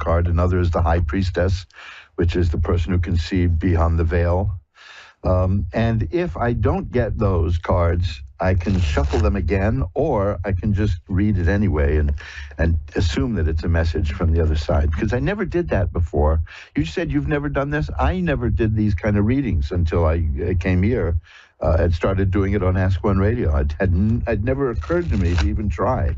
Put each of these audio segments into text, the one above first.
card. Another is the High Priestess, which is the person who can see beyond the veil. And if I don't get those cards, I can shuffle them again, or I can just read it anyway and assume that it's a message from the other side. Because I never did that before. You said you've never done this. I never did these kind of readings until I came here and started doing it on Ask One Radio. It never occurred to me to even try.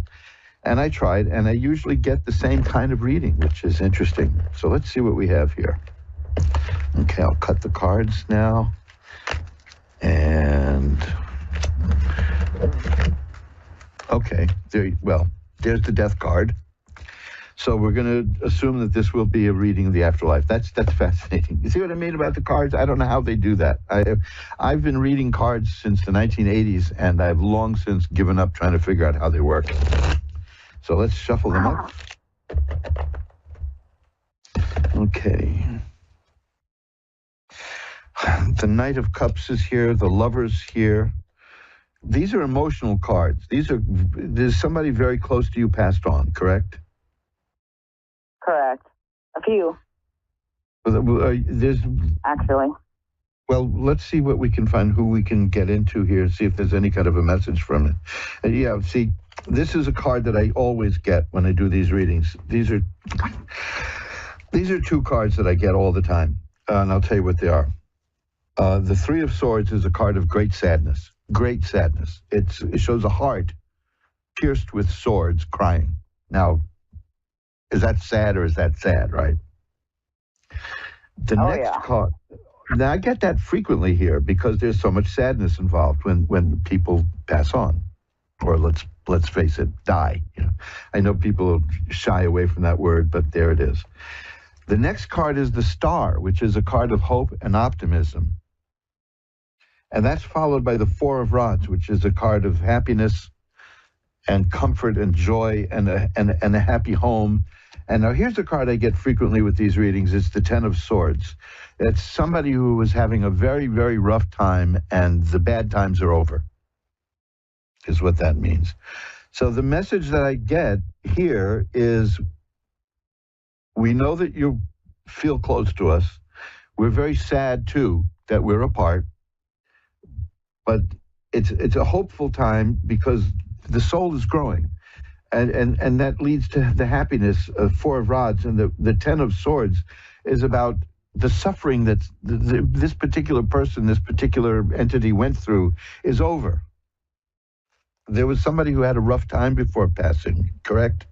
And I tried, and I usually get the same kind of reading, which is interesting. So let's see what we have here. Okay, I'll cut the cards now. And okay, there's the death card. So we're going to assume that this will be a reading of the afterlife. That's fascinating. You see what I mean about the cards? I don't know how they do that. I've been reading cards since the 1980s, and I've long since given up trying to figure out how they work. So let's shuffle them up. Okay. The Knight of Cups is here. The Lover's here. These are emotional cards. There's somebody very close to you passed on, correct? Correct. A few. There's actually. Well, let's see what we can find, who we can get into here, see if there's any kind of a message from it. Yeah, see, this is a card that I always get when I do these readings. These are two cards that I get all the time, and I'll tell you what they are. The Three of Swords is a card of great sadness. Great sadness. It shows a heart pierced with swords crying. Now, is that sad or is that sad, right? The next card. Now, I get that frequently here because there's so much sadness involved when people pass on. Or let's face it, die. You know, I know people shy away from that word, but there it is. The next card is the Star, which is a card of hope and optimism. And that's followed by the Four of Rods, which is a card of happiness and comfort and joy and a happy home. And now here's a card I get frequently with these readings. It's the Ten of Swords. It's somebody who was having a very, very rough time, and the bad times are over, is what that means. So the message that I get here is, we know that you feel close to us. We're very sad, too, that we're apart. But it's a hopeful time because the soul is growing. And that leads to the happiness of Four of Rods. And the Ten of Swords is about the suffering that this particular person, this particular entity went through is over. There was somebody who had a rough time before passing, correct?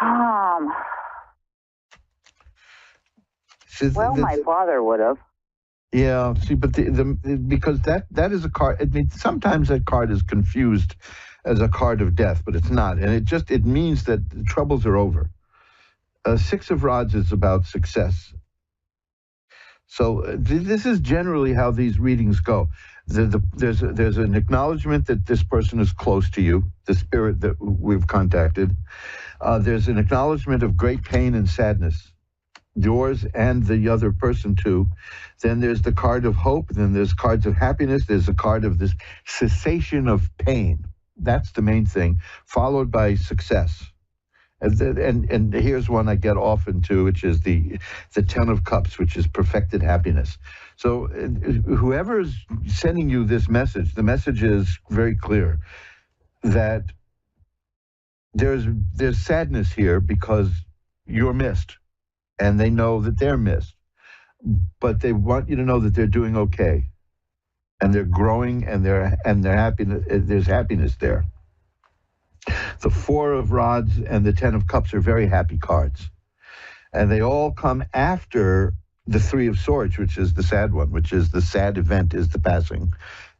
My father would have. Yeah, see, but because that is a card. I mean, sometimes that card is confused as a card of death, but it's not, and it means that the troubles are over. Six of Rods is about success. So this is generally how these readings go. There's an acknowledgement that this person is close to you, the spirit that we've contacted. There's an acknowledgement of great pain and sadness, yours and the other person too. Then there's the card of hope. Then there's cards of happiness. There's a card of this cessation of pain. That's the main thing, followed by success. And here's one I get often too, which is the Ten of Cups, which is perfected happiness. So whoever is sending you this message, the message is very clear that there's sadness here because you're missed, and they know that they're missed, but they want you to know that they're doing okay, and they're growing, and they're happy. There's happiness there. The Four of Rods and the Ten of Cups are very happy cards, and they all come after the Three of Swords, which is the sad one, which is the sad event, is the passing,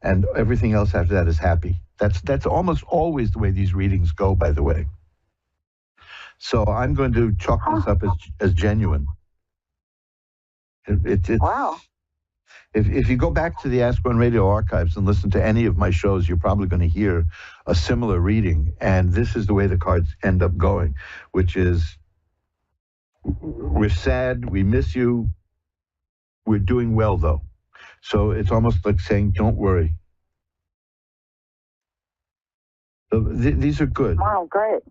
and everything else after that is happy. That's almost always the way these readings go, by the way. So I'm going to chalk this up as genuine. Wow. If you go back to the Ask One Radio archives and listen to any of my shows, you're probably going to hear a similar reading. And this is the way the cards end up going, which is, we're sad, we miss you, we're doing well, though. So it's almost like saying, don't worry. So these are good. Wow, great.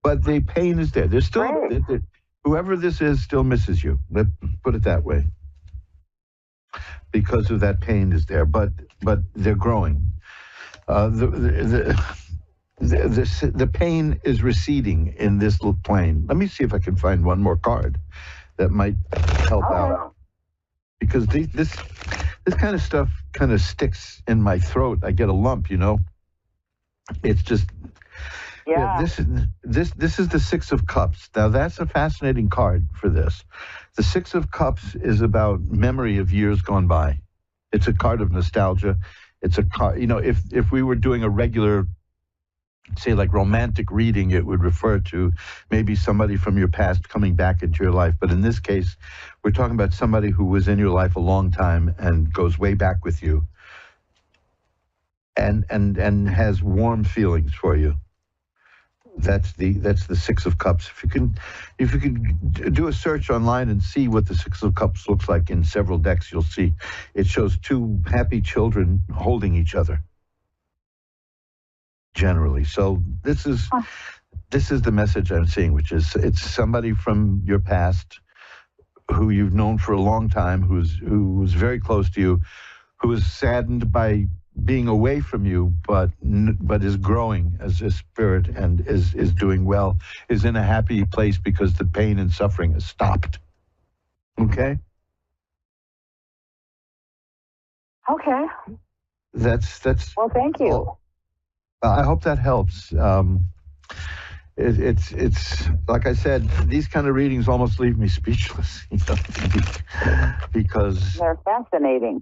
But the pain is there. There's still, whoever this is still misses you. Let's put it that way. Because of that pain is there, but they're growing. The pain is receding in this little plane. Let me see if I can find one more card that might help out. Because this kind of stuff kind of sticks in my throat. I get a lump, you know. It's just this is the Six of Cups. Now that's a fascinating card for this. The Six of Cups is about memory of years gone by. It's a card of nostalgia. It's a card, you know, if we were doing a regular, say like romantic reading, it would refer to maybe somebody from your past coming back into your life. But in this case, we're talking about somebody who was in your life a long time and goes way back with you and has warm feelings for you. That's the Six of Cups. If you can do a search online and see what the Six of Cups looks like in several decks, you'll see it shows two happy children holding each other. Generally, so this is the message I'm seeing, which is it's somebody from your past who you've known for a long time, who was very close to you, who is saddened by being away from you, but is growing as a spirit and is doing well, is in a happy place because the pain and suffering has stopped. Okay? Okay. That's well, thank you. I hope that helps. It's like I said, these kind of readings almost leave me speechless, you know, because they're fascinating.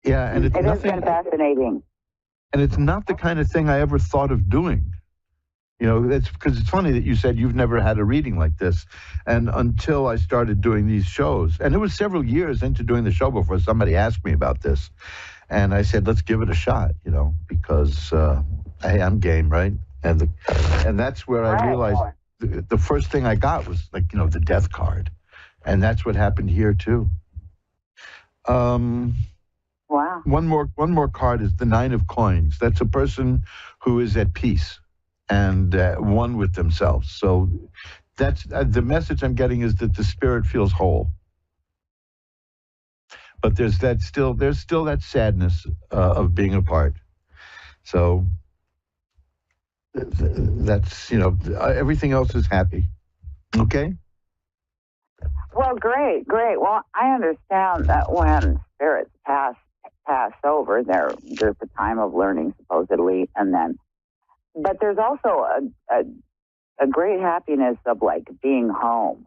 Yeah, and it's it has been fascinating. And it's not the kind of thing I ever thought of doing. You know, that's because it's funny that you said you've never had a reading like this. And until I started doing these shows, and it was several years into doing the show before somebody asked me about this. And I said, let's give it a shot, you know, because, hey, I'm game, right? And that's where I realized the first thing I got was, like, you know, the death card. And that's what happened here, too. Wow. One more card is the Nine of Coins. That's a person who is at peace and one with themselves. So that's the message I'm getting, is that the spirit feels whole. But there's still that sadness of being apart. So that's, you know, everything else is happy. Okay? Well, great. Well, I understand that when spirits pass over, there's a time of learning, supposedly, but there's also a great happiness of, like, being home,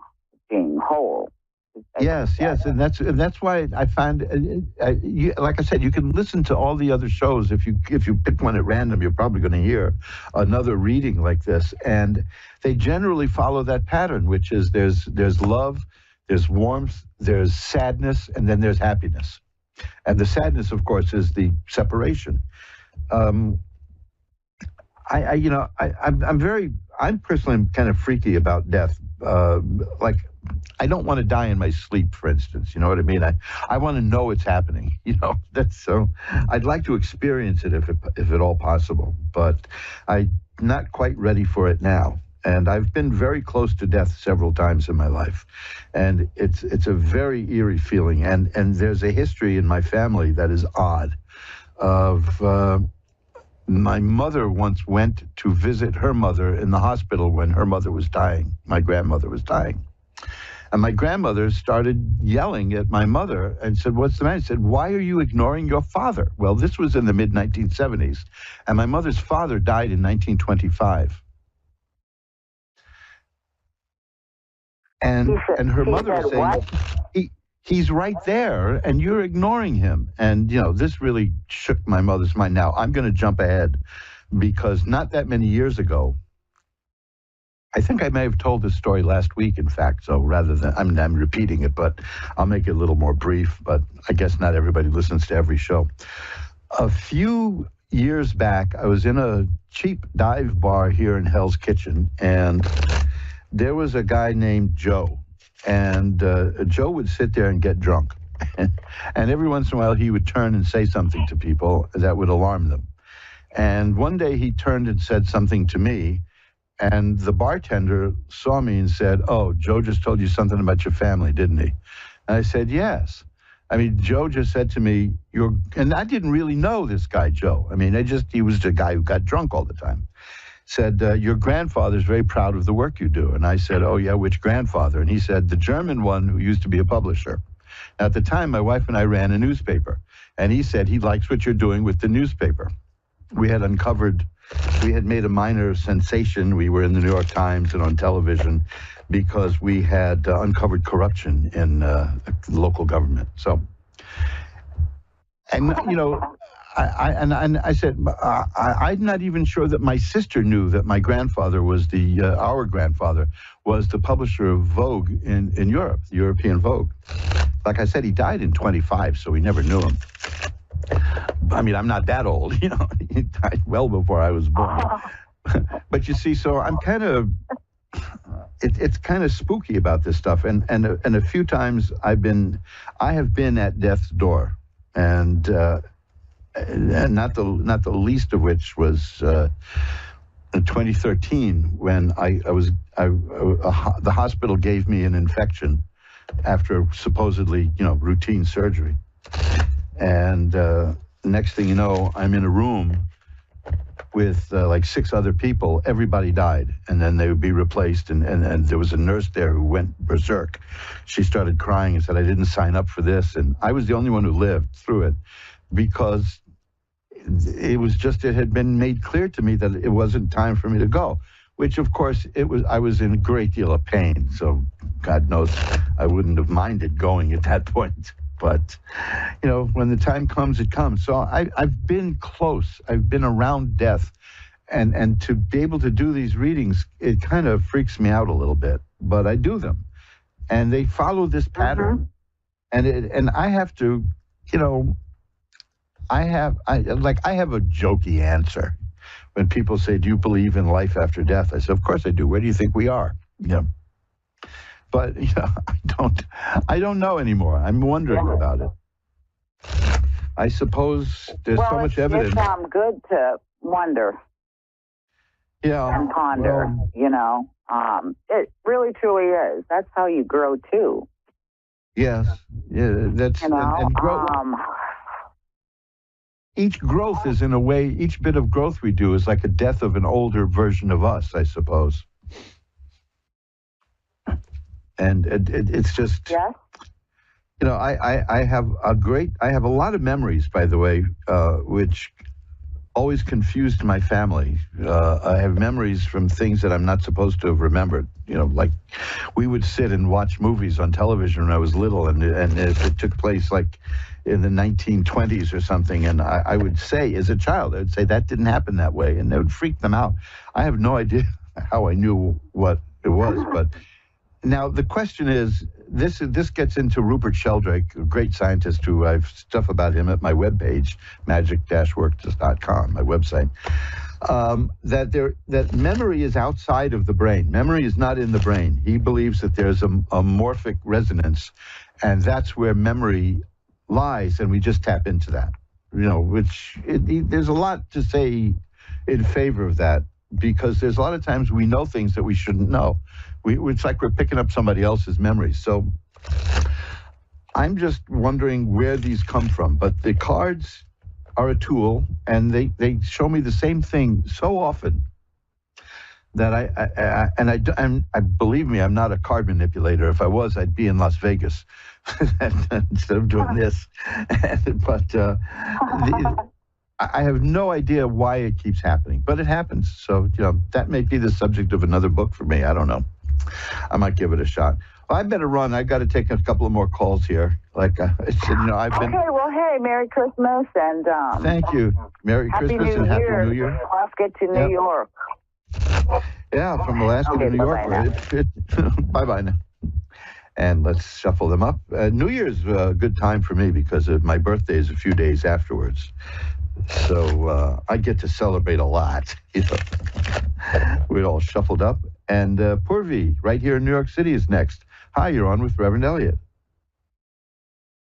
being whole. Yes, and that's why I find, like I said, you can listen to all the other shows. If you pick one at random, you're probably going to hear another reading like this, and they generally follow that pattern, which is there's love, there's warmth, there's sadness, and then there's happiness. And the sadness, of course, is the separation. I'm personally kind of freaky about death. Like, I don't want to die in my sleep, for instance. You know what I mean? I want to know it's happening. You know, that's so. I'd like to experience it if at all possible, but I'm not quite ready for it now. And I've been very close to death several times in my life, and it's a very eerie feeling. And there's a history in my family that is odd. My mother once went to visit her mother in the hospital when her mother was dying. My grandmother was dying. And my grandmother started yelling at my mother and said, "What's the matter?" I said, "Why are you ignoring your father?" Well, this was in the mid-1970s, and my mother's father died in 1925. And her mother was saying, he's right there, and you're ignoring him. And, you know, this really shook my mother's mind. Now, I'm going to jump ahead, because not that many years ago, I think I may have told this story last week, in fact, so rather than, I'm repeating it, but I'll make it a little more brief, but I guess not everybody listens to every show. A few years back, I was in a cheap dive bar here in Hell's Kitchen, and there was a guy named Joe, and Joe would sit there and get drunk. And every once in a while, he would turn and say something to people that would alarm them. And one day he turned and said something to me, And the bartender saw me and said, "Oh, Joe just told you something about your family, didn't he?" And I said, "Yes." I mean, Joe just said to me, and I didn't really know this guy, Joe. I mean, he was a guy who got drunk all the time. Said, "Your grandfather's very proud of the work you do." And I said, "Oh, yeah, which grandfather?" And he said, "The German one who used to be a publisher." At the time, my wife and I ran a newspaper. And he said he likes what you're doing with the newspaper. We had made a minor sensation. We were in the New York Times and on television because we had uncovered corruption in local government. So, and I said, I'm not even sure that my sister knew that my grandfather was our grandfather was the publisher of Vogue in Europe, the European Vogue. Like I said, he died in 25, so we never knew him. I mean, I'm not that old, He died well before I was born. But you see, so I'm kind of, it's kind of spooky about this stuff. And a few times I have been at death's door, and not the least of which was in 2013 when the hospital gave me an infection after supposedly routine surgery. And next thing you know, I'm in a room with like 6 other people. Everybody died, and then they would be replaced. And there was a nurse there who went berserk. She started crying and said, "I didn't sign up for this." And I was the only one who lived through it because it had been made clear to me that it wasn't time for me to go. Which, of course, I was in a great deal of pain. So God knows I wouldn't have minded going at that point. But, when the time comes, it comes. So I've been close. I've been around death. And to be able to do these readings, it kind of freaks me out a little bit. But I do them. And they follow this pattern. And I have to, I have a jokey answer. When people say, "Do you believe in life after death?" I say, "Of course I do. Where do you think we are?" But I don't know anymore. I'm wondering about it. I suppose there's so much evidence. It's good to wonder. Yeah. And ponder. It really truly is. That's how you grow too. Yes. Yeah. That's and growth. Each growth is, in a way, each bit of growth we do is like a death of an older version of us, I suppose. And it's just, yes. I have a lot of memories, by the way, which always confused my family. I have memories from things that I'm not supposed to have remembered. Like we would sit and watch movies on television when I was little, and if it took place like in the 1920s or something, and I would say, as a child, I would say that didn't happen that way, and it would freak them out. I have no idea how I knew what it was, but now the question is, this gets into Rupert Sheldrake, a great scientist who I've stuff about him at my webpage, magic-works.com, my website. That memory is outside of the brain. Memory is not in the brain. He believes that there's a morphic resonance, and that's where memory lies, and we just tap into that. There's a lot to say in favor of that, because there's a lot of times we know things that we shouldn't know. It's like we're picking up somebody else's memories. So I'm just wondering where these come from. But the cards are a tool, and they show me the same thing so often that I believe me, I'm not a card manipulator. If I was, I'd be in Las Vegas instead of doing this. But I have no idea why it keeps happening, but it happens. So, that may be the subject of another book for me. I don't know. I might give it a shot. Well, I better run. I've got to take a couple of more calls here. Like I said, I've been... Okay, well, hey, Merry Christmas, and... Thank you. Merry Christmas and Happy New Year. Let's get to New York. Yeah, from Alaska to New York. Bye-bye now. And let's shuffle them up. New Year's a good time for me because my birthday is a few days afterwards. So I get to celebrate a lot. We're all shuffled up. And Purvi, right here in New York City, is next. Hi, you're on with Reverend Elliot.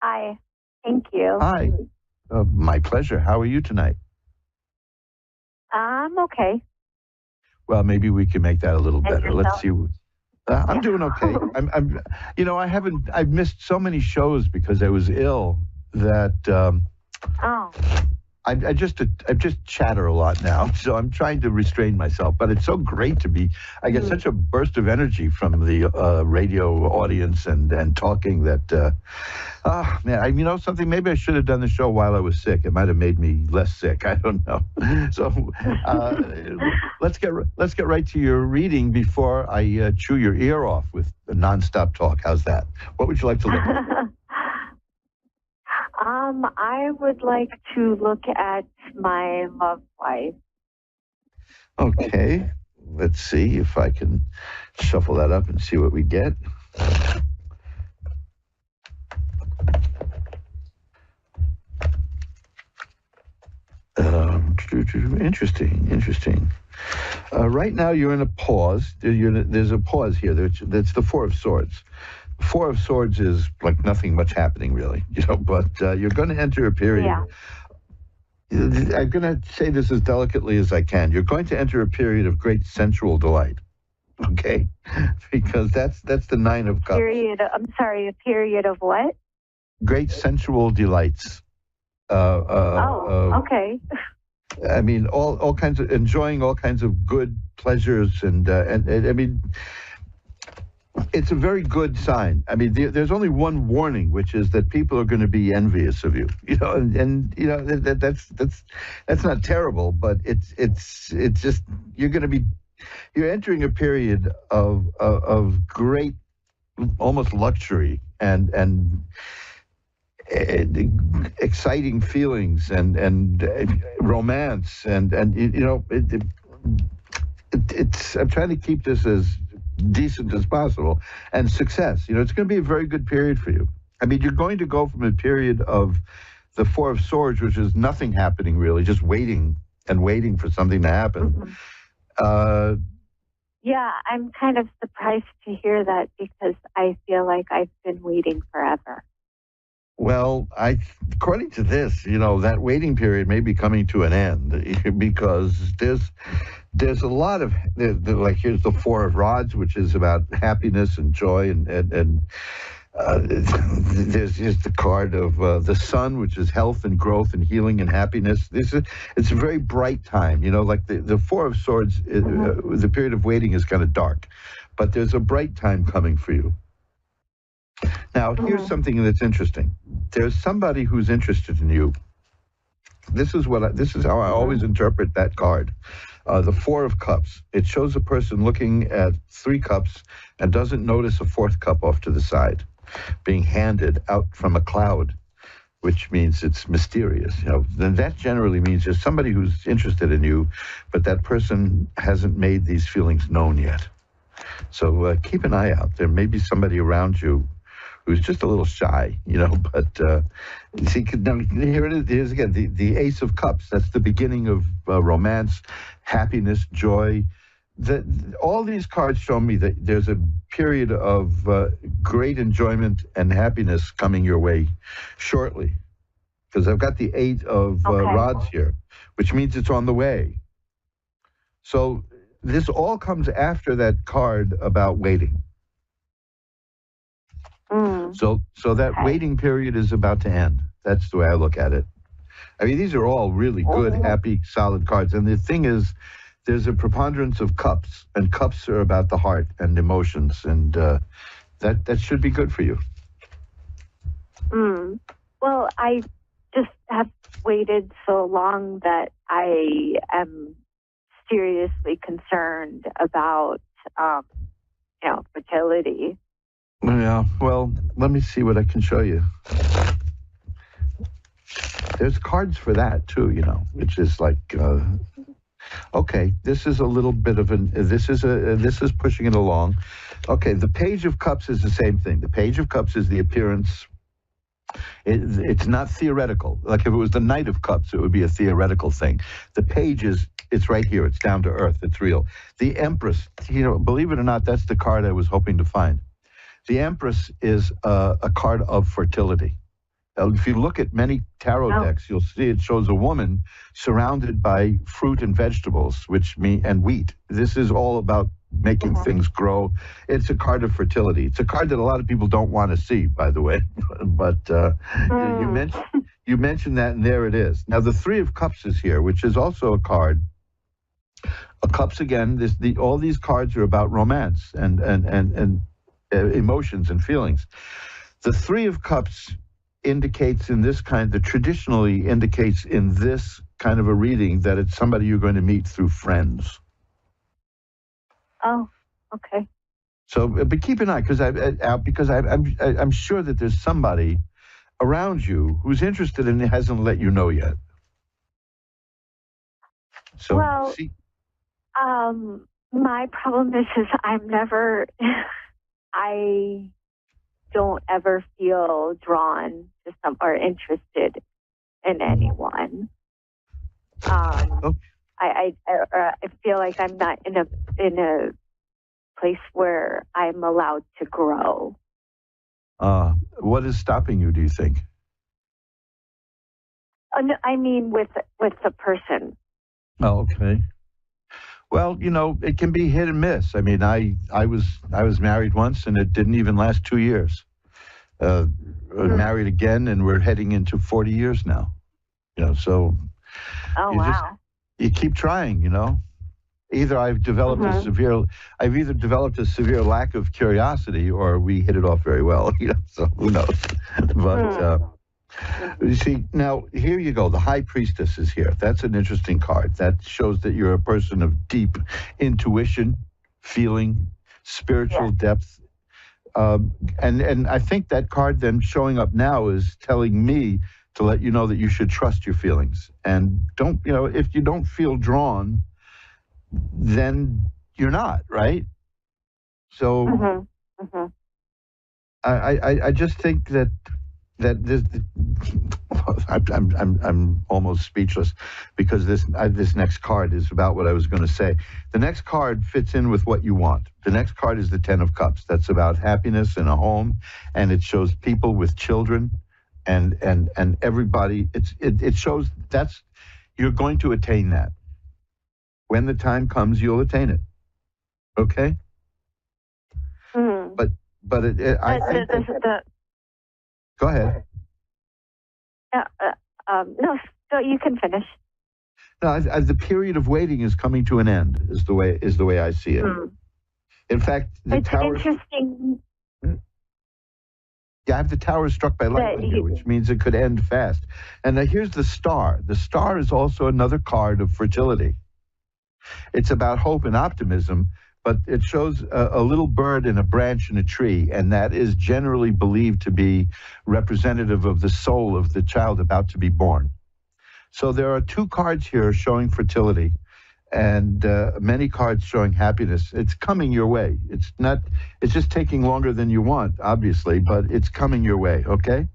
Hi. Thank you. Hi. My pleasure. How are you tonight? I'm okay. Well, maybe we can make that a little And better. Let's yourself? see. I'm doing okay. I've missed so many shows because I was ill that Oh. I just chatter a lot now, so I'm trying to restrain myself. But it's so great to be. I get such a burst of energy from the radio audience and talking that. Man, you know something? Maybe I should have done the show while I was sick. It might have made me less sick. I don't know. So let's get right to your reading before I chew your ear off with a nonstop talk. How's that? What would you like to look at? I would like to look at my love life. Okay, let's see if I can shuffle that up and see what we get. Interesting. Right now you're in a pause. There's a pause here. That's the Four of Swords. Four of Swords is like nothing much happening really, but you're going to enter a period. Yeah. I'm going to say this as delicately as I can. You're going to enter a period of great sensual delight, okay? Because that's the Nine of Cups. A period of what? Great sensual delights. Okay. I mean, all kinds of enjoying all kinds of good pleasures, and I mean, it's a very good sign. I mean, there's only one warning, which is that people are going to be envious of you. And that's not terrible, but it's just you're entering a period of great, almost luxury and exciting feelings and romance and it's I'm trying to keep this as decent as possible, and success. It's going to be a very good period for you. I mean, you're going to go from a period of the Four of Swords, which is nothing happening really, just waiting for something to happen. Mm-hmm. Yeah, I'm kind of surprised to hear that because I feel like I've been waiting forever. Well, according to this, that waiting period may be coming to an end because there's a lot of like here's the Four of Rods, which is about happiness and joy, and there's the card of the Sun, which is health and growth and healing and happiness. It's a very bright time, like the Four of Swords. The period of waiting is kind of dark, but there's a bright time coming for you. Now, here's something that's interesting. There's somebody who's interested in you. This is how I always interpret that card. The Four of Cups. It shows a person looking at three cups and doesn't notice a fourth cup off to the side, being handed out from a cloud, which means it's mysterious. Then that generally means there's somebody who's interested in you, but that person hasn't made these feelings known yet. So keep an eye out. There may be somebody around you who's just a little shy, but see, now, here it is. Here's again the Ace of Cups. That's the beginning of romance, happiness, joy. All these cards show me that there's a period of great enjoyment and happiness coming your way shortly. Because I've got the Eight of Rods here, which means it's on the way. So this all comes after that card about waiting. So that waiting period is about to end. That's the way I look at it. I mean, these are all really good, happy, solid cards. And the thing is, there's a preponderance of cups, and cups are about the heart and emotions, and that should be good for you. Well, I just have waited so long that I am seriously concerned about, fertility. Yeah, well, let me see what I can show you. There's cards for that too, which is like, okay, this is a little bit of this is pushing it along. Okay, the Page of Cups is the same thing. The Page of Cups is the appearance. It's not theoretical. Like if it was the Knight of Cups, it would be a theoretical thing. The Page it's right here. It's down to earth. It's real. The Empress, believe it or not, that's the card I was hoping to find. The Empress is a card of fertility. If you look at many tarot decks, you'll see it shows a woman surrounded by fruit and vegetables, and wheat. This is all about making things grow. It's a card of fertility. It's a card that a lot of people don't want to see, by the way. But you mentioned that, and there it is. Now, the Three of Cups is here, which is also a card. Cups again. All these cards are about romance and emotions and feelings. The Three of Cups traditionally indicates in this kind of a reading that it's somebody you're going to meet through friends. Oh, okay. So, but keep an eye, because I'm sure that there's somebody around you who's interested and hasn't let you know yet. So, my problem is I don't ever feel drawn to or interested in anyone. I feel like I'm not in a place where I'm allowed to grow. What is stopping you, do you think? No, I mean with the person. Oh, okay. Well, it can be hit and miss. I mean, I was married once, and it didn't even last 2 years. Married again, and we're heading into 40 years now. So. Oh, wow. You keep trying. Either I've developed a severe lack of curiosity, or we hit it off very well. So who knows? But. You see, now, here you go. The High Priestess is here. That's an interesting card. That shows that you're a person of deep intuition, feeling, spiritual depth. And I think that card then showing up now is telling me to let you know that you should trust your feelings. And don't, if you don't feel drawn, then you're not, right? So I just think that this, I'm almost speechless, because this next card is about what I was going to say. The next card fits in with what you want. The next card is the Ten of Cups. That's about happiness in a home, and it shows people with children, and everybody. It shows you're going to attain that. When the time comes, you'll attain it. Okay. But I think. Go ahead. No, so you can finish. No, the period of waiting is coming to an end. Is the way I see it. In fact, the tower. Interesting. Yeah, I have the tower struck by lightning here, which means it could end fast. And now here's the star. The star is also another card of fertility. It's about hope and optimism, but it shows a little bird in a branch in a tree, and that is generally believed to be representative of the soul of the child about to be born. So there are 2 cards here showing fertility, and many cards showing happiness. It's coming your way. It's just taking longer than you want, obviously, but it's coming your way, okay?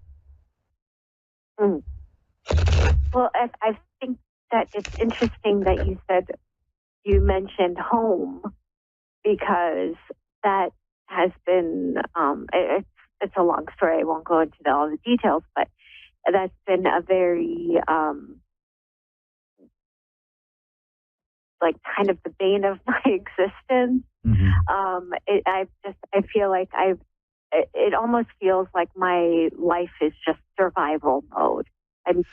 Well, I think that it's interesting that you mentioned home, because that has been, it's a long story. I won't go into all the details, but that's been a very, kind of the bane of my existence. I feel like it almost feels like my life is just survival mode. I'm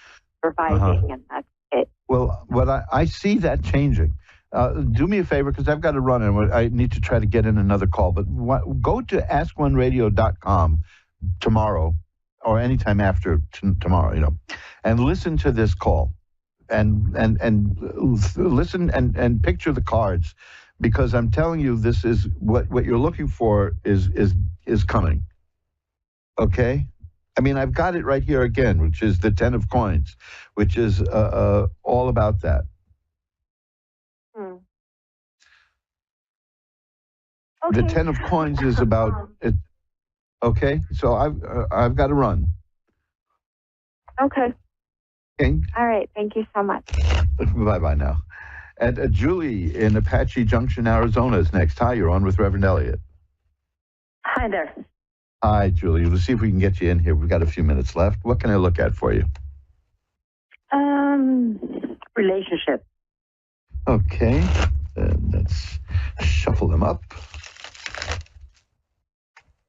surviving, and that's it. Well, I see that changing. Do me a favor, because I've got to run, and I need to try to get in another call. But go to askoneradio.com tomorrow, or anytime after tomorrow, and listen to this call, and listen and picture the cards, because I'm telling you, this is what you're looking for is coming. Okay. I mean, I've got it right here again, which is the 10 of Coins, which is all about that. Okay. The 10 of Coins is about it. Okay, so I've got to run. Okay. All right. Thank you so much. Bye now. And Julie in Apache Junction, Arizona is next. Hi, you're on with Reverend Elliot. Hi there. Hi, Julie. Let's see if we can get you in here. We've got a few minutes left. What can I look at for you? Relationship. Okay. Let's shuffle them up.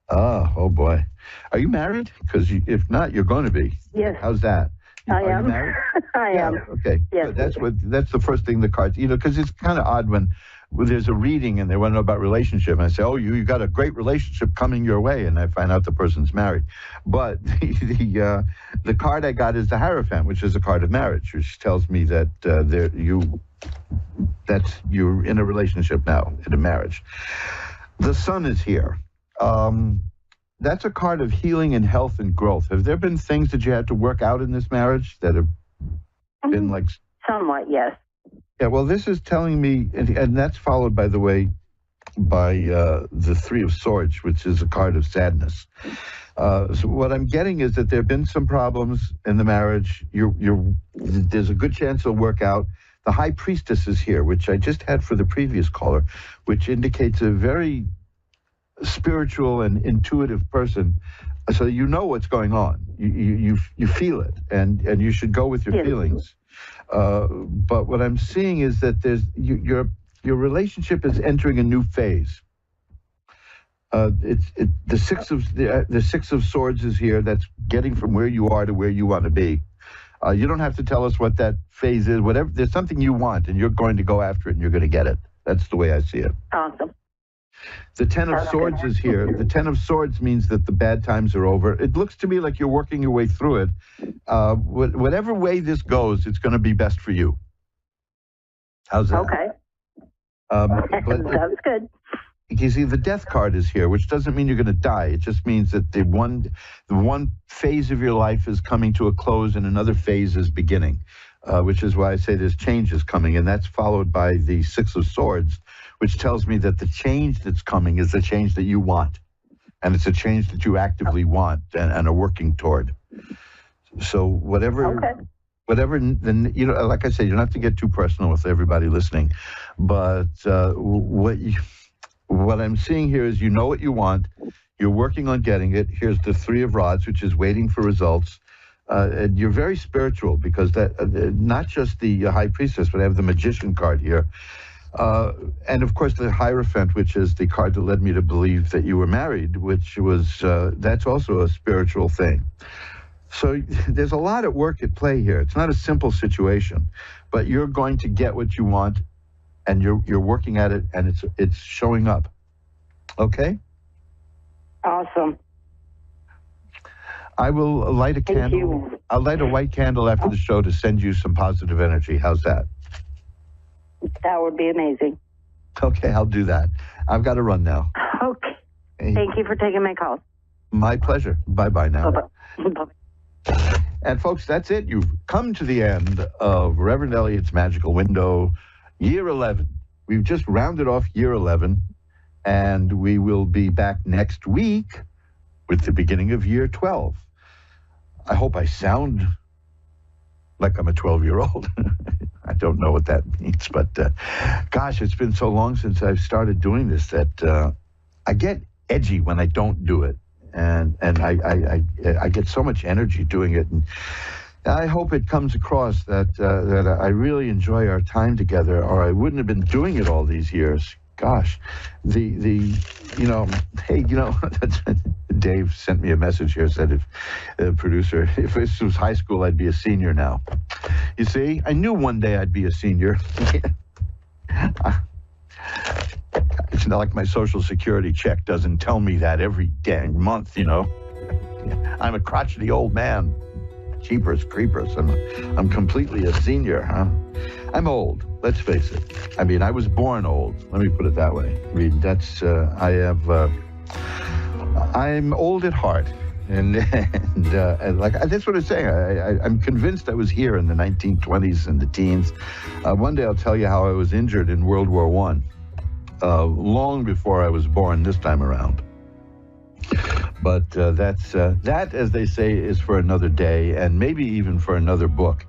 Oh boy. Are you married? Because if not, you're going to be. Yes. How's that? I Are am. you married? I am. Okay. Yes. Good. That's the first thing the cards, because it's kind of odd when there's a reading and they want to know about relationship. And I say, oh, you got a great relationship coming your way. And I find out the person's married. But the card I got is the Hierophant, which is a card of marriage, which tells me that you're in a relationship now, in a marriage. The Sun is here. That's a card of healing and health and growth. Have there been things that you had to work out in this marriage that have been like... Somewhat, yes. Yeah, well, this is telling me, and that's followed, by the way, by the Three of Swords, which is a card of sadness. So what I'm getting is that there have been some problems in the marriage. There's a good chance it'll work out. The High Priestess is here, which I just had for the previous caller, which indicates a very spiritual and intuitive person. So you know what's going on. You feel it, and you should go with your feelings. But what I'm seeing is that your relationship is entering a new phase. The Six of Swords is here. That's getting from where you are to where you want to be. You don't have to tell us what that phase is. Whatever, there's something you want, and you're going to go after it, and you're going to get it. That's the way I see it. Awesome. The Ten of Swords is here. The Ten of Swords means that the bad times are over. It looks to me like you're working your way through it. Whatever way this goes, it's going to be best for you. How's that? Okay. But That's good. you see, the Death card is here, which doesn't mean you're going to die. It just means that the one phase of your life is coming to a close and another phase is beginning, which is why I say there's changes coming, and that's followed by the Six of Swords, which tells me that the change that's coming is the change that you want, and it's a change that you actively want and are working toward. So whatever, like I said, you don't have to get too personal with everybody listening, but what I'm seeing here is you know what you want, you're working on getting it. Here's the Three of Rods, which is waiting for results. And you're very spiritual because that not just the High Priestess, but I have the Magician card here. And of course the Hierophant, which is the card that led me to believe that you were married, which was, that's also a spiritual thing. So there's a lot at work at play here. It's not a simple situation, but you're going to get what you want, and you're working at it, and it's showing up. Okay? Awesome. I will light a candle. You. I'll light a white candle after the show to send you some positive energy. How's that? That would be amazing. Okay, I'll do that. I've got to run now. Okay. Hey, Thank you for taking my call. my pleasure. Bye-bye now. Bye-bye. Bye-bye. And folks, that's it. You've come to the end of Reverend Elliott's Magical Window, year 11. We've just rounded off year 11, and we will be back next week with the beginning of year 12. I hope I sound like I'm a 12-year-old. I don't know what that means, but gosh, it's been so long since I've started doing this that I get edgy when I don't do it. And I get so much energy doing it, and I hope it comes across that I really enjoy our time together, or I wouldn't have been doing it all these years. Gosh, hey, Dave sent me a message here, said if the producer, if this was high school, I'd be a senior now. You see, I knew one day I'd be a senior. It's not like my Social Security check doesn't tell me that every dang month, I'm a crotchety old man. Jeepers creepers. I'm completely a senior, huh? I'm old, let's face it. I mean, I was born old. Let me put it that way. I mean, I'm old at heart. And like that's what I'm saying. I'm convinced I was here in the 1920s and the teens. One day I'll tell you how I was injured in World War I. Long before I was born this time around. But that, as they say, is for another day, and maybe even for another book.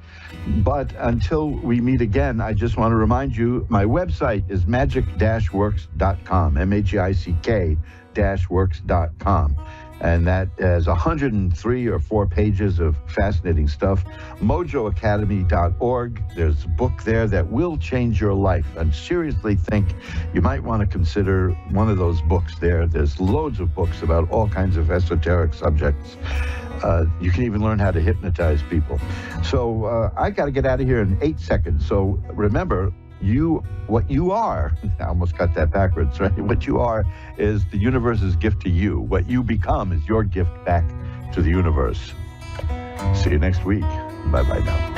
But until we meet again, I just want to remind you, my website is magic-works.com, magick-works.com. And that has 103 or 4 pages of fascinating stuff. MojoAcademy.org. There's a book there that will change your life. And seriously think you might want to consider one of those books there. There's loads of books about all kinds of esoteric subjects. You can even learn how to hypnotize people. So I got to get out of here in 8 seconds. So remember, what you are, I almost got that backwards, right? What you are is the universe's gift to you. What you become is your gift back to the universe. See you next week. Bye-bye now.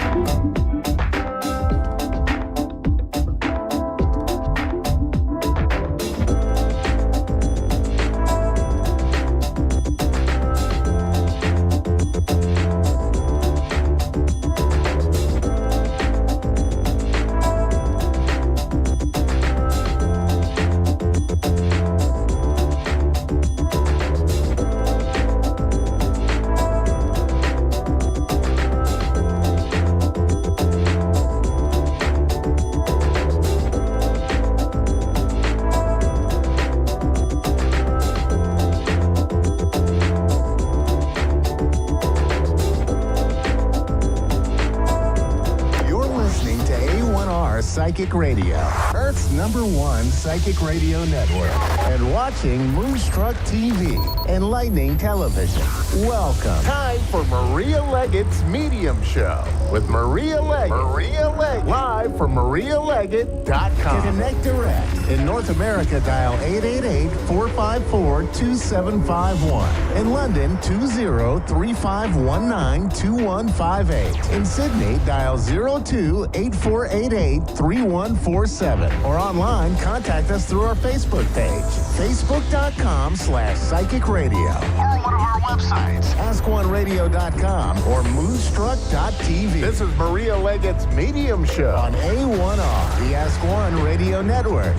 Psychic Radio, Earth's #1 psychic radio network, and watching Moonstruck TV, Enlightening Television. Welcome. Time for Maria Leggett's Medium Show with Maria Leggett. Maria Leggett. Live from MariaLeggett.com. To connect direct. In North America, dial 888-454-2751. In London, 20-3519-2158. In Sydney, dial 02-8488-3147. Or online, contact us through our Facebook page, facebook.com/psychic radio. Or one of our websites, askoneradio.com or moonstruck.tv. This is Maria Leggett's Medium Show on A1R, the Ask One Radio Network.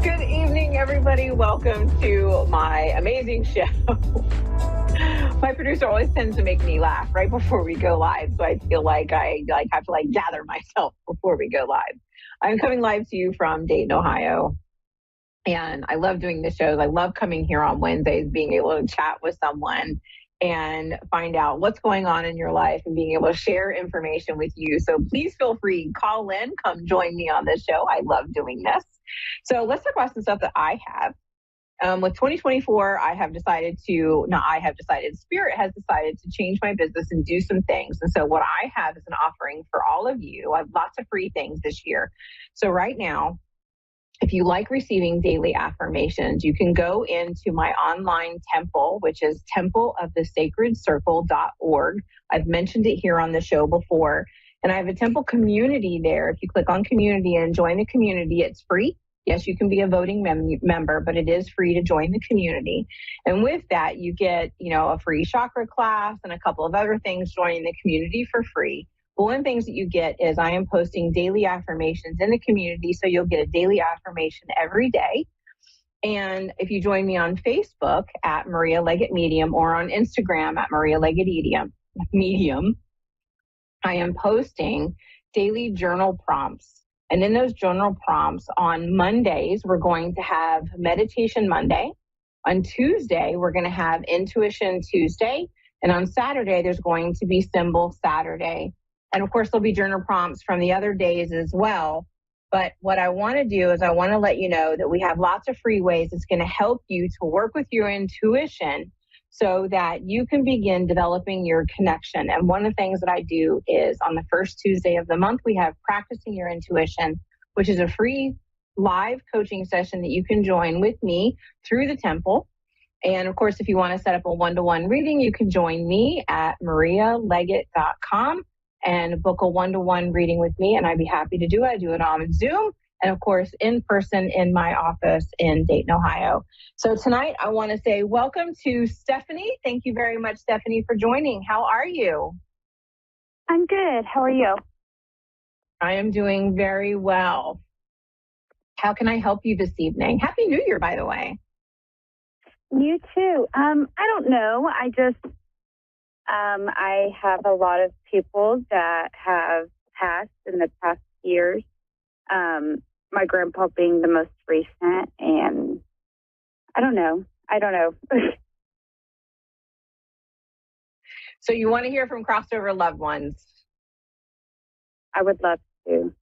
Good evening, everybody. Welcome to my amazing show. My producer always tends to make me laugh right before we go live, so I feel like I have to gather myself before we go live. I'm coming live to you from Dayton, Ohio, and I love doing the shows. I love coming here on Wednesdays, being able to chat with someone and find out what's going on in your life and being able to share information with you. So please feel free, call in, come join me on this show. I love doing this. So let's talk about some stuff that I have. With 2024, Spirit has decided to change my business and do some things. And so what I have is an offering for all of you. I have lots of free things this year. So right now, if you like receiving daily affirmations, you can go into my online temple, which is templeofthesacredcircle.org. I've mentioned it here on the show before. And I have a temple community there. If you click on community and join the community, it's free. Yes, you can be a voting member, but it is free to join the community. And with that, you get, a free chakra class and a couple of other things joining the community for free. But one of the things that you get is I am posting daily affirmations in the community, so you'll get a daily affirmation every day. And if you join me on Facebook at Maria Leggett Medium or on Instagram at Maria Leggett Medium, I am posting daily journal prompts. And in those journal prompts on Mondays, we're going to have Meditation Monday. On Tuesday, we're going to have Intuition Tuesday. And on Saturday, there's going to be Symbol Saturday. And of course, there'll be journal prompts from the other days as well. But what I want to do is I want to let you know that we have lots of free ways that's going to help you to work with your intuition so that you can begin developing your connection. And one of the things that I do is on the first Tuesday of the month, we have Practicing Your Intuition, which is a free live coaching session that you can join with me through the temple. And of course, if you want to set up a one-to-one reading, you can join me at marialeggett.com and book a one-to-one reading with me. And I'd be happy to do it. I do it on Zoom and of course, in person in my office in Dayton, Ohio. So tonight I want to say welcome to Stephanie. Thank you very much, Stephanie, for joining. How are you? I'm good. How are you? I am doing very well. How can I help you this evening? Happy New Year, by the way. You too. I don't know. I have a lot of people that have passed in the past years. My grandpa being the most recent, and I don't know. So you want to hear from crossover loved ones? I would love to.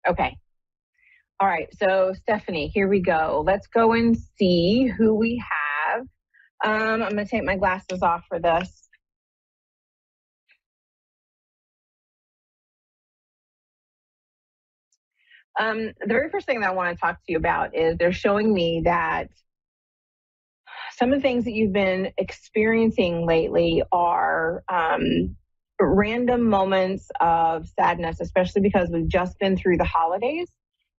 Okay. All right. So Stephanie, here we go. Let's go and see who we have. I'm going to take my glasses off for this. The very first thing that I want to talk to you about is they're showing me that some of the things that you've been experiencing lately are random moments of sadness, especially because we've just been through the holidays.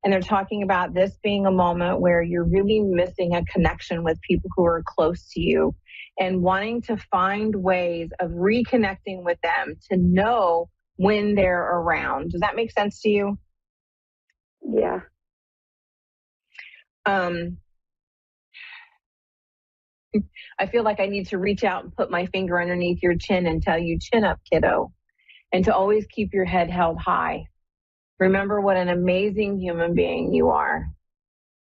And they're talking about this being a moment where you're really missing a connection with people who are close to you and wanting to find ways of reconnecting with them to know when they're around. Does that make sense to you? Yeah. I feel like I need to reach out and put my finger underneath your chin and tell you, chin up, kiddo, and to always keep your head held high. Remember what an amazing human being you are,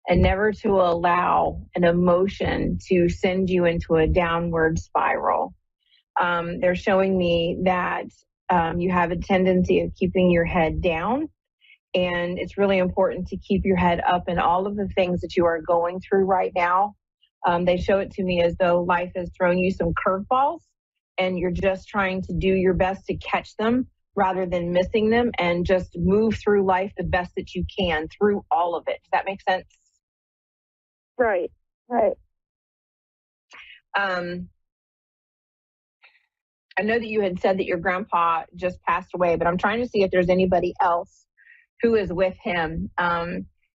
and never to allow an emotion to send you into a downward spiral. They're showing me that you have a tendency of keeping your head down, and it's really important to keep your head up in all of the things that you are going through right now. They show it to me as though life has thrown you some curveballs, and you're just trying to do your best to catch them rather than missing them, and just move through life the best that you can through all of it. Does that make sense? Right. Right. I know that you had said that your grandpa just passed away, but I'm trying to see if there's anybody else who is with him.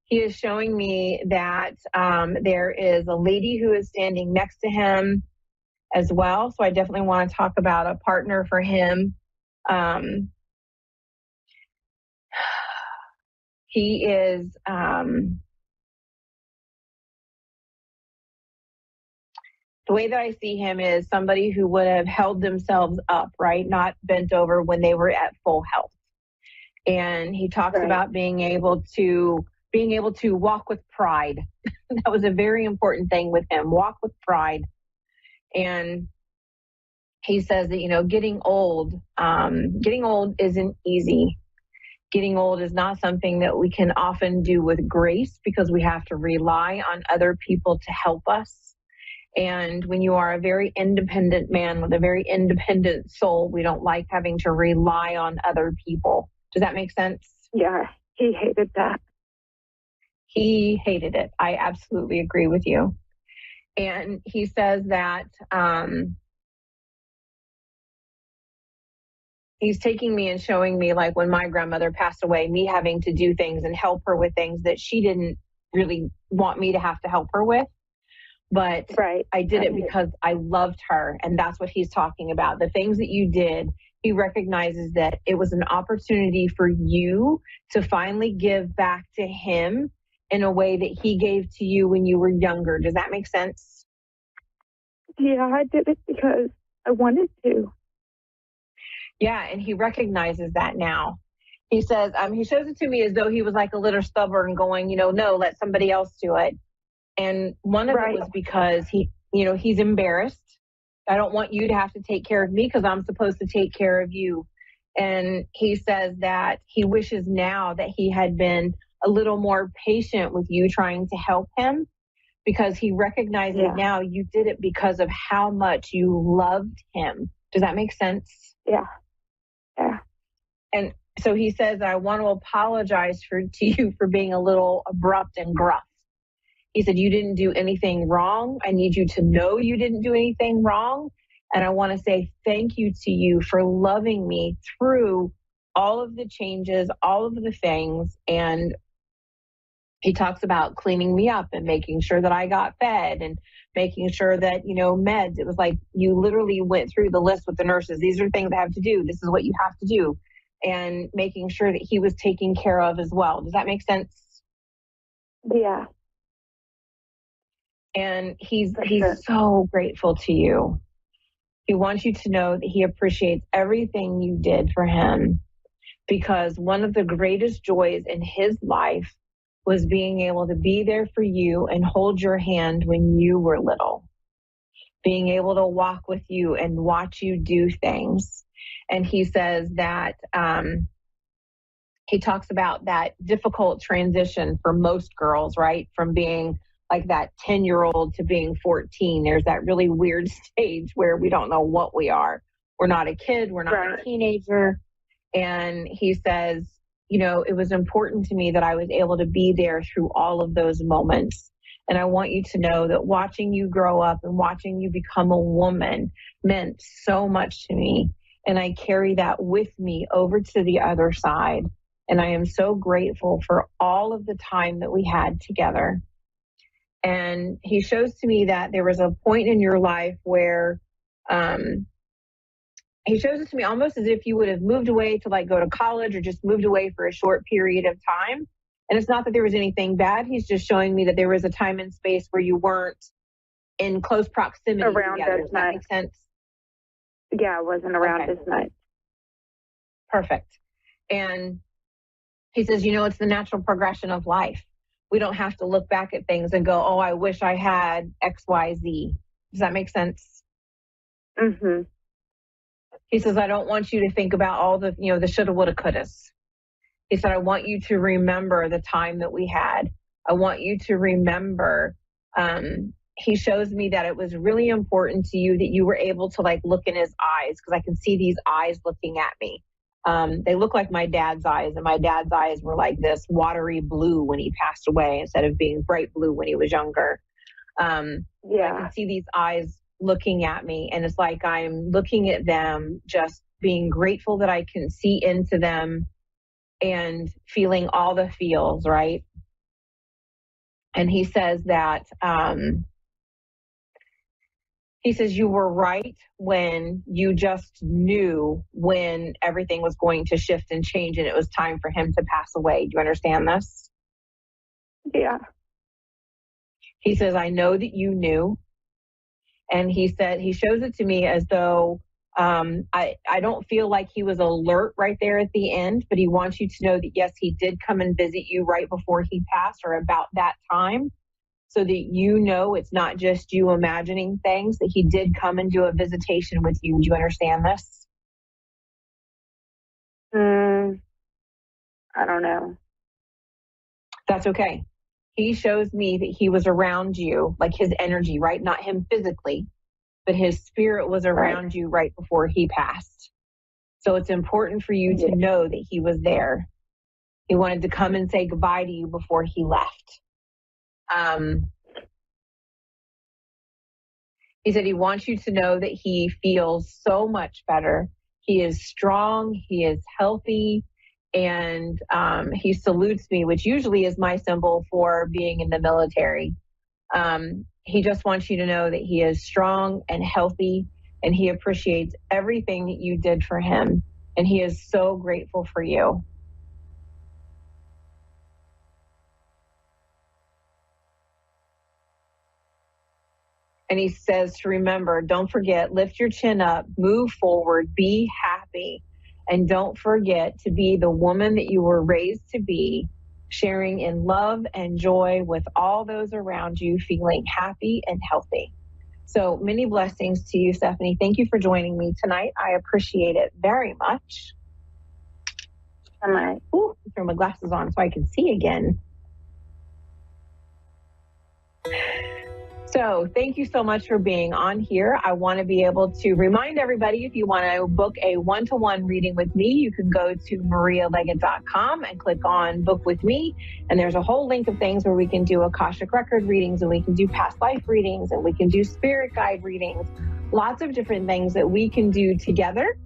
He is showing me that there is a lady who is standing next to him as well. So I definitely want to talk about a partner for him. He is the way that I see him is somebody who would have held themselves up, right? Not bent over when they were at full health. And he talks about being able to walk with pride. That was a very important thing with him, walk with pride. And he says that, getting old isn't easy. Getting old is not something that we can often do with grace, because we have to rely on other people to help us. And when you are a very independent man with a very independent soul, we don't like having to rely on other people. Does that make sense? Yeah, he hated that. He hated it. I absolutely agree with you. And he says that he's taking me and showing me, like when my grandmother passed away, me having to do things and help her with things that she didn't really want me to have to help her with. But I did it because I loved her. And that's what he's talking about. The things that you did, he recognizes that it was an opportunity for you to finally give back to him in a way that he gave to you when you were younger. Does that make sense? Yeah, I did it because I wanted to. Yeah, and he recognizes that now. He says, he shows it to me as though he was like a little stubborn going, no, let somebody else do it. And one of it was because he's embarrassed. I don't want you to have to take care of me because I'm supposed to take care of you. And he says that he wishes now that he had been a little more patient with you trying to help him, because he recognizes now you did it because of how much you loved him. Does that make sense? Yeah. Yeah. And so he says, I want to apologize to you for being a little abrupt and gruff. He said, you didn't do anything wrong. I need you to know you didn't do anything wrong. And I want to say thank you to you for loving me through all of the changes, all of the things. And he talks about cleaning me up and making sure that I got fed and making sure that, meds. It was like you literally went through the list with the nurses. These are things I have to do. This is what you have to do. And making sure that he was taken care of as well. Does that make sense? Yeah. And he's so grateful to you. He wants you to know that he appreciates everything you did for him, because one of the greatest joys in his life was being able to be there for you and hold your hand when you were little. being able to walk with you and watch you do things. And he says that he talks about that difficult transition for most girls, right? From being like that 10-year-old to being 14. There's that really weird stage where we don't know what we are. We're not a kid. We're not a teenager. And he says, it was important to me that I was able to be there through all of those moments. And I want you to know that watching you grow up and watching you become a woman meant so much to me. And I carry that with me over to the other side. And I am so grateful for all of the time that we had together. And he shows to me that there was a point in your life where he shows it to me almost as if you would have moved away to go to college or just moved away for a short period of time. And it's not that there was anything bad. He's just showing me that there was a time and space where you weren't in close proximity around together. this Does that make sense? Yeah, it wasn't around this night. Perfect. And he says, it's the natural progression of life. We don't have to look back at things and go, oh, I wish I had X, Y, Z. Does that make sense? Mm-hmm. He says, I don't want you to think about all the, the shoulda, woulda, couldas. He said, I want you to remember the time that we had. I want you to remember, he shows me that it was really important to you that you were able to look in his eyes, because I can see these eyes looking at me. They look like my dad's eyes, and my dad's eyes were like this watery blue when he passed away instead of being bright blue when he was younger. I can see these eyes looking at me, and it's like I'm looking at them, just being grateful that I can see into them and feeling all the feels, right? And he says that, he says you were right when you just knew when everything was going to shift and change and it was time for him to pass away. Do you understand this? Yeah. He says, I know that you knew. And he said, he shows it to me as though I don't feel like he was alert right there at the end, but he wants you to know that, yes, he did come and visit you right before he passed or about that time, so that it's not just you imagining things, that he did come and do a visitation with you. Do you understand this? I don't know. That's okay. He shows me that he was around you, like his energy, right? Not him physically, but his spirit was around you right before he passed. So it's important for you to know that he was there. He wanted to come and say goodbye to you before he left. He said he wants you to know that he feels so much better. He is strong. He is healthy. And he salutes me, which usually is my symbol for being in the military. He just wants you to know that he is strong and healthy, and he appreciates everything that you did for him. And he is so grateful for you. And he says to remember, don't forget, lift your chin up, move forward, be happy. And don't forget to be the woman that you were raised to be, sharing in love and joy with all those around you, feeling happy and healthy. So many blessings to you, Stephanie. Thank you for joining me tonight. I appreciate it very much. Ooh, throw my glasses on so I can see again. So thank you so much for being on here. I want to be able to remind everybody, if you want to book a one-to-one reading with me, you can go to marialeggett.com and click on book with me. And there's a whole link of things where we can do Akashic record readings, and we can do past life readings, and we can do spirit guide readings, lots of different things that we can do together.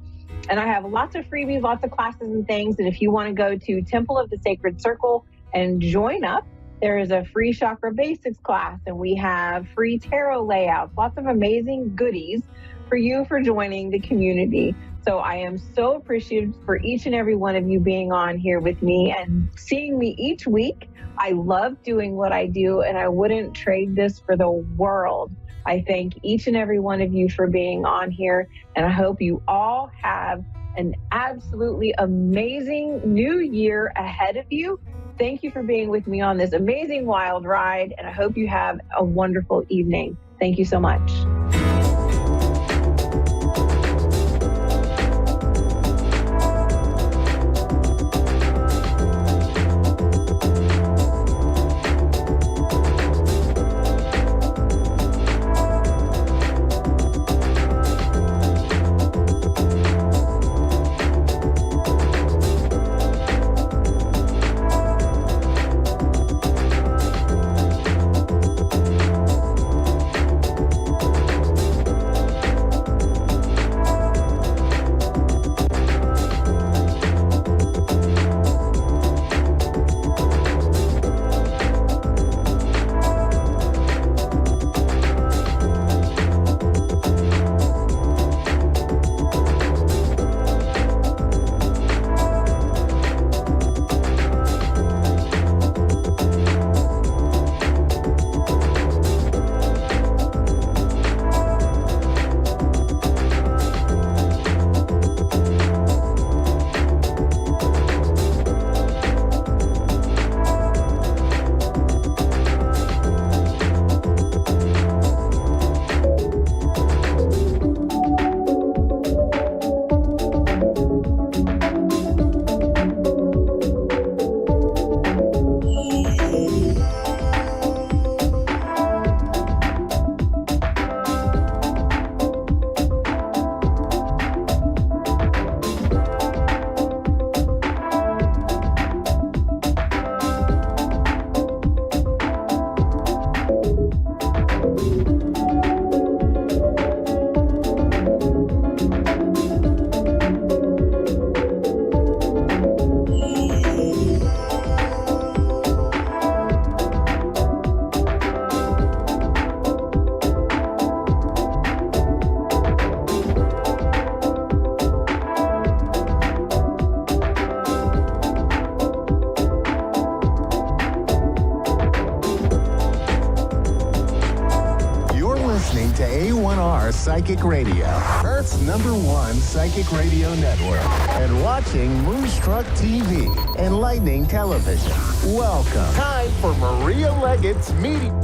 And I have lots of freebies, lots of classes and things. And if you want to go to Temple of the Sacred Circle and join up, there is a free chakra basics class, and we have free tarot layouts, lots of amazing goodies for you for joining the community. So I am so appreciative for each and every one of you being on here with me and seeing me each week. I love doing what I do, and I wouldn't trade this for the world. I thank each and every one of you for being on here, and I hope you all have an absolutely amazing new year ahead of you. Thank you for being with me on this amazing wild ride, and I hope you have a wonderful evening. Thank you so much. A1R Psychic Radio, Earth's #1 psychic radio network, and watching Moonstruck TV and Lightning Television. Welcome. Time for Maria Leggett's meeting.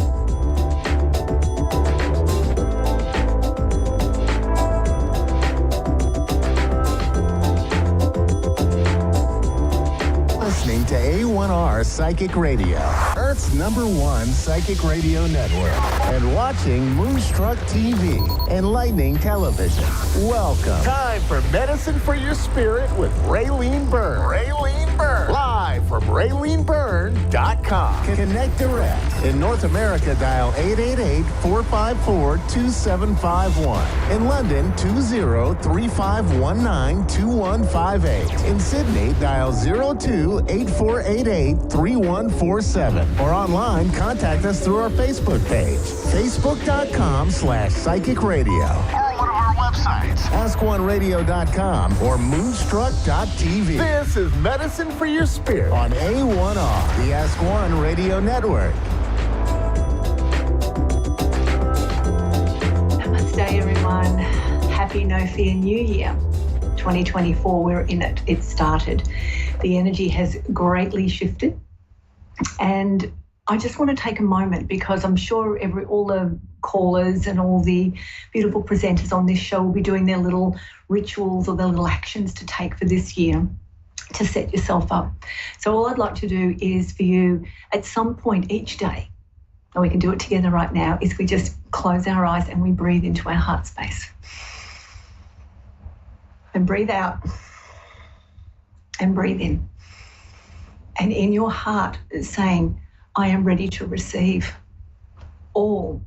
Listening to A1R Psychic Radio, Earth's #1 psychic radio network, and watching Moonstruck TV and Lightning Television. Welcome. Time for Medicine for Your Spirit with Raylene Byrne. Raylene Byrne. Live from RayleneByrne.com. Connect direct. In North America, dial 888-454-2751. In London, 20-3519-2158. In Sydney, dial 02-8488-3147. Or online, contact us through our Facebook page, facebook.com/psychic radio. Or one of our websites, askoneradio.com or moonstruck.tv. This is Medicine for Your Spirit on A1R, the Ask One Radio Network. Namaste, everyone. Happy No Fear New Year. 2024, we're in it. It started. The energy has greatly shifted. And I just want to take a moment because I'm sure all the callers and all the beautiful presenters on this show will be doing their little rituals or their little actions to take for this year to set yourself up. So all I'd like to do is for you at some point each day, and we can do it together right now, is we just close our eyes and we breathe into our heart space. And breathe out. And breathe in. And in your heart is saying, I am ready to receive all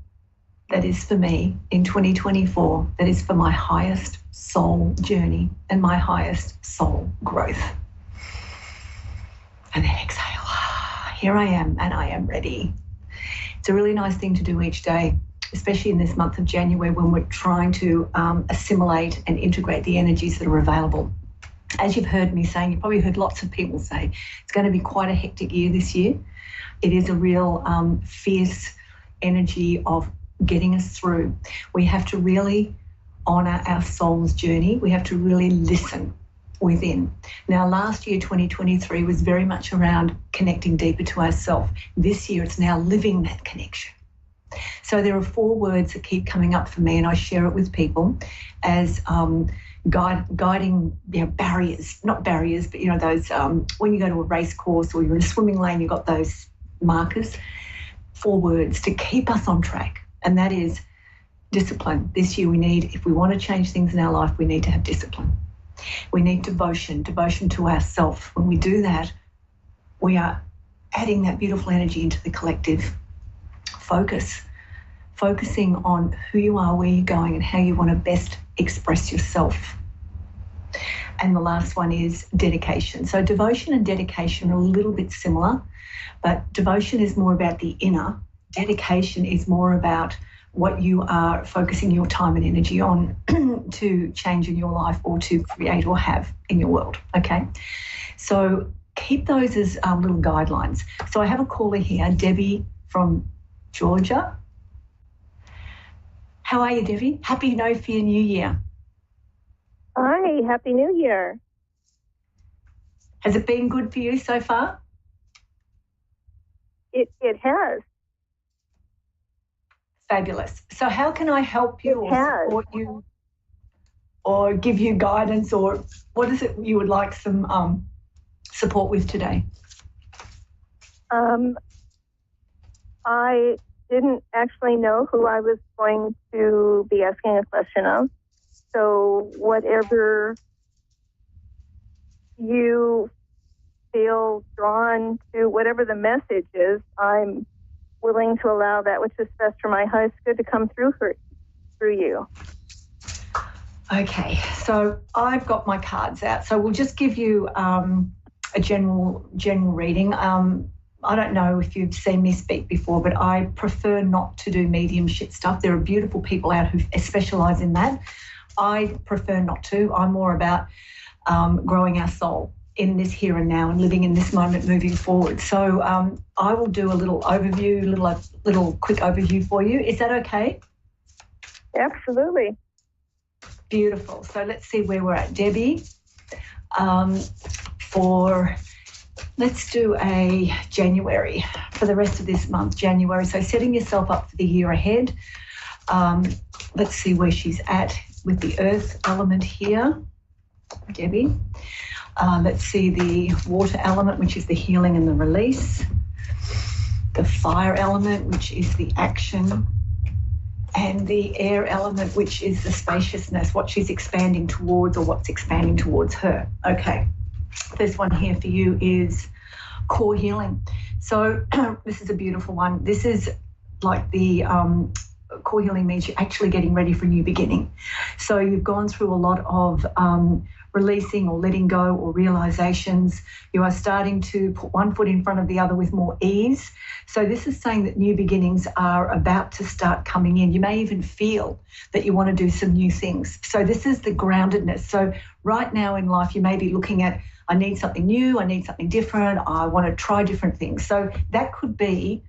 that is for me in 2024, that is for my highest soul journey and my highest soul growth. And then exhale. Here I am, and I am ready. It's a really nice thing to do each day, especially in this month of January when we're trying to assimilate and integrate the energies that are available. As you've heard me saying, you've probably heard lots of people say, it's going to be quite a hectic year this year. It is a real fierce energy of getting us through. We have to really honour our soul's journey. We have to really listen within. Now, last year, 2023, was very much around connecting deeper to ourselves. This year, it's now living that connection. So there are 4 words that keep coming up for me, and I share it with people as guiding, barriers, not barriers, but those when you go to a race course or you're in a swimming lane, you've got those markers. 4 words to keep us on track, and that is discipline. This year we need, if we want to change things in our life, we need to have discipline. We need devotion to ourselves. When we do that, we are adding that beautiful energy into the collective. Focusing on who you are, where you're going, and how you want to best express yourself. And the last one is dedication. So devotion and dedication are a little bit similar, but devotion is more about the inner. Dedication is more about what you are focusing your time and energy on to change in your life or to create or have in your world, okay? So keep those as little guidelines. So I have a caller here, Debbie from Georgia. How are you, Debbie? Happy No Fear New Year. Hi, Happy New Year. Has it been good for you so far? It has. Fabulous. So how can I help you or support you or give you guidance, or what is it you would like some support with today? I didn't actually know who I was going to be asking a question of. So whatever you feel drawn to, whatever the message is, I'm willing to allow that which is best for my highest good to come through you. Okay, so I've got my cards out. So we'll just give you a general reading. I don't know if you've seen me speak before, but I prefer not to do mediumship stuff. There are beautiful people out who specialise in that. I prefer not to. I'm more about growing our soul in this here and now and living in this moment moving forward. So I will do a little overview, little quick overview for you. Is that okay? Absolutely. Beautiful. So let's see where we're at. Debbie, let's do a January for the rest of this month, January. So setting yourself up for the year ahead. Let's see where she's at with the earth element here, Debbie. Let's see the water element, which is the healing and the release. The fire element, which is the action. And the air element, which is the spaciousness, what she's expanding towards or what's expanding towards her. Okay, this one here for you is core healing. So this is a beautiful one. This is like the core healing means you're actually getting ready for a new beginning. So you've gone through a lot of releasing or letting go or realizations. You are starting to put one foot in front of the other with more ease. So this is saying that new beginnings are about to start coming in. You may even feel that you want to do some new things. So this is the groundedness. So right now in life, you may be looking at, I need something new, I need something different, I want to try different things. So that could be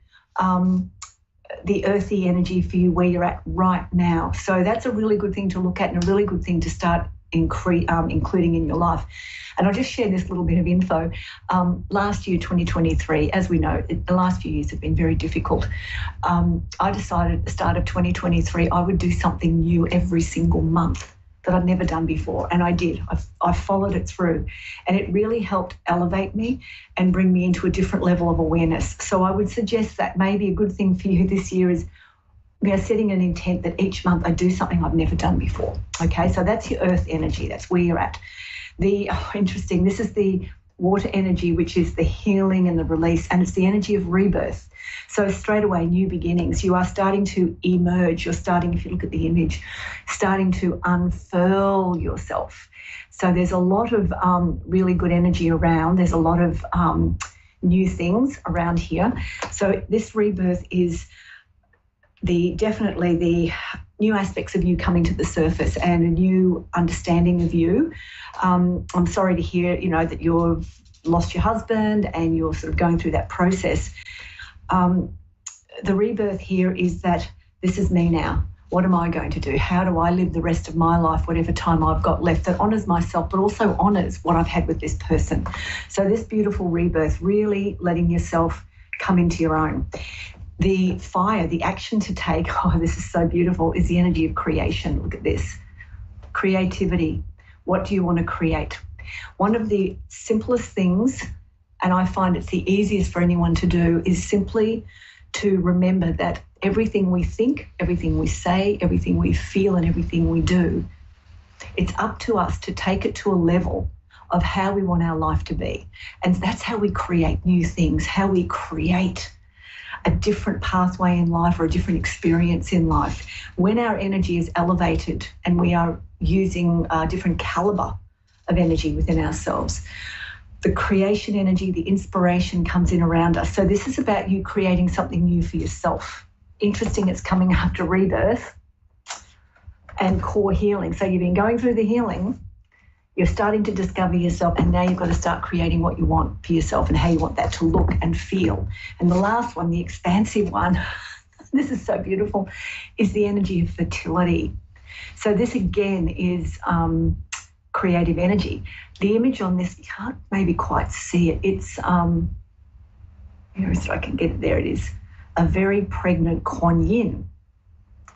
the earthy energy for you where you're at right now. So that's a really good thing to look at and a really good thing to start including in your life. And I'll just share this little bit of info. Last year, 2023, as we know, the last few years have been very difficult. I decided at the start of 2023 I would do something new every single month that I'd never done before. And I did. I followed it through. And it really helped elevate me and bring me into a different level of awareness. So I would suggest that maybe a good thing for you this year is setting an intent that each month I do something I've never done before. Okay, so that's your earth energy. That's where you're at. Interesting, this is the water energy, which is the healing and the release, and it's the energy of rebirth. So straight away, new beginnings. You are starting to emerge. You're starting, if you look at the image, starting to unfurl yourself. So there's a lot of really good energy around. There's a lot of new things around here. So this rebirth is definitely the new aspects of you coming to the surface and a new understanding of you. I'm sorry to hear, that you've lost your husband and you're sort of going through that process. The rebirth here is that this is me now. What am I going to do? How do I live the rest of my life, whatever time I've got left, that honours myself, but also honours what I've had with this person? So this beautiful rebirth, really letting yourself come into your own. The fire, the action to take, this is so beautiful, is the energy of creation. Look at this. Creativity. What do you want to create? One of the simplest things, and I find it's the easiest for anyone to do, is simply to remember that everything we think, everything we say, everything we feel, and everything we do, it's up to us to take it to a level of how we want our life to be. And that's how we create new things, how we create a different pathway in life or a different experience in life. When our energy is elevated and we are using a different caliber of energy within ourselves, the creation energy, the inspiration comes in around us. So this is about you creating something new for yourself. Interesting, it's coming after rebirth and core healing. So you've been going through the healing, you're starting to discover yourself, and now you've got to start creating what you want for yourself and how you want that to look and feel. And the last one, the expansive one, this is so beautiful, is the energy of fertility. So this again is creative energy. The image on this, you can't maybe quite see it. It's, here is, I can get it, there it is, a very pregnant Kuan Yin,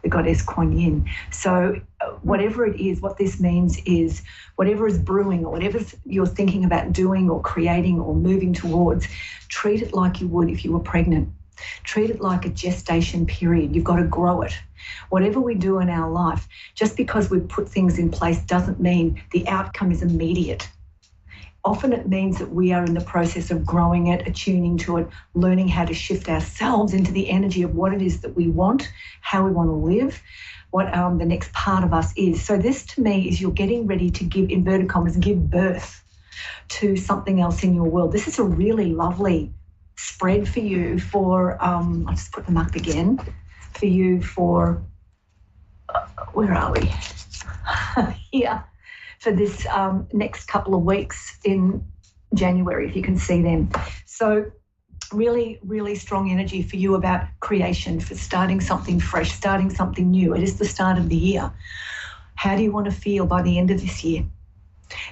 the goddess Kuan Yin. So whatever it is, what this means is whatever is brewing or whatever you're thinking about doing or creating or moving towards, treat it like you would if you were pregnant. Treat it like a gestation period. You've got to grow it. Whatever we do in our life, just because we put things in place doesn't mean the outcome is immediate. Often it means that we are in the process of growing it, attuning to it, learning how to shift ourselves into the energy of what it is that we want, how we want to live, what the next part of us is. So this to me is you're getting ready to give, inverted commas, give birth to something else in your world. This is a really lovely spread for you for, I'll just put them up again, for you for, where are we? Here. For this next couple of weeks in January, if you can see them. So really, really strong energy for you about creation, for starting something fresh, starting something new. It is the start of the year. How do you want to feel by the end of this year?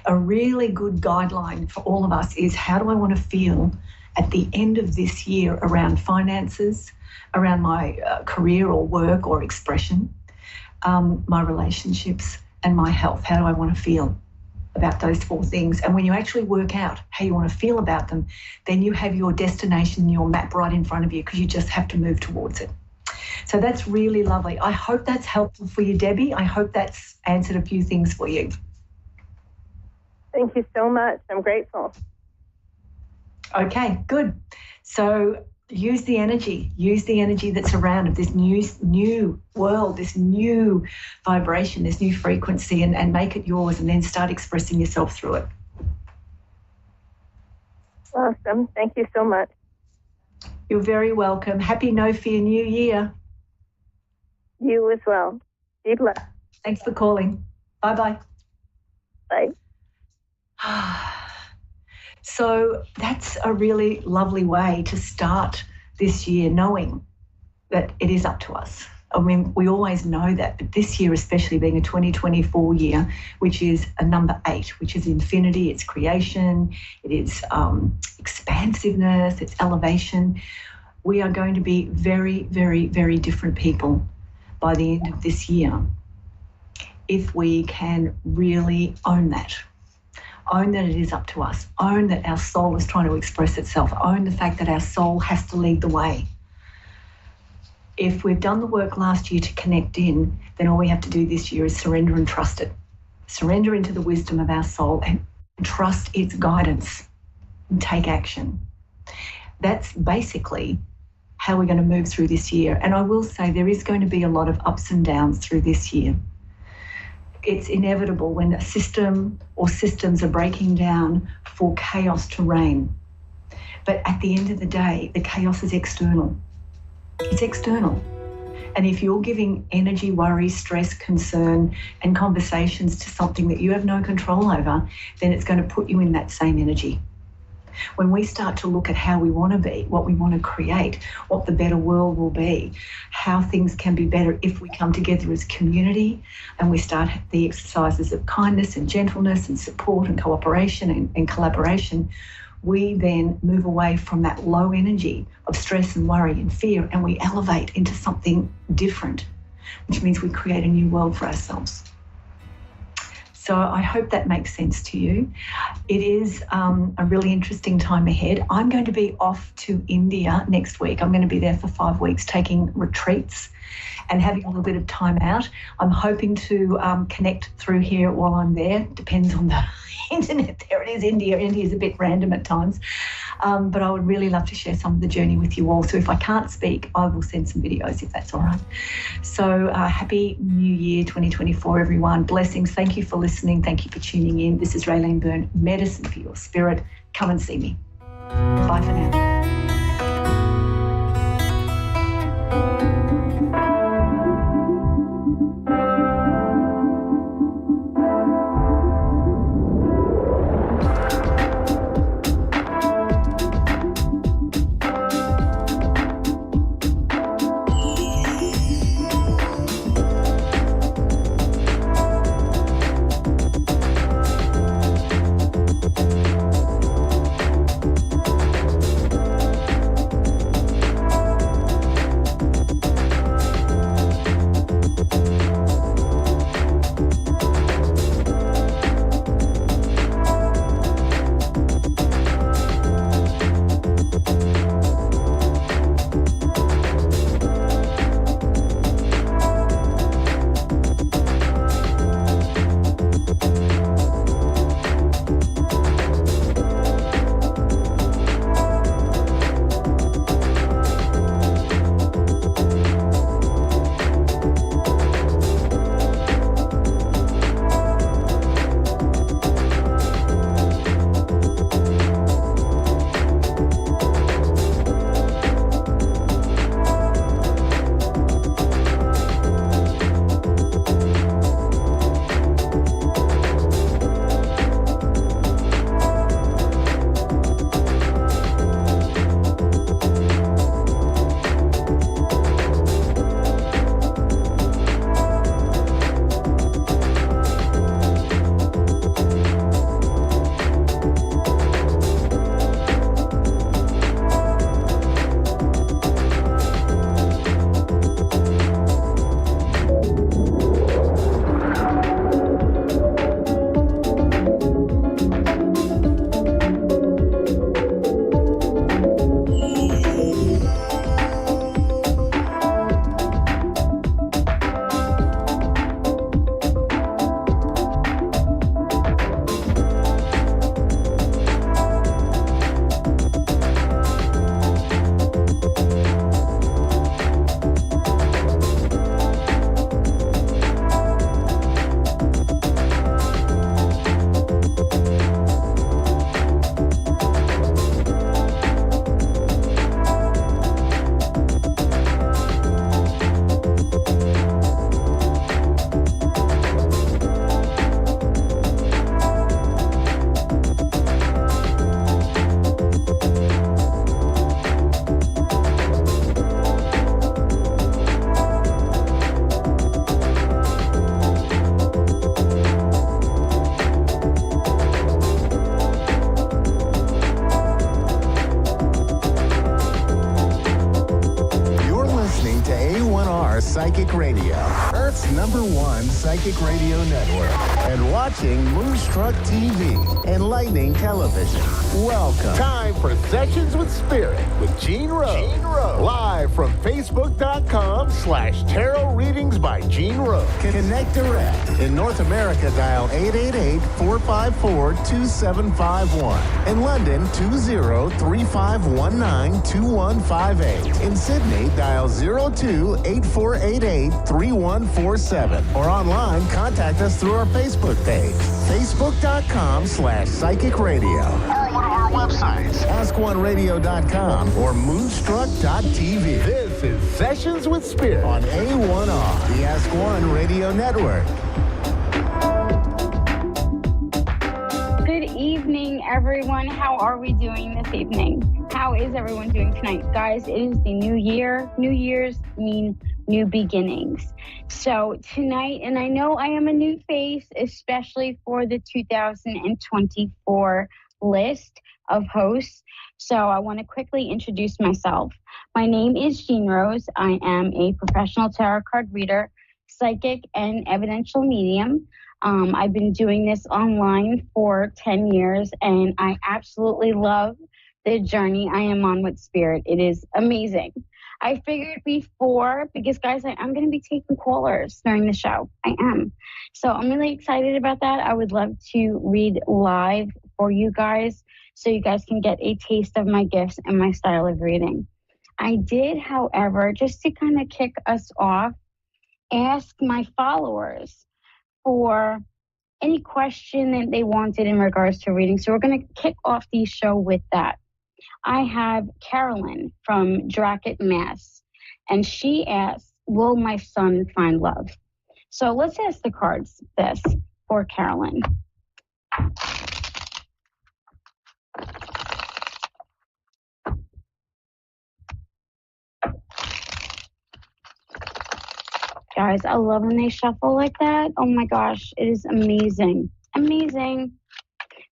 A really good guideline for all of us is, how do I want to feel at the end of this year around finances, around my career or work or expression, my relationships and my health? How do I want to feel about those 4 things? And when you actually work out how you want to feel about them, then you have your destination, your map right in front of you, because you just have to move towards it. So that's really lovely. I hope that's helpful for you, Debbie. I hope that's answered a few things for you. Thank you so much. I'm grateful. Okay, good. So use the energy that's around of this new world, this new vibration, this new frequency, and make it yours, and then start expressing yourself through it. Awesome. Thank you so much. You're very welcome. Happy No Fear New Year. You as well. Be blessed. Thanks for calling. Bye-bye. Bye. So that's a really lovely way to start this year, knowing that it is up to us. I mean, we always know that, but this year, especially being a 2024 year, which is a number 8, which is infinity, it's creation, it is expansiveness, it's elevation. We are going to be very, very, very different people by the end of this year if we can really own that. Own that it is up to us. Own that our soul is trying to express itself. Own the fact that our soul has to lead the way. If we've done the work last year to connect in, then all we have to do this year is surrender and trust it. Surrender into the wisdom of our soul and trust its guidance and take action. That's basically how we're going to move through this year. And I will say there is going to be a lot of ups and downs through this year. It's inevitable when a system or systems are breaking down for chaos to reign. But at the end of the day, the chaos is external. It's external. And if you're giving energy, worry, stress, concern, and conversations to something that you have no control over, then it's going to put you in that same energy. When we start to look at how we want to be, what we want to create, what the better world will be, how things can be better if we come together as community and we start the exercises of kindness and gentleness and support and cooperation and collaboration, we then move away from that low energy of stress and worry and fear, and we elevate into something different, which means we create a new world for ourselves. So I hope that makes sense to you. It is a really interesting time ahead. I'm going to be off to India next week. I'm going to be there for 5 weeks taking retreats and having a little bit of time out. I'm hoping to connect through here while I'm there. Depends on the internet. There it is, India. India is a bit random at times. But I would really love to share some of the journey with you all. So if I can't speak, I will send some videos if that's all right. So happy New Year 2024, everyone. Blessings. Thank you for listening. Thank you for tuning in. This is Raylene Byrne, Medicine for Your Spirit. Come and see me. Bye for now. Earth's #1 psychic radio network, and watching Moonstruck TV, enlightening television. Welcome. Time for Sessions with Spirit with Gene Rose. Live from Facebook.com/Tarot Readings by Gene Rose. Connect direct. In North America, dial 888-454-2751. In London, 20-3519-2158. In Sydney, dial 02-8488-3147. Or online, contact us through our Facebook page, Facebook.com/Psychic Radio. Or one of our websites, AskOneRadio.com or Moonstruck.tv. This is Sessions with Spirit on A1R, the Ask One Radio Network. Good evening, everyone. How are we doing this evening? How is everyone doing tonight? Guys, it is the new year. New Year's mean new beginnings. So tonight, and I know I am a new face, especially for the 2024 list of hosts. So I want to quickly introduce myself. My name is Gene Rose. I am a professional tarot card reader, psychic, and evidential medium. I've been doing this online for 10 years, and I absolutely love the journey I am on with Spirit. It is amazing. I figured before, because guys, I'm going to be taking callers during the show. I am. So I'm really excited about that. I would love to read live for you guys so you guys can get a taste of my gifts and my style of reading. I did, however, just to kind of kick us off, ask my followers for any question that they wanted in regards to reading. So we're going to kick off the show with that. I have Carolyn from Dracut, Mass. And she asks, will my son find love? So let's ask the cards this for Carolyn. Guys, I love when they shuffle like that. Oh my gosh, it is amazing. Amazing.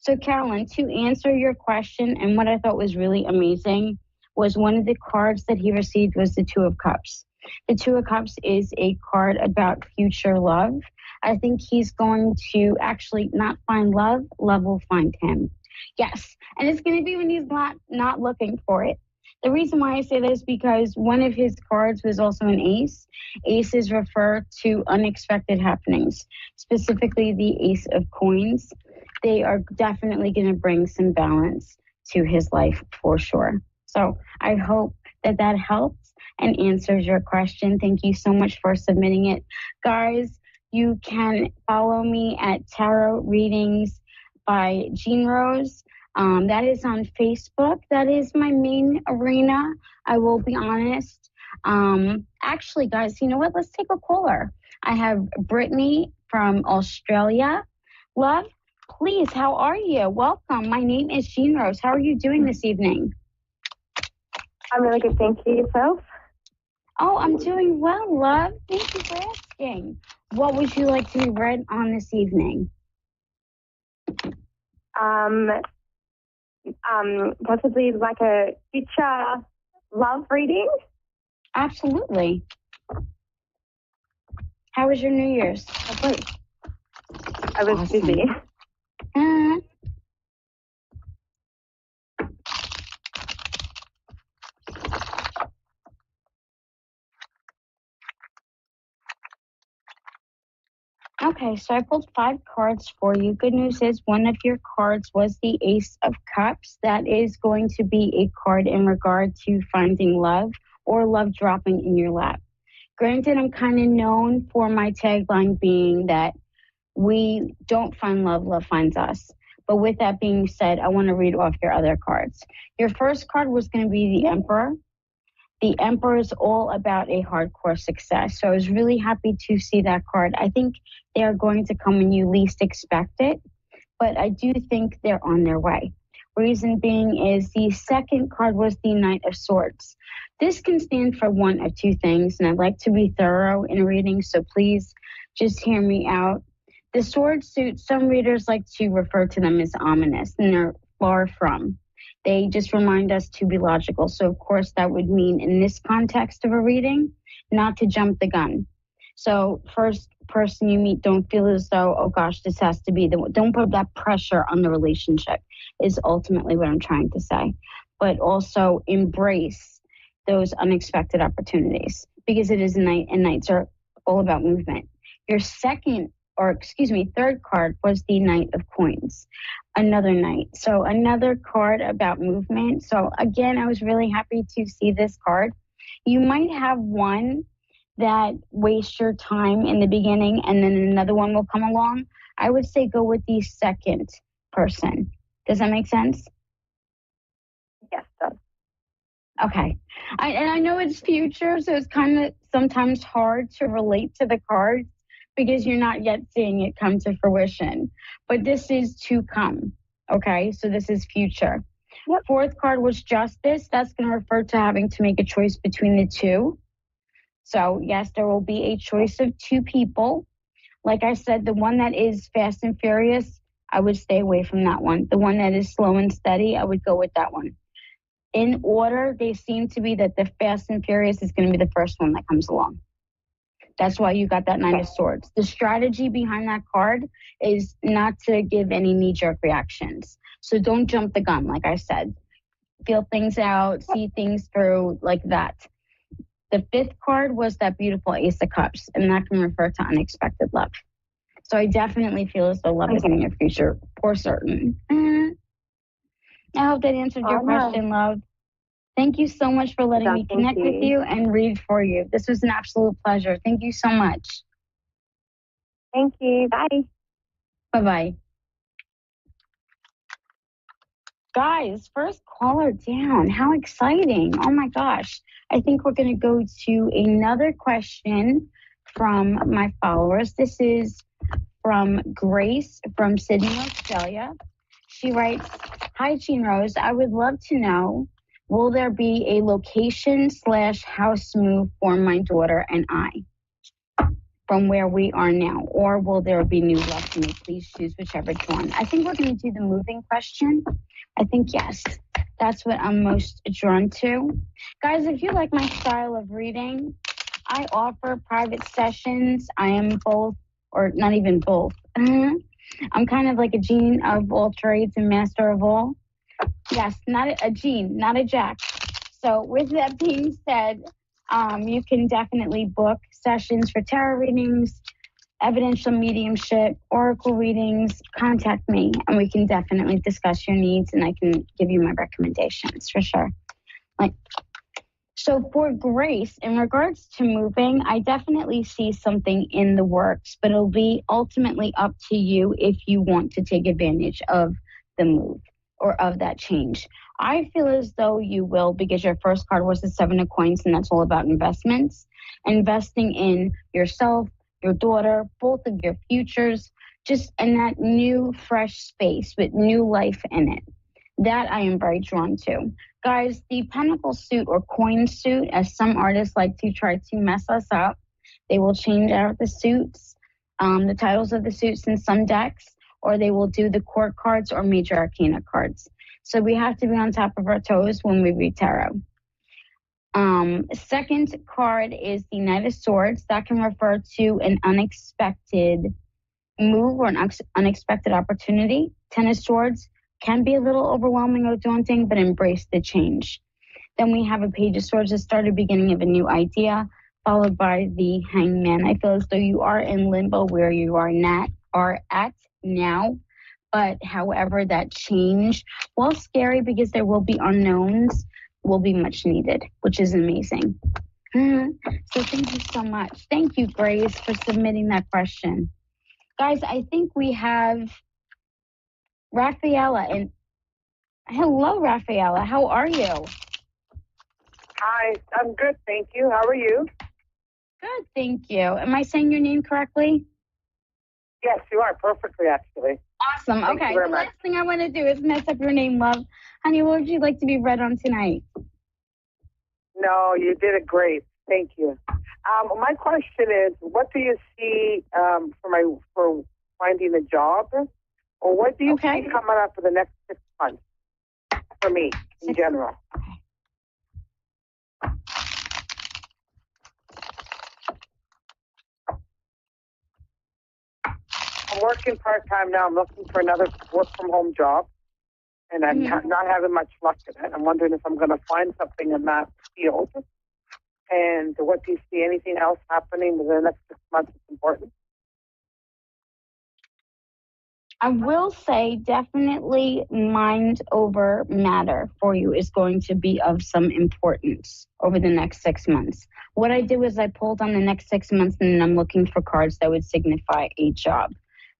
So Carolyn, to answer your question, and what I thought was really amazing was one of the cards that he received was the Two of Cups. The Two of Cups is a card about future love. I think he's going to actually not find love, love will find him. Yes, and it's going to be when he's not looking for it. The reason why I say this is because one of his cards was also an ace. Aces refer to unexpected happenings, specifically the Ace of Coins. They are definitely going to bring some balance to his life for sure. So I hope that that helps and answers your question. Thank you so much for submitting it. Guys, you can follow me at Tarot Readings by Gene Rose. That is on Facebook. That is my main arena. I will be honest. Actually, guys, you know what? Let's take a caller. I have Brittany from Australia. Love, please, how are you? Welcome. My name is Gene Rose. How are you doing this evening? I'm really good. Thank you. Yourself? Oh, I'm doing well, love. Thank you for asking. What would you like to be read on this evening? Possibly like a future love reading. Absolutely. How was your New Year's? Oh, great. I was Awesome. busy. Okay, so I pulled 5 cards for you. Good news is one of your cards was the Ace of Cups. That is going to be a card in regard to finding love or love dropping in your lap. Granted, I'm kind of known for my tagline being that we don't find love, love finds us. But with that being said, I want to read off your other cards. Your first card was going to be the Emperor. The Emperor is all about a hardcore success. So I was really happy to see that card. I think they are going to come when you least expect it, but I do think they're on their way. Reason being is the second card was the Knight of Swords. This can stand for one of two things, and I'd like to be thorough in reading, so please just hear me out. The sword suit, some readers like to refer to them as ominous, and they're far from. They just remind us to be logical. So, of course, that would mean in this context of a reading, not to jump the gun. So first person you meet, don't feel as though, oh gosh, this has to be the one. Don't put that pressure on the relationship is ultimately what I'm trying to say. But also embrace those unexpected opportunities because it is a night and nights are all about movement. Your third card was the Knight of Coins, another knight. So another card about movement. So again, I was really happy to see this card. You might have one that wastes your time in the beginning and then another one will come along. I would say go with the second person. Does that make sense? Yes, it does. Okay. I know it's future, so it's kind of sometimes hard to relate to the cards because you're not yet seeing it come to fruition. But this is to come. Okay. So this is future. Yep. Fourth card was justice. That's going to refer to having to make a choice between the two. So yes, there will be a choice of two people. Like I said, the one that is fast and furious, I would stay away from that one. The one that is slow and steady, I would go with that one. In order, they seem to be that the fast and furious is going to be the first one that comes along. That's why you got that Nine of Swords. The strategy behind that card is not to give any knee-jerk reactions. So don't jump the gun, like I said. Feel things out, see things through like that. The fifth card was that beautiful Ace of Cups, and that can refer to unexpected love. So I definitely feel as though love is in your future, for certain. I hope that answered your question, love. Thank you so much for letting me connect with you and read for you. This was an absolute pleasure. Thank you so much. Thank you. Bye. Bye-bye. Guys, first caller down. How exciting. Oh my gosh. I think we're going to go to another question from my followers. This is from Grace from Sydney, Australia. She writes, "Hi, Jean Rose. I would love to know, will there be a location/house move for my daughter and I from where we are now? Or will there be new love for me? Please choose whichever one." I think we're going to do the moving question. I think yes. That's what I'm most drawn to. Guys, if you like my style of reading, I offer private sessions. I am both, or not even both. I'm kind of like a Jean of all trades and master of all. Yes, not a Jean, not a Jack. So with that being said, you can definitely book sessions for tarot readings, evidential mediumship, oracle readings. Contact me and we can definitely discuss your needs and I can give you my recommendations for sure. So for Grace, in regards to moving, I definitely see something in the works, but it'll be ultimately up to you if you want to take advantage of the move or of that change. I feel as though you will, because your first card was the Seven of Coins, and that's all about investments. Investing in yourself, your daughter, both of your futures, just in that new, fresh space with new life in it. That I am very drawn to. Guys, the Pentacle suit or coin suit, as some artists like to try to mess us up, they will change out the suits, the titles of the suits in some decks, or they will do the court cards or major arcana cards. So we have to be on top of our toes when we read tarot. Second card is the Knight of Swords. That can refer to an unexpected move or an unexpected opportunity. Ten of Swords can be a little overwhelming or daunting, but embrace the change. Then we have a Page of Swords, the start or beginning of a new idea, followed by the Hangman. I feel as though you are in limbo where you are at now. But however, that change, while scary because there will be unknowns, will be much needed, which is amazing. So thank you so much. Thank you, Grace, for submitting that question. Guys, I think we have Rafaela. And hello, Rafaela. How are you? Hi, I'm good, thank you. How are you? Good, thank you. Am I saying your name correctly? Yes, you are perfectly, actually. Awesome. Thank Okay. you very The much. last thing I want to do is mess up your name, love. Honey, what would you like to be read on tonight? No, you did it great. Thank you. My question is, what do you see for finding a job, or what do you see coming up for the next 6 months for me in general? Okay. I'm working part-time now. I'm looking for another work-from-home job, and I'm not having much luck in it. I'm wondering if I'm going to find something in that field. And what do you see? Anything else happening within the next 6 months is important? I will say definitely mind over matter for you is going to be of some importance over the next 6 months. What I do is I pulled on the next 6 months and I'm looking for cards that would signify a job.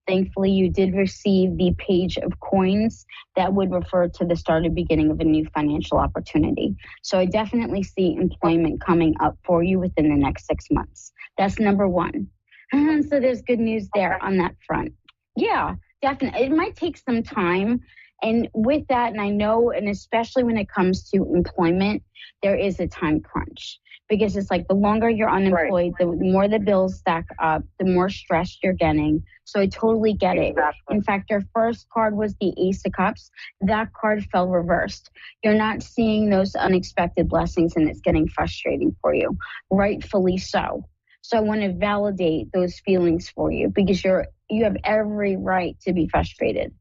Thankfully, you did receive the page of coins that would refer to the start and beginning of a new financial opportunity. So I definitely see employment coming up for you within the next 6 months. That's number one. So there's good news there on that front. Yeah, definitely. It might take some time. And with that, and I know, and especially when it comes to employment, there is a time crunch. Because it's like the longer you're unemployed, the more the bills stack up, the more stressed you're getting. So I totally get it. In fact, your first card was the Ace of Cups. That card fell reversed. You're not seeing those unexpected blessings, and it's getting frustrating for you, rightfully so. So I want to validate those feelings for you because you have every right to be frustrated.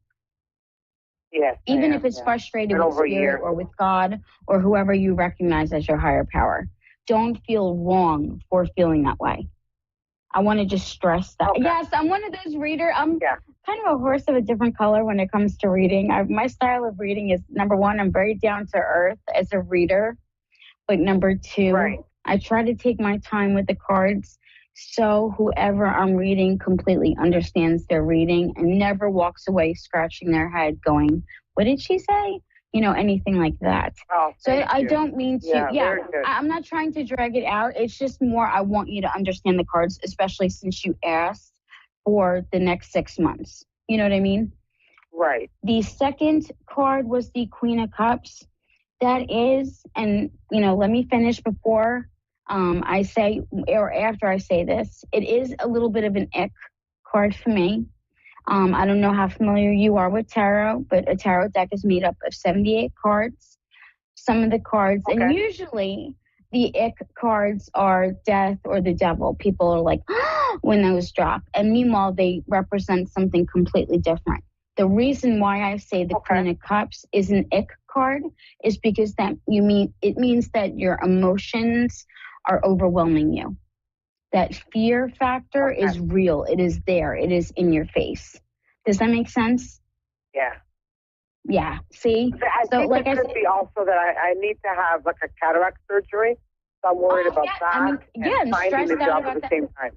Yes, even if it's frustrated with spirit or with God or whoever you recognize as your higher power. Don't feel wrong for feeling that way. I want to just stress that. Okay. Yes, I'm one of those readers. I'm kind of a horse of a different color when it comes to reading. My style of reading is, number one, I'm very down to earth as a reader. But number two, I try to take my time with the cards so whoever I'm reading completely understands their reading and never walks away scratching their head going, what did she say? You know, anything like that. Oh, so I don't mean to, I'm not trying to drag it out. It's just more I want you to understand the cards, especially since you asked for the next 6 months. You know what I mean? Right. The second card was the Queen of Cups. That is, and, you know, let me finish before I say, or after I say this, it is a little bit of an ick card for me. I don't know how familiar you are with tarot, but a tarot deck is made up of 78 cards. Some of the cards, and usually the ick cards are death or the devil. People are like, when those drop. And meanwhile, they represent something completely different. The reason why I say the Queen of Cups is an ick card is because it means that your emotions are overwhelming you. That fear factor is real. It is there. It is in your face. Does that make sense? Yeah. Yeah. See? I think it could be also that I need to have like a cataract surgery. So I'm worried about that. And finding the job at the same time.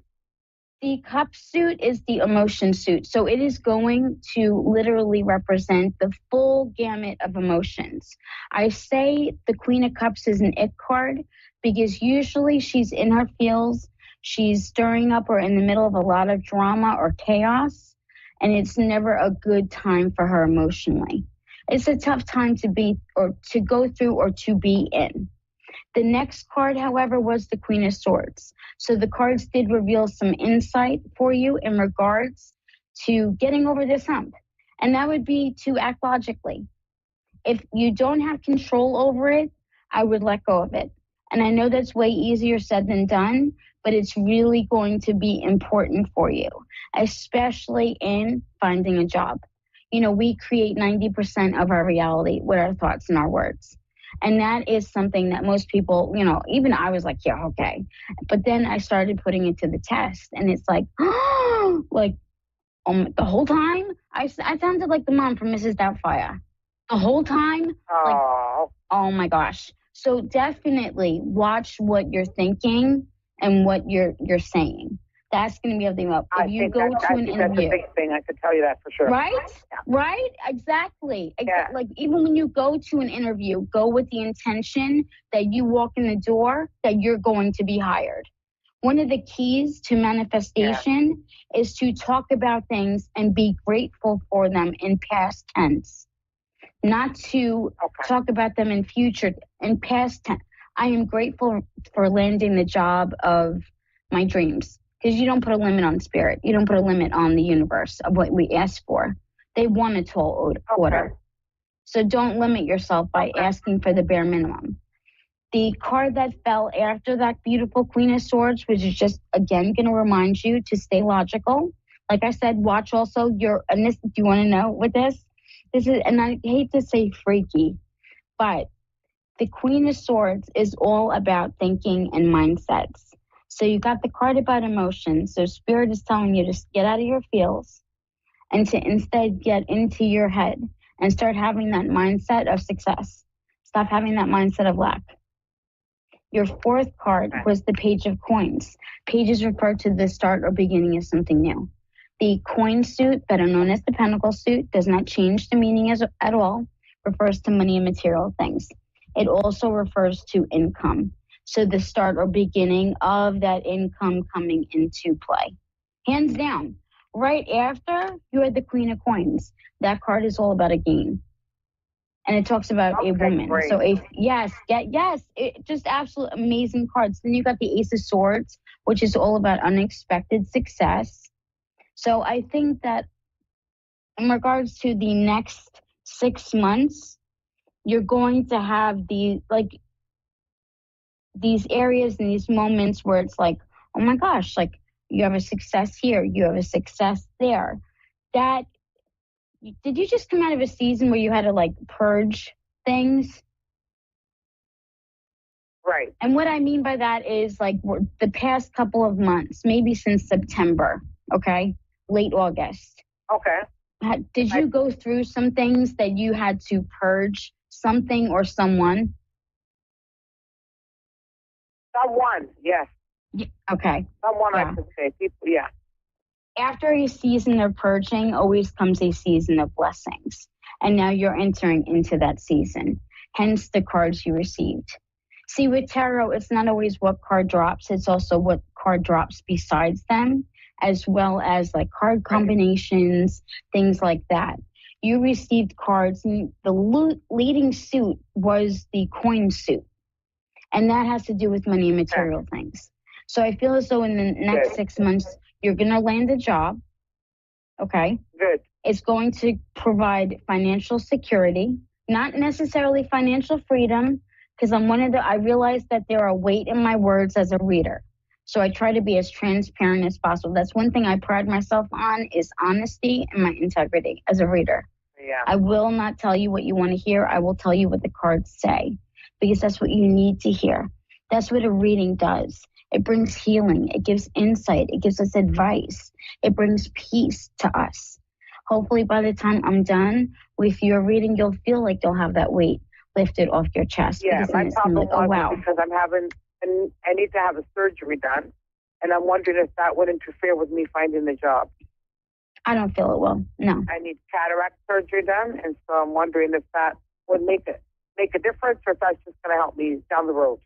The cup suit is the emotion suit. So it is going to literally represent the full gamut of emotions. I say the Queen of Cups is an ick card because usually she's in her feels. She's stirring up or in the middle of a lot of drama or chaos, and it's never a good time for her emotionally. It's a tough time to be or to go through or to be in. The next card, however, was the Queen of Swords. So the cards did reveal some insight for you in regards to getting over this hump, and that would be to act logically. If you don't have control over it, I would let go of it. And I know that's way easier said than done, but it's really going to be important for you, especially in finding a job. You know, we create 90% of our reality with our thoughts and our words. And that is something that most people, you know, even I was like, yeah, okay. But then I started putting it to the test, and it's like, the whole time, I sounded like the mom from Mrs. Doubtfire. The whole time, like, oh my gosh. So definitely watch what you're thinking and what you're saying. That's going to be everything up. If you go to an interview, that's a big thing. I could tell you that for sure. Right? Yeah. Right? Exactly. Yeah. Like even when you go to an interview, go with the intention that you walk in the door, that you're going to be hired. One of the keys to manifestation is to talk about things and be grateful for them in past tense. Not to talk about them in future, in past tense. I am grateful for landing the job of my dreams. Because you don't put a limit on spirit. You don't put a limit on the universe of what we ask for. They want a tall order. So don't limit yourself by asking for the bare minimum. The card that fell after that beautiful Queen of Swords, which is just, again, going to remind you to stay logical, Like I said, watch also and this, do you want to know what this is? And I hate to say freaky, but the Queen of Swords is all about thinking and mindsets. So you got the card about emotions. So Spirit is telling you to get out of your feels and to instead get into your head and start having that mindset of success. Stop having that mindset of lack. Your fourth card was the Page of Coins. Pages refer to the start or beginning of something new. The coin suit, better known as the pentacle suit, does not change the meaning at all, refers to money and material things. It also refers to income. So the start or beginning of that income coming into play. Hands down. Right after, you had the Queen of Coins. That card is all about a gain. And it talks about a woman. Great. So just absolute amazing cards. Then you got the Ace of Swords, which is all about unexpected success. So I think that in regards to the next 6 months, you're going to have these areas and these moments where it's like, oh my gosh, like you have a success here, you have a success there. Did you just come out of a season where you had to like purge things? Right. And what I mean by that is like the past couple of months, maybe since September, okay? Late August. Okay. Did you go through some things that you had to purge something or someone? Someone, yes. Yeah, okay. Someone, yeah. I could say. People, yeah. After a season of purging always comes a season of blessings. And now you're entering into that season. Hence the cards you received. See, with tarot, it's not always what card drops. It's also what card drops besides them, as well as like card combinations, things like that. You received cards, and the leading suit was the coin suit. And that has to do with money and material things. So I feel as though in the next 6 months, you're going to land a job. Okay. Good. It's going to provide financial security, not necessarily financial freedom, because I realize that there are weight in my words as a reader. So I try to be as transparent as possible. That's one thing I pride myself on is honesty and my integrity as a reader. Yeah. I will not tell you what you want to hear. I will tell you what the cards say, because that's what you need to hear. That's what a reading does. It brings healing. It gives insight. It gives us advice. It brings peace to us. Hopefully by the time I'm done with your reading, you'll feel like you'll have that weight lifted off your chest. Yeah, my problem was because I need to have a surgery done, and I'm wondering if that would interfere with me finding the job. I don't feel it will, no. I need cataract surgery done, and so I'm wondering if that would make a difference, or if that's just going to help me down the road.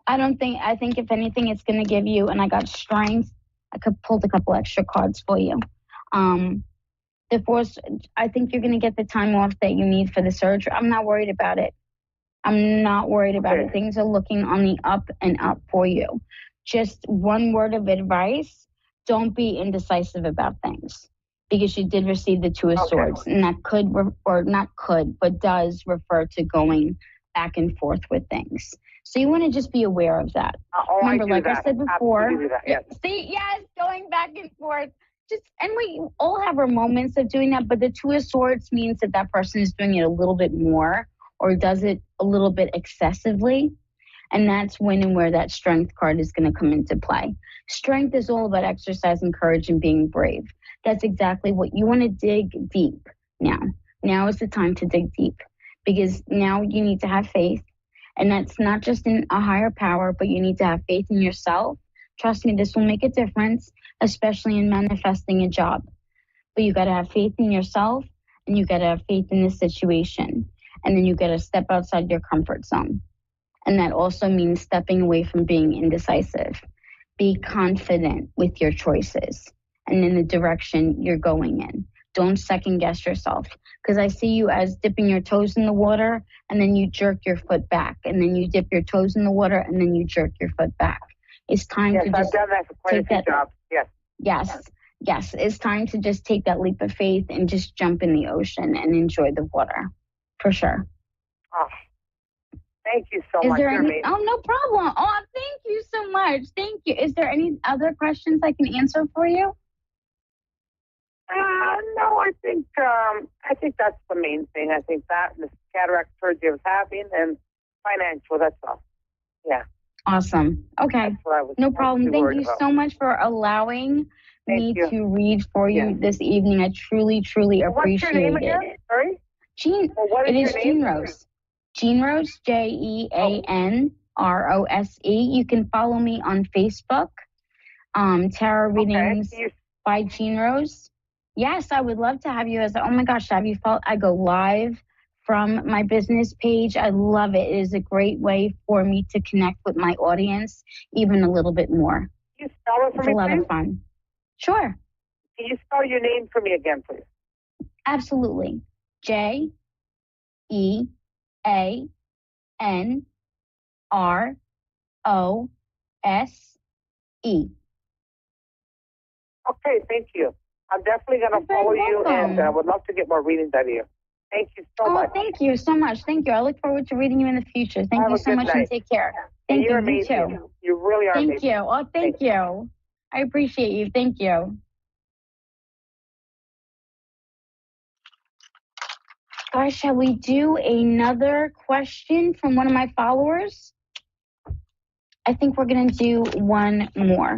I think if anything, it's going to give you, and I got strength. I pulled a couple extra cards for you. The force, I think you're going to get the time off that you need for the surgery. I'm not worried about it. I'm not worried about it. Things are looking on the up and up for you. Just one word of advice, don't be indecisive about things, because you did receive the Two of Swords, and that does refer to going back and forth with things. So you want to just be aware of that. Remember, like I said before, going back and forth. And we all have our moments of doing that, but the Two of Swords means that person is doing it a little bit more or does it a little bit excessively. And that's when and where that strength card is going to come into play. Strength is all about exercising courage and being brave. That's exactly what you want to dig deep now. Now is the time to dig deep, because now you need to have faith. And that's not just in a higher power, but you need to have faith in yourself. Trust me, this will make a difference, especially in manifesting a job. But you got to have faith in yourself, and you got to have faith in the situation. And then you got to step outside your comfort zone. And that also means stepping away from being indecisive. Be confident with your choices and in the direction you're going in. Don't second guess yourself, because I see you as dipping your toes in the water and then you jerk your foot back, and then you dip your toes in the water and then you jerk your foot back. It's time to just I've done that for quite a few jobs. Yes. It's time to just take that leap of faith and just jump in the ocean and enjoy the water, for sure. Oh, thank you so much. No problem. Oh, thank you so much. Thank you. Is there any other questions I can answer for you? No, I think that's the main thing. I think that the cataract surgery I was having and financial. That's all. Yeah. Awesome. Okay. That's what I was No problem. Thank worried you about. so much for allowing me to read for you this evening. I truly, truly What's your name appreciate again? it. Sorry? Jean, What it is is your Jean name? Rose. Jean Rose, JeanRose. You can follow me on Facebook. Tarot readings by Jean Rose. Yes, I would love to have you as, oh my gosh, have you felt I go live from my business page? I love it. It is a great way for me to connect with my audience even a little bit more. Can you spell it for It's me, a lot please? of fun. Sure. Can you spell your name for me again, please? Absolutely. JeanRose. Okay, thank you. I'm definitely going to follow you, and I would love to get more readings out of you. Thank you so much. Thank you so much. Thank you. I look forward to reading you in the future. Thank you so much and take care. Thank You're you. amazing. You too. You really are Thank amazing. you. Oh, thank you. I appreciate you. Thank you. Guys, shall we do another question from one of my followers? I think we're going to do one more.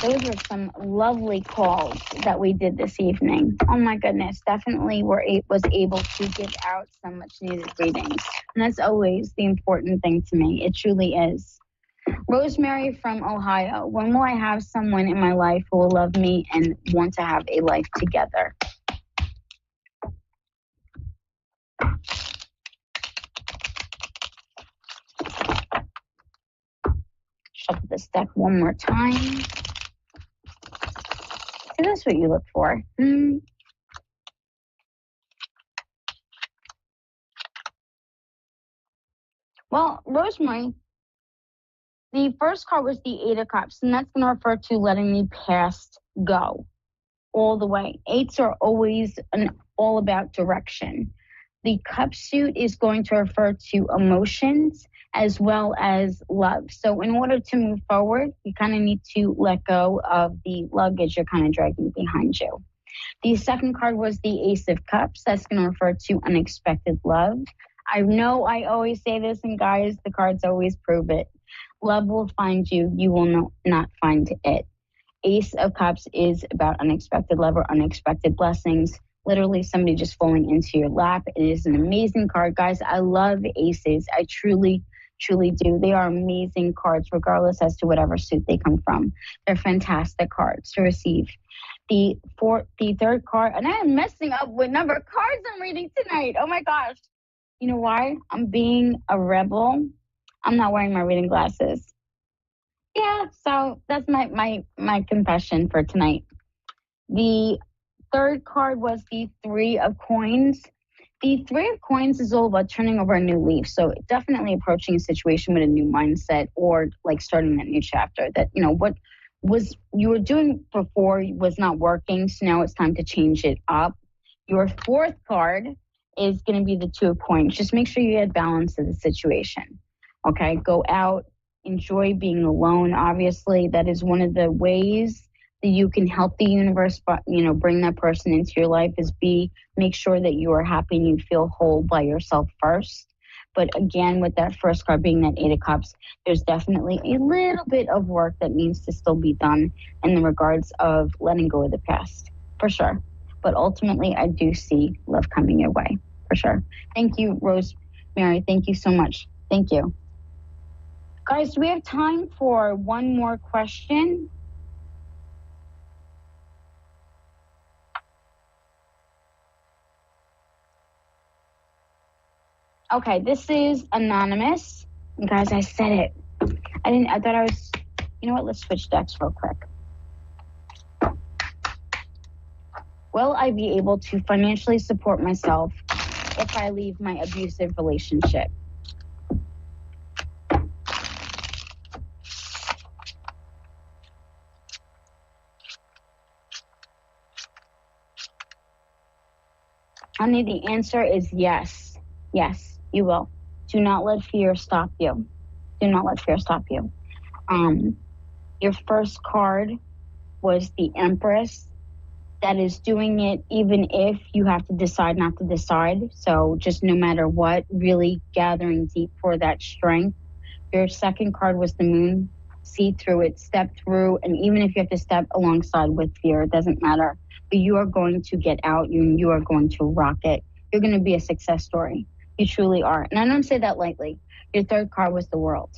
Those were some lovely calls that we did this evening. Oh my goodness, definitely was able to give out some much needed readings. And that's always the important thing to me. It truly is. Rosemary from Ohio. When will I have someone in my life who will love me and want to have a life together? Shuffle this deck one more time. So that's what you look for. Well, Rosemary, the first card was the Eight of Cups, and that's going to refer to letting the past go all the way. Eights are always all about direction. The cup suit is going to refer to emotions as well as love. So in order to move forward, you kind of need to let go of the luggage you're kind of dragging behind you. The second card was the Ace of Cups. That's going to refer to unexpected love. I know I always say this, and guys, the cards always prove it. Love will find you. You will not find it. Ace of Cups is about unexpected love or unexpected blessings. Literally somebody just falling into your lap. It is an amazing card. Guys, I love aces. I truly do. They are amazing cards, regardless as to whatever suit they come from. They're fantastic cards to receive. The third card, and I am messing up with number of cards I'm reading tonight. Oh my gosh. You know why? I'm being a rebel. I'm not wearing my reading glasses. Yeah, so that's my confession for tonight. The third card was the Three of Coins. The Three of Coins is all about turning over a new leaf. So definitely approaching a situation with a new mindset or like starting that new chapter that, you know, what was you were doing before was not working. So now it's time to change it up. Your fourth card is going to be the Two of Coins. Just make sure you add balance to the situation. Okay, go out, enjoy being alone. Obviously, that is one of the ways that you can help the universe, bring that person into your life is make sure that you are happy and you feel whole by yourself first. But again, with that first card being that Eight of Cups, there's definitely a little bit of work that needs to still be done in the regards of letting go of the past, for sure. But ultimately, I do see love coming your way, for sure. Thank you, Rosemary. Thank you so much. Thank you. Guys, do we have time for one more question? Okay, this is anonymous. And guys, I said it. I thought I was, you know what? Let's switch decks real quick. Will I be able to financially support myself if I leave my abusive relationship? Honey, the answer is yes. Yes, you will. Do not let fear stop you. Do not let fear stop you. Your first card was the Empress. that is doing it, even if you have to decide not to decide. So just no matter what, really gathering deep for that strength. Your second card was the moon. See through it, step through, and even if you have to step alongside with fear, it doesn't matter. But you are going to get out, you are going to rock it. You're going to be a success story. You truly are. And I don't say that lightly. Your third card was the world.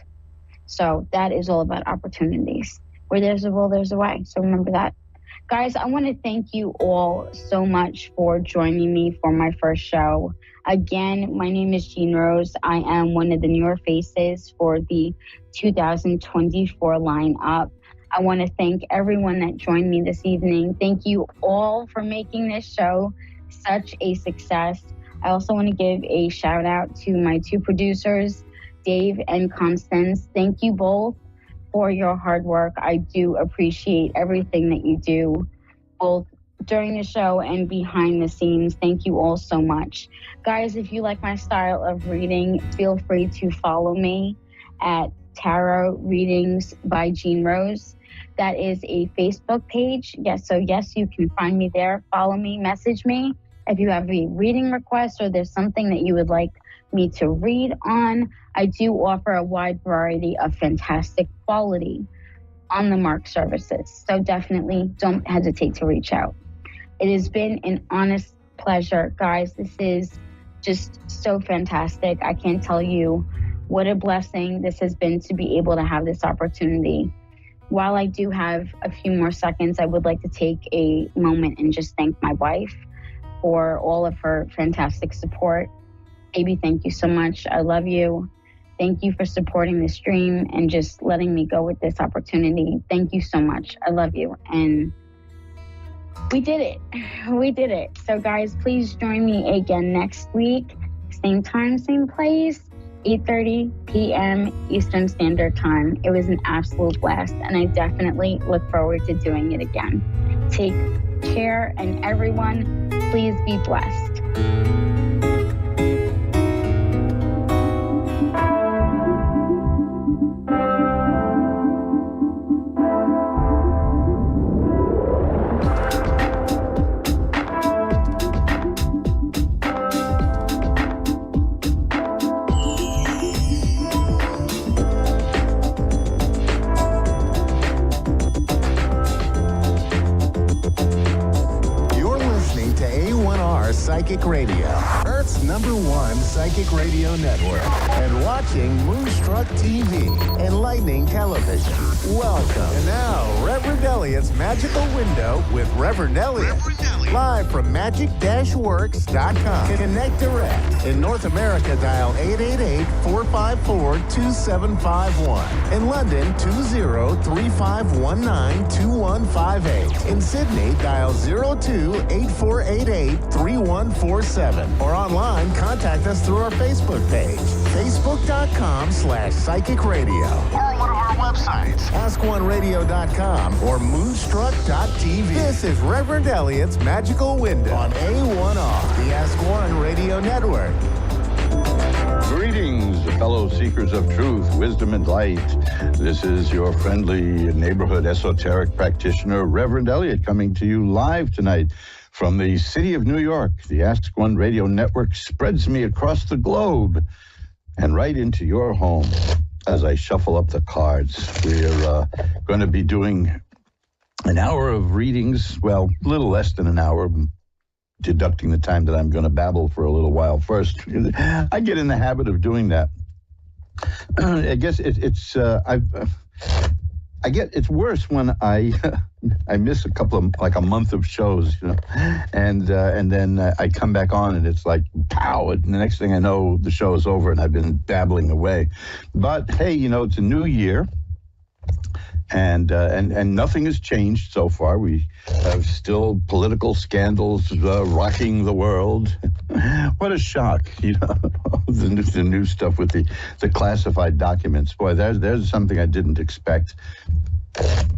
So that is all about opportunities. Where there's a will, there's a way. So remember that. Guys, I want to thank you all so much for joining me for my first show. Again, my name is Jean Rose. I am one of the newer faces for the 2024 lineup. I want to thank everyone that joined me this evening. Thank you all for making this show such a success. I also want to give a shout out to my two producers, Dave and Constance. Thank you both for your hard work. I do appreciate everything that you do, both during the show and behind the scenes. Thank you all so much. Guys, if you like my style of reading, feel free to follow me at Tarot Readings by Jean Rose. That is a Facebook page. Yes, you can find me there. Follow me, message me. If you have a reading request or there's something that you would like me to read on, I do offer a wide variety of fantastic quality on the mark services. So definitely don't hesitate to reach out. It has been an honest pleasure, guys. This is just so fantastic. I can't tell you what a blessing this has been to be able to have this opportunity. While I do have a few more seconds, I would like to take a moment and just thank my wife for all of her fantastic support. Baby, thank you so much. I love you. Thank you for supporting the stream and just letting me go with this opportunity. Thank you so much. I love you. And we did it. We did it. So guys, please join me again next week. Same time, same place, 8:30 p.m. Eastern Standard Time. It was an absolute blast, and I definitely look forward to doing it again. Take care, and everyone, please be blessed. Psychic Radio, Earth's #1 psychic radio network, and watching Moonstruck TV, enlightening television. Welcome. And now, Reverend Elliot's Magical Window with Reverend Elliot. Live from magic-works.com. Connect direct. In North America, dial 888-454-2751. In London, 20-3519-2158. In Sydney, dial 02-8488-3147. Or online, contact us through our Facebook page, facebook.com/psychic radio. Or one of our websites, askoneradio.com or moonstruck.tv. This is Reverend Elliot's Magical Window on A1R, the Ask One Radio Network. Greetings, fellow seekers of truth, wisdom, and light. This is your friendly neighborhood esoteric practitioner, Reverend Elliot, coming to you live tonight from the city of New York. The Ask One Radio Network spreads me across the globe and right into your home. As I shuffle up the cards, we're going to be doing an hour of readings, well, a little less than an hour, deducting the time that I'm going to babble for a little while first. I get in the habit of doing that. I guess it's worse when I miss a couple of, like a month of shows, you know, and then I come back on and it's like, pow, and the next thing I know, the show is over and I've been babbling away. But hey, you know, it's a new year. And nothing has changed so far. We have still political scandals rocking the world. What a shock, you know, the new stuff with the classified documents. Boy, there's something I didn't expect.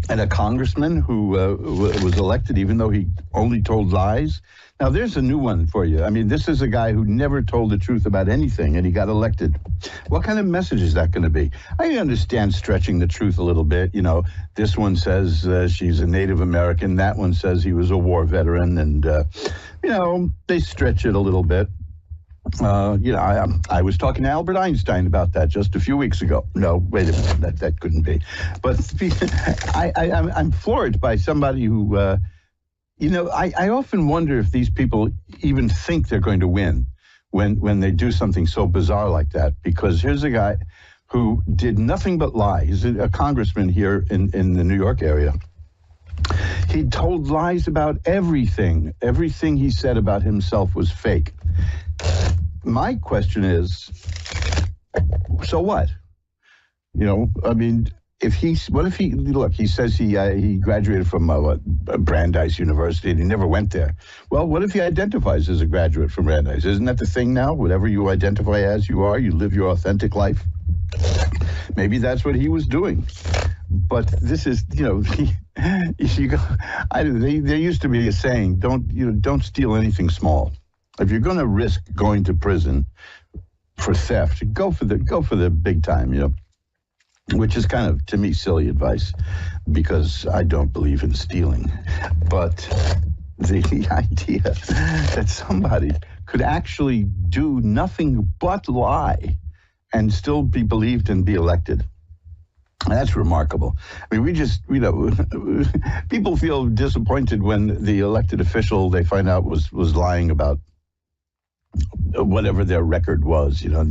and a congressman who was elected even though he only told lies. Now, there's a new one for you. I mean, this is a guy who never told the truth about anything, and he got elected. What kind of message is that going to be? I understand stretching the truth a little bit. You know, this one says she's a Native American. That one says he was a war veteran, and, you know, they stretch it a little bit. You know, I was talking to Albert Einstein about that just a few weeks ago. No, wait a minute, that couldn't be. But I'm floored by somebody who, you know, I often wonder if these people even think they're going to win when they do something so bizarre like that. Because here's a guy who did nothing but lie. He's a congressman here in the New York area. He told lies about everything. Everything he said about himself was fake. My question is, so what? You know, I mean, what if he says he graduated from Brandeis University and he never went there. Well, what if he identifies as a graduate from Brandeis? Isn't that the thing now? Whatever you identify as, you are, you live your authentic life. Maybe that's what he was doing. But this is, you know, there used to be a saying, don't steal anything small. If you're going to risk going to prison for theft, go for the big time, you know, which is kind of, to me, silly advice because I don't believe in stealing. But the idea that somebody could actually do nothing but lie and still be believed and be elected, that's remarkable. I mean, we just, you know, people feel disappointed when the elected official they find out was lying about whatever their record was, you know,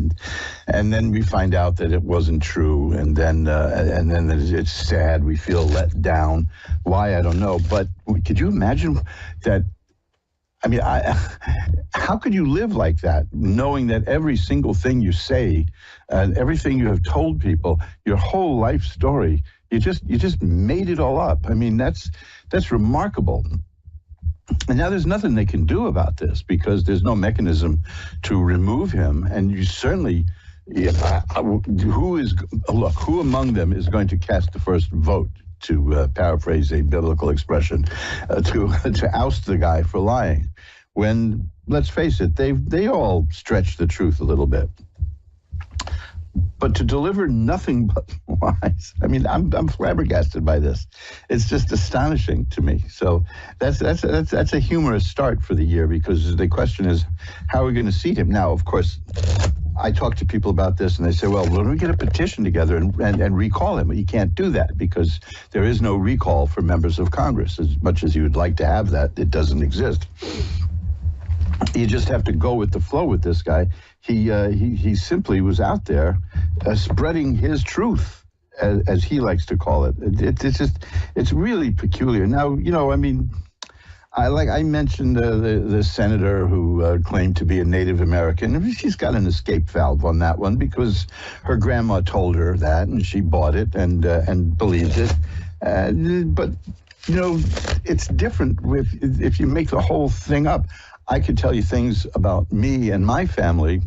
and then we find out that it wasn't true, and then it's sad. We feel let down. Why, I don't know. But could you imagine that? I mean, how could you live like that, knowing that every single thing you say, and everything you have told people, your whole life story, you just made it all up? I mean, that's remarkable. And now there's nothing they can do about this because there's no mechanism to remove him. And you certainly, who among them is going to cast the first vote, to paraphrase a biblical expression, to oust the guy for lying? When, let's face it, they all stretch the truth a little bit. But to deliver nothing but lies, I mean, I'm flabbergasted by this. It's just astonishing to me. So that's a humorous start for the year, because the question is, how are we going to seat him? Now, of course, I talk to people about this, and they say, well, why don't we get a petition together and recall him? Well, you can't do that because there is no recall for members of Congress. As much as you would like to have that, it doesn't exist. You just have to go with the flow with this guy. He simply was out there spreading his truth, as he likes to call it. It's really peculiar. Now, you know, I mean, I mentioned the senator who claimed to be a Native American. She's got an escape valve on that one because her grandma told her that, and she bought it and believed it. But you know, it's different if you make the whole thing up. I could tell you things about me and my family.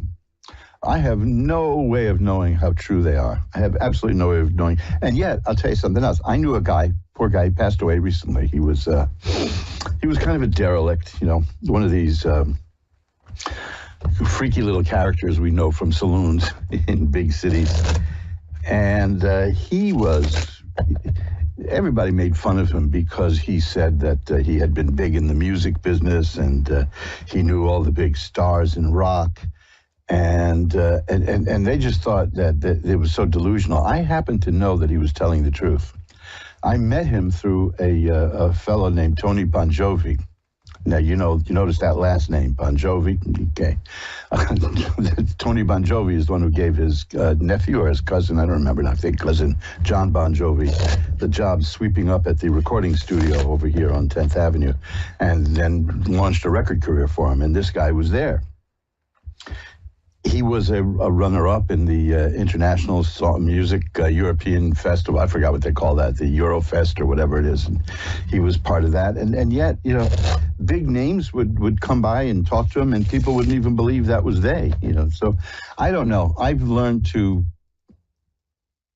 I have no way of knowing how true they are. I have absolutely no way of knowing. And yet, I'll tell you something else. I knew a guy, poor guy, he passed away recently. He was kind of a derelict, you know, one of these freaky little characters we know from saloons in big cities. And everybody made fun of him because he said that he had been big in the music business and he knew all the big stars in rock. And they just thought that it was so delusional. I happen to know that he was telling the truth. I met him through a fellow named Tony Bon Jovi. Now, you notice that last name, Bon Jovi? Okay. Tony Bon Jovi is the one who gave his nephew or his cousin, I don't remember, I think cousin, John Bon Jovi, the job sweeping up at the recording studio over here on 10th Avenue, and then launched a record career for him, and this guy was there. He was a runner-up in the International Music European Festival. I forgot what they call that, the Eurofest or whatever it is. And he was part of that. And yet, you know, big names would come by and talk to him, and people wouldn't even believe that was they, you know. So I don't know. I've learned to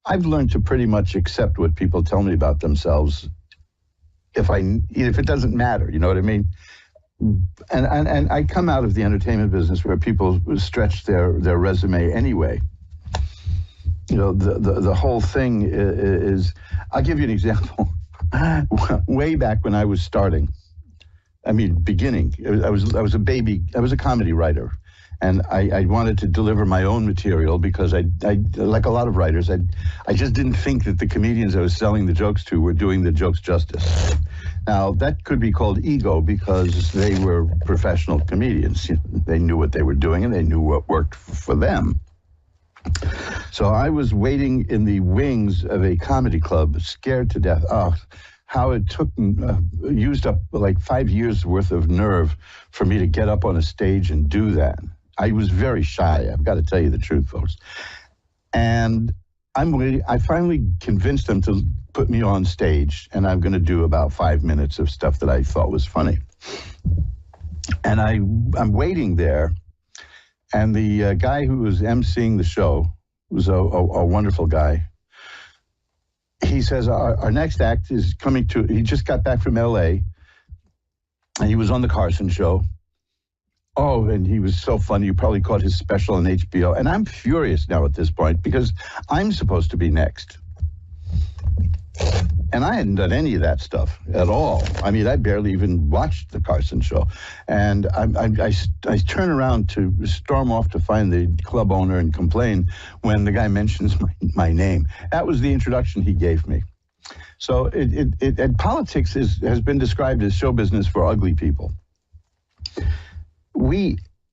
I've learned to pretty much accept what people tell me about themselves if it doesn't matter, you know what I mean? And I come out of the entertainment business where people stretch their resume anyway. You know, the whole thing is, I'll give you an example. Way back when I was starting, beginning, I was a baby, I was a comedy writer. And I wanted to deliver my own material because I like a lot of writers, I just didn't think that the comedians I was selling the jokes to were doing the jokes justice. Now, that could be called ego because they were professional comedians. They knew what they were doing and they knew what worked for them. So I was waiting in the wings of a comedy club, scared to death. Oh, how it took, used up like 5 years worth of nerve for me to get up on a stage and do that. I was very shy, I've got to tell you the truth, folks. And I finally convinced them to put me on stage, and I'm going to do about 5 minutes of stuff that I thought was funny. And I'm waiting there, and the guy who was emceeing the show was a wonderful guy. He says, our next act is coming to, he just got back from L.A., and he was on the Carson show. Oh, and he was so funny. You probably caught his special on HBO. And I'm furious now at this point because I'm supposed to be next. And I hadn't done any of that stuff at all. I barely even watched the Carson show. And I turn around to storm off to find the club owner and complain when the guy mentions my name. That was the introduction he gave me. So politics has been described as show business for ugly people.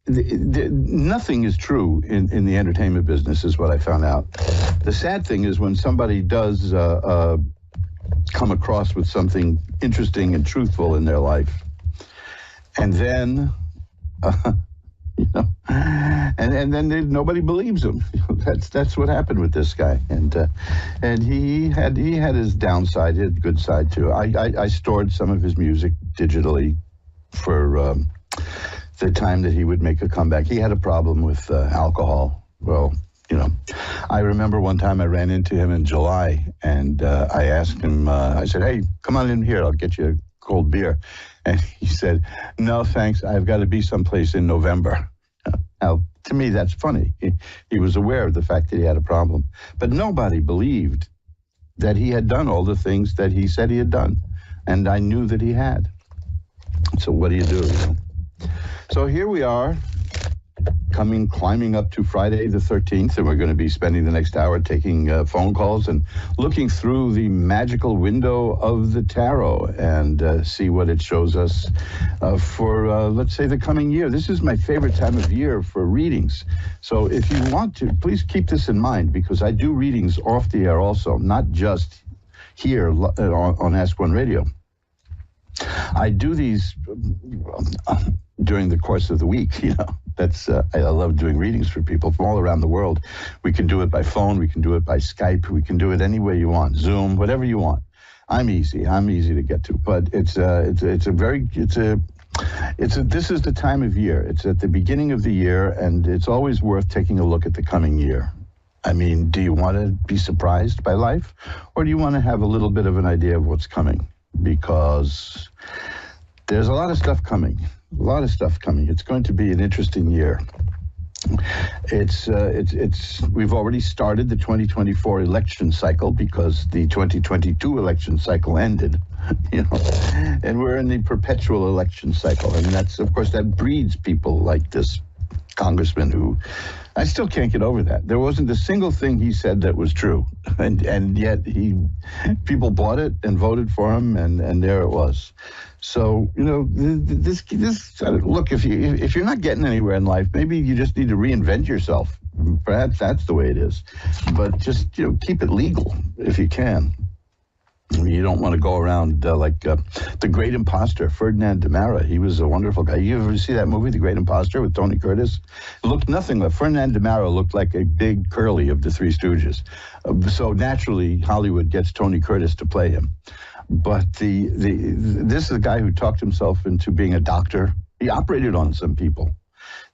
Nothing is true in the entertainment business is what I found out. The sad thing is when somebody does come across with something interesting and truthful in their life, and then, and then nobody believes them. That's what happened with this guy, and he had his downside, he had a good side too. I stored some of his music digitally for the time that he would make a comeback. He had a problem with alcohol. Well, I remember one time I ran into him in July, and I asked him, I said, hey, come on in here, I'll get you a cold beer. And he said, no, thanks, I've got to be someplace in November. Now, to me, that's funny. He was aware of the fact that he had a problem. But nobody believed that he had done all the things that he said he had done. And I knew that he had. So what do you do? So here we are, climbing up to Friday the 13th, and we're going to be spending the next hour taking phone calls and looking through the magical window of the tarot and see what it shows us for, let's say, the coming year. This is my favorite time of year for readings. So if you want to, please keep this in mind, because I do readings off the air also, not just here on Ask One Radio. I do these during the course of the week, That's I love doing readings for people from all around the world. We can do it by phone, we can do it by Skype, we can do it any way you want, Zoom, whatever you want. I'm easy to get to, but this is the time of year. It's at the beginning of the year, and it's always worth taking a look at the coming year. Do you want to be surprised by life, or do you want to have a little bit of an idea of what's coming? Because there's a lot of stuff coming. It's going to be an interesting year. We've already started the 2024 election cycle because the 2022 election cycle ended, and we're in the perpetual election cycle. And that's, of course, that breeds people like this congressman who, I still can't get over that. There wasn't a single thing he said that was true. And yet people bought it and voted for him, and there it was. So, this look, if you're not getting anywhere in life, maybe you just need to reinvent yourself. Perhaps that's the way it is. But just, keep it legal if you can. You don't want to go around like The Great Imposter, Ferdinand Demara. He was a wonderful guy. You ever see that movie, The Great Imposter, with Tony Curtis? It looked nothing like Ferdinand Demara looked like a big curly of the Three Stooges. So naturally, Hollywood gets Tony Curtis to play him. But this is a guy who talked himself into being a doctor. He operated on some people.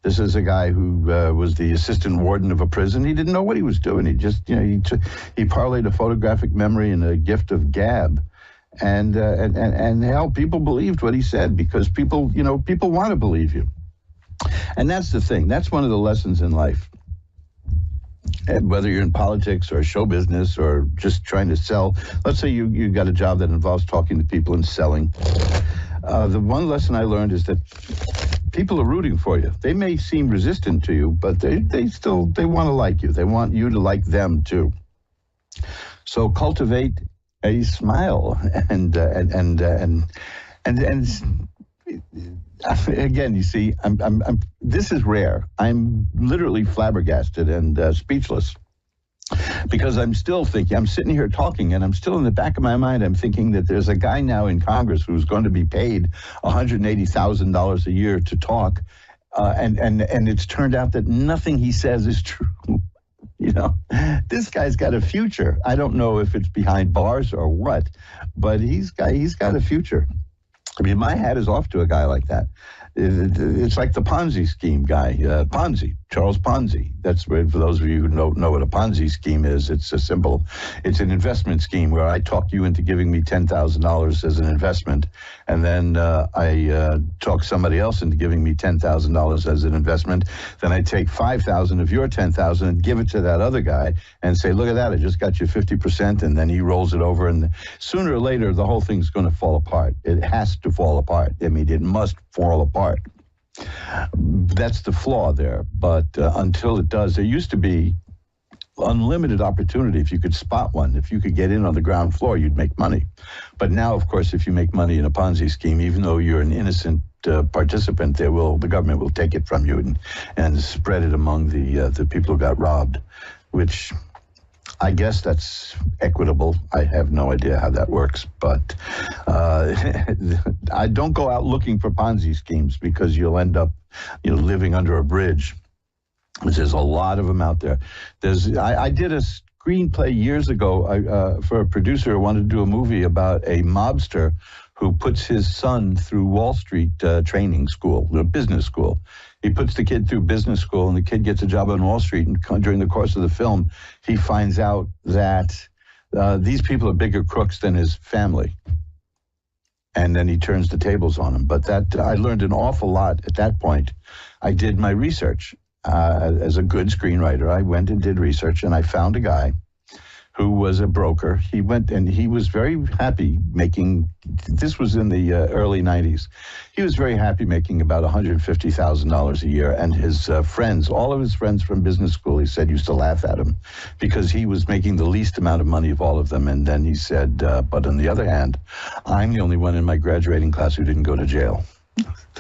This is a guy who was the assistant warden of a prison. He didn't know what he was doing. He just, he parlayed a photographic memory and a gift of gab. And hell, people believed what he said because people want to believe you. And that's the thing. That's one of the lessons in life. And whether you're in politics or show business or just trying to sell. Let's say you got a job that involves talking to people and selling. The one lesson I learned is that people are rooting for you. They may seem resistant to you, but they want to like you. They want you to like them too. So cultivate a smile and again, you see, I'm this is rare. I'm literally flabbergasted and speechless because I'm still thinking, I'm sitting here talking and I'm still in the back of my mind, I'm thinking that there's a guy now in Congress who's going to be paid $180,000 a year to talk. And it's turned out that nothing he says is true. This guy's got a future. I don't know if it's behind bars or what, but he's got a future. I mean, my hat is off to a guy like that. It's like the Ponzi scheme guy, Charles Ponzi. That's where, for those of you who don't know what a Ponzi scheme is, it's an investment scheme where I talk you into giving me $10,000 as an investment, and then I talk somebody else into giving me $10,000 as an investment. Then I take $5,000 of your $10,000 and give it to that other guy and say, look at that, I just got you 50%, and then he rolls it over, and sooner or later the whole thing's going to fall apart. It has to fall apart. I mean, it must fall apart. That's the flaw there. But until it does, there used to be unlimited opportunity. If you could spot one, if you could get in on the ground floor, you'd make money. But now, of course, if you make money in a Ponzi scheme, even though you're an innocent participant, the government will take it from you and spread it among the people who got robbed, which I guess that's equitable. I have no idea how that works, but I don't go out looking for Ponzi schemes because you'll end up, living under a bridge. There's a lot of them out there. I did a screenplay years ago for a producer who wanted to do a movie about a mobster who puts his son through Wall Street training school, business school. He puts the kid through business school, and the kid gets a job on Wall Street. And during the course of the film, he finds out that these people are bigger crooks than his family. And then he turns the tables on them. But I learned an awful lot at that point. I did my research. As a good screenwriter, I went and did research, and I found a guy who was a broker. He went and he was very happy making, this was in the early 90s. He was very happy making about $150,000 a year. And his friends, all of his friends from business school, he said, used to laugh at him because he was making the least amount of money of all of them. And then he said, but on the other hand, I'm the only one in my graduating class who didn't go to jail.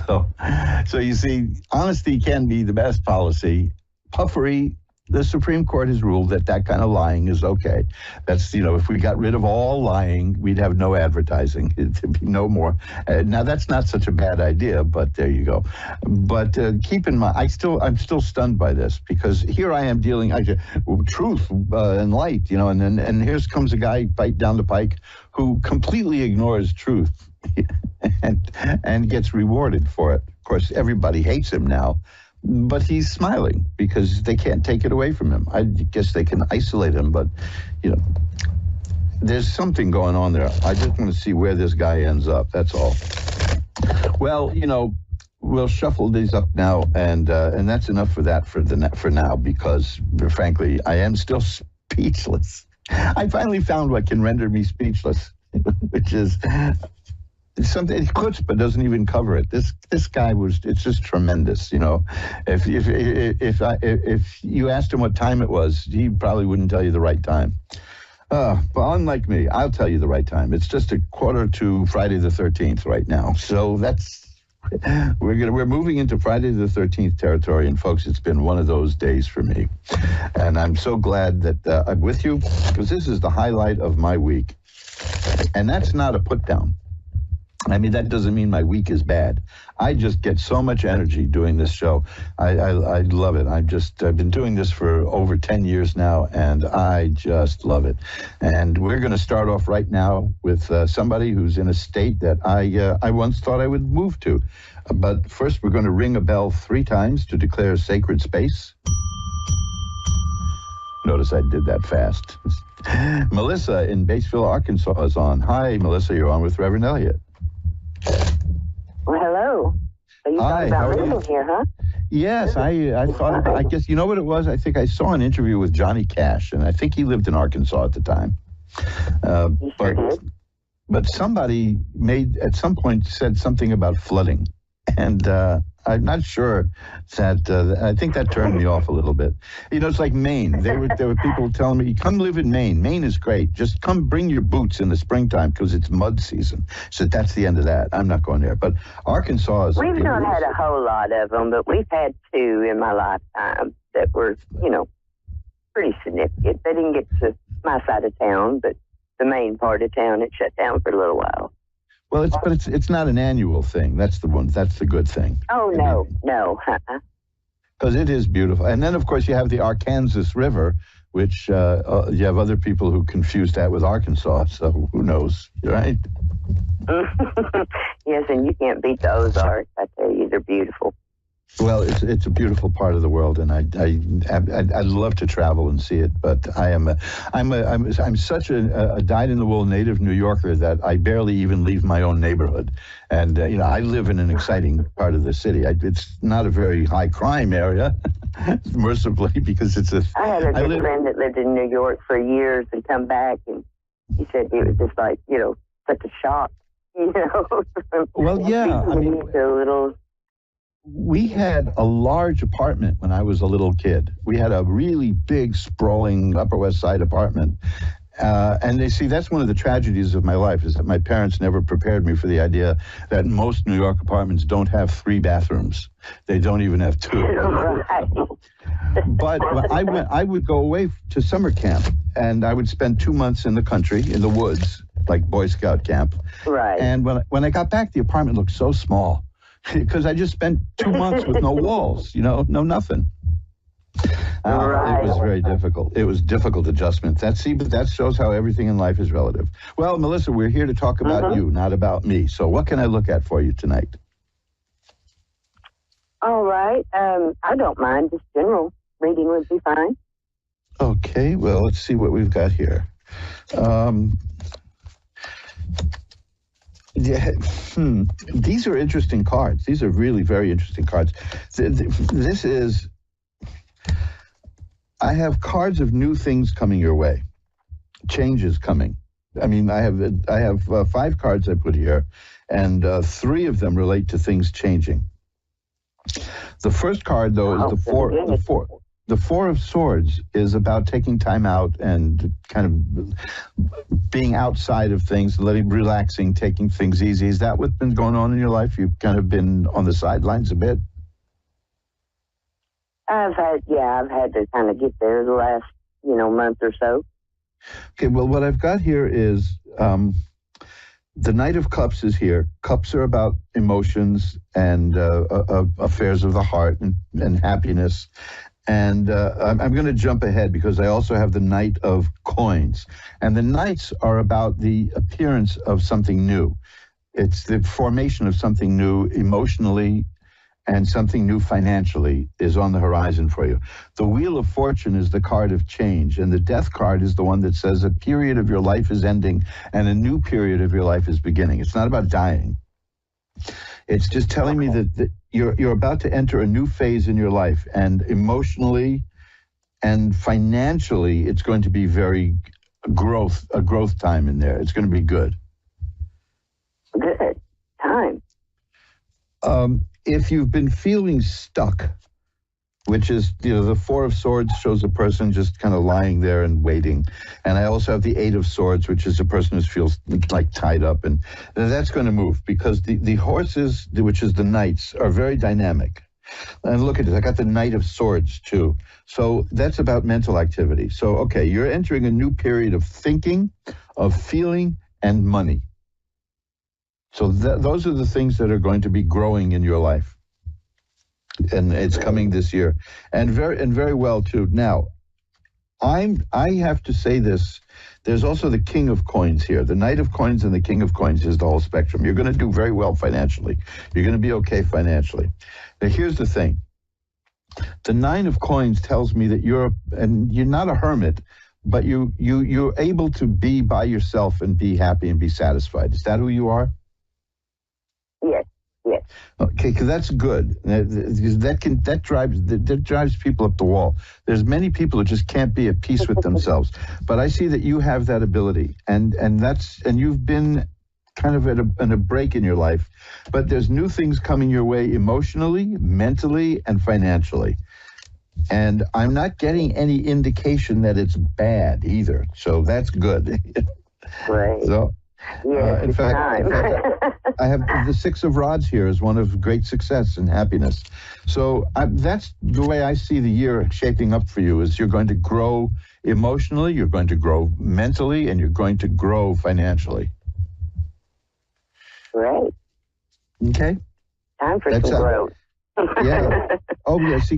So you see, honesty can be the best policy. Puffery, the Supreme Court has ruled that kind of lying is okay. That's, if we got rid of all lying, we'd have no advertising. It'd be no more. Now, that's not such a bad idea, but there you go. But keep in mind, I'm still stunned by this because here I am dealing truth and light, and here comes a guy down the pike who completely ignores truth and gets rewarded for it. Of course, everybody hates him now. But he's smiling because they can't take it away from him. I guess they can isolate him, but, there's something going on there. I just want to see where this guy ends up. That's all. Well, we'll shuffle these up now, and that's enough for that for now because, frankly, I am still speechless. I finally found what can render me speechless, which is something chutzpah doesn't even cover it. This guy it's just tremendous, If you asked him what time it was, he probably wouldn't tell you the right time. But unlike me, I'll tell you the right time. It's just 1:45 Friday the 13th right now. So we're moving into Friday the 13th territory, and folks, it's been one of those days for me. And I'm so glad that I'm with you because this is the highlight of my week. And that's not a put down. I mean, that doesn't mean my week is bad. I just get so much energy doing this show. I love it. I've been doing this for over 10 years now, and I just love it. And we're going to start off right now with somebody who's in a state that I once thought I would move to. But first, we're going to ring a bell 3 times to declare sacred space. Notice I did that fast. Melissa in Batesville, Arkansas is on. Hi, Melissa, you're on with Reverend Elliott. Well, hello. So you Hi, thought how about are you? living here, huh? Yes, I thought, I guess, you know what it was? I think I saw an interview with Johnny Cash, and I think he lived in Arkansas at the time. You sure did? But somebody at some point said something about flooding. And I'm not sure that, I think that turned me off a little bit. You know, it's like Maine. There were people telling me, come live in Maine. Maine is great. Just come bring your boots in the springtime because it's mud season. So that's the end of that. I'm not going there. But Arkansas is... We've not had a whole lot of them, but we've had 2 in my lifetime that were, pretty significant. They didn't get to my side of town, but the main part of town, it shut down for a little while. Well, it's not an annual thing. That's the one. That's the good thing. Oh, no. Because it is beautiful. And then, of course, you have the Arkansas River, which you have other people who confuse that with Arkansas. So who knows, right? Yes, and you can't beat the Ozarks. I tell you, they're beautiful. Well, it's a beautiful part of the world, and I'd love to travel and see it. But I'm such a dyed-in-the-wool native New Yorker that I barely even leave my own neighborhood. And I live in an exciting part of the city. It's not a very high crime area, mercifully, because it's a. I had a good friend that lived in New York for years and come back, and he said it was just like such a shock. Well, yeah, I mean. A little. We had a large apartment when I was a little kid. We had a really big, sprawling Upper West Side apartment. And that's one of the tragedies of my life, is that my parents never prepared me for the idea that most New York apartments don't have 3 bathrooms. They don't even have 2. Right. But I would go away to summer camp, and I would spend 2 months in the country, in the woods, like Boy Scout camp. Right. And when I got back, the apartment looked so small. Because I just spent 2 months with no walls, no nothing. Right. It was very difficult. It was difficult adjustment. But that shows how everything in life is relative. Well, Melissa, we're here to talk about you, not about me. So what can I look at for you tonight? All right. I don't mind. Just general reading would be fine. Okay. Well, let's see what we've got here. Yeah, These are interesting cards. These are really very interesting cards. I have cards of new things coming your way, changes coming. I mean, I have 5 cards I put here, and 3 of them relate to things changing. The first card, though, is the Four of Swords is about taking time out and kind of being outside of things, relaxing, taking things easy. Is that what's been going on in your life? You've kind of been on the sidelines a bit? I've had to kind of get there the last, month or so. Okay, well, what I've got here is the Knight of Cups is here. Cups are about emotions and affairs of the heart and happiness. And I'm going to jump ahead because I also have the Knight of Coins. And the Knights are about the appearance of something new. It's the formation of something new emotionally, and something new financially is on the horizon for you. The Wheel of Fortune is the card of change, and the Death card is the one that says a period of your life is ending and a new period of your life is beginning. It's not about dying. It's just telling me that you're about to enter a new phase in your life, and emotionally and financially, it's going to be a growth time in there. It's going to be good. Good time. If you've been feeling stuck, which is, the Four of Swords shows a person just kind of lying there and waiting. And I also have the Eight of Swords, which is a person who feels like tied up. And that's going to move because the horses, which is the knights, are very dynamic. And look at this, I got the Knight of Swords too. So that's about mental activity. So, okay, you're entering a new period of thinking, of feeling, and money. So those are the things that are going to be growing in your life. And it's coming this year. And very well, too. Now, I have to say this. There's also the King of Coins here. The Knight of Coins and the King of Coins is the whole spectrum. You're going to do very well financially. You're going to be okay financially. Now, here's the thing. The Nine of Coins tells me that you're not a hermit, but you're able to be by yourself and be happy and be satisfied. Is that who you are? Yes. Yes. Okay, because that's good. That drives people up the wall. There's many people who just can't be at peace with themselves. But I see that you have that ability, and you've been kind of at a break in your life. But there's new things coming your way emotionally, mentally, and financially. And I'm not getting any indication that it's bad either. So that's good. Right. So. Yes, in fact, I have the Six of Rods here as one of great success and happiness. So that's the way I see the year shaping up for you, is you're going to grow emotionally, you're going to grow mentally, and you're going to grow financially. Right. Okay. Time for some growth. Yeah. Oh, yeah. See,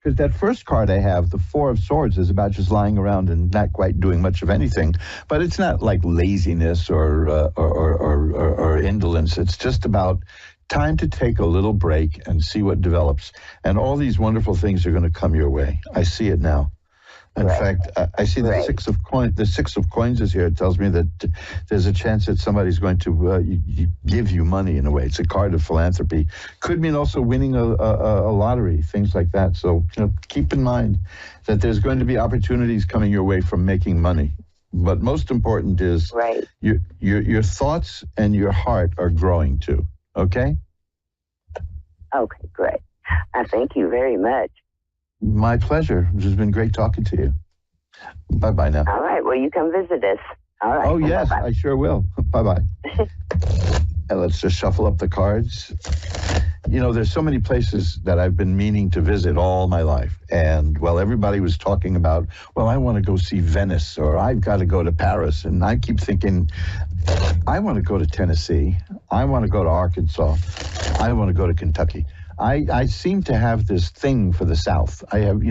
because that first card I have, the Four of Swords, is about just lying around and not quite doing much of anything. But it's not like laziness or indolence. It's just about time to take a little break and see what develops. And all these wonderful things are going to come your way. I see it now. In fact, I see the Six of Coins. The Six of Coins is here. It tells me that there's a chance that somebody's going to give you money in a way. It's a card of philanthropy. Could mean also winning a lottery, things like that. So keep in mind that there's going to be opportunities coming your way from making money. But most important is your thoughts and your heart are growing too. Okay? Okay, great. I thank you very much. My pleasure. It's been great talking to you. Bye-bye now. All right. Well, you come visit us. All right. Oh, yes, bye-bye. I sure will. Bye-bye. And let's just shuffle up the cards. There's so many places that I've been meaning to visit all my life. And, everybody was talking about, I want to go see Venice, or I've got to go to Paris. And I keep thinking, I want to go to Tennessee. I want to go to Arkansas. I want to go to Kentucky. I seem to have this thing for the South. I have,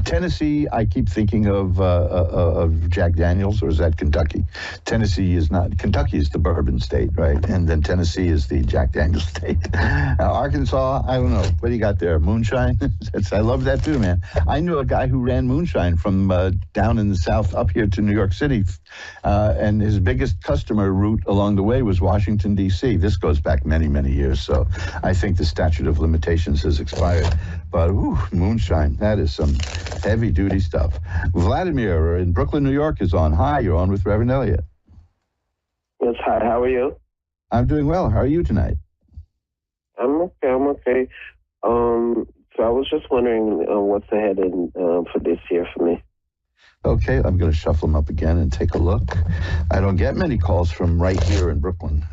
Tennessee, I keep thinking of Jack Daniels, or is that Kentucky? Tennessee is not. Kentucky is the bourbon state, right? And then Tennessee is the Jack Daniels state. Arkansas, I don't know. What do you got there? Moonshine? I love that too, man. I knew a guy who ran moonshine from down in the South up here to New York City. And his biggest customer route along the way was Washington, D.C. This goes back many, many years. So I think the statute of limitations has expired. But moonshine, that is some heavy-duty stuff. Vladimir in Brooklyn, New York is on. Hi, you're on with Reverend Elliott. Yes, hi, how are you? I'm doing well. How are you tonight? I'm okay. So I was just wondering what's ahead for this year for me. Okay, I'm going to shuffle them up again and take a look. I don't get many calls from right here in Brooklyn.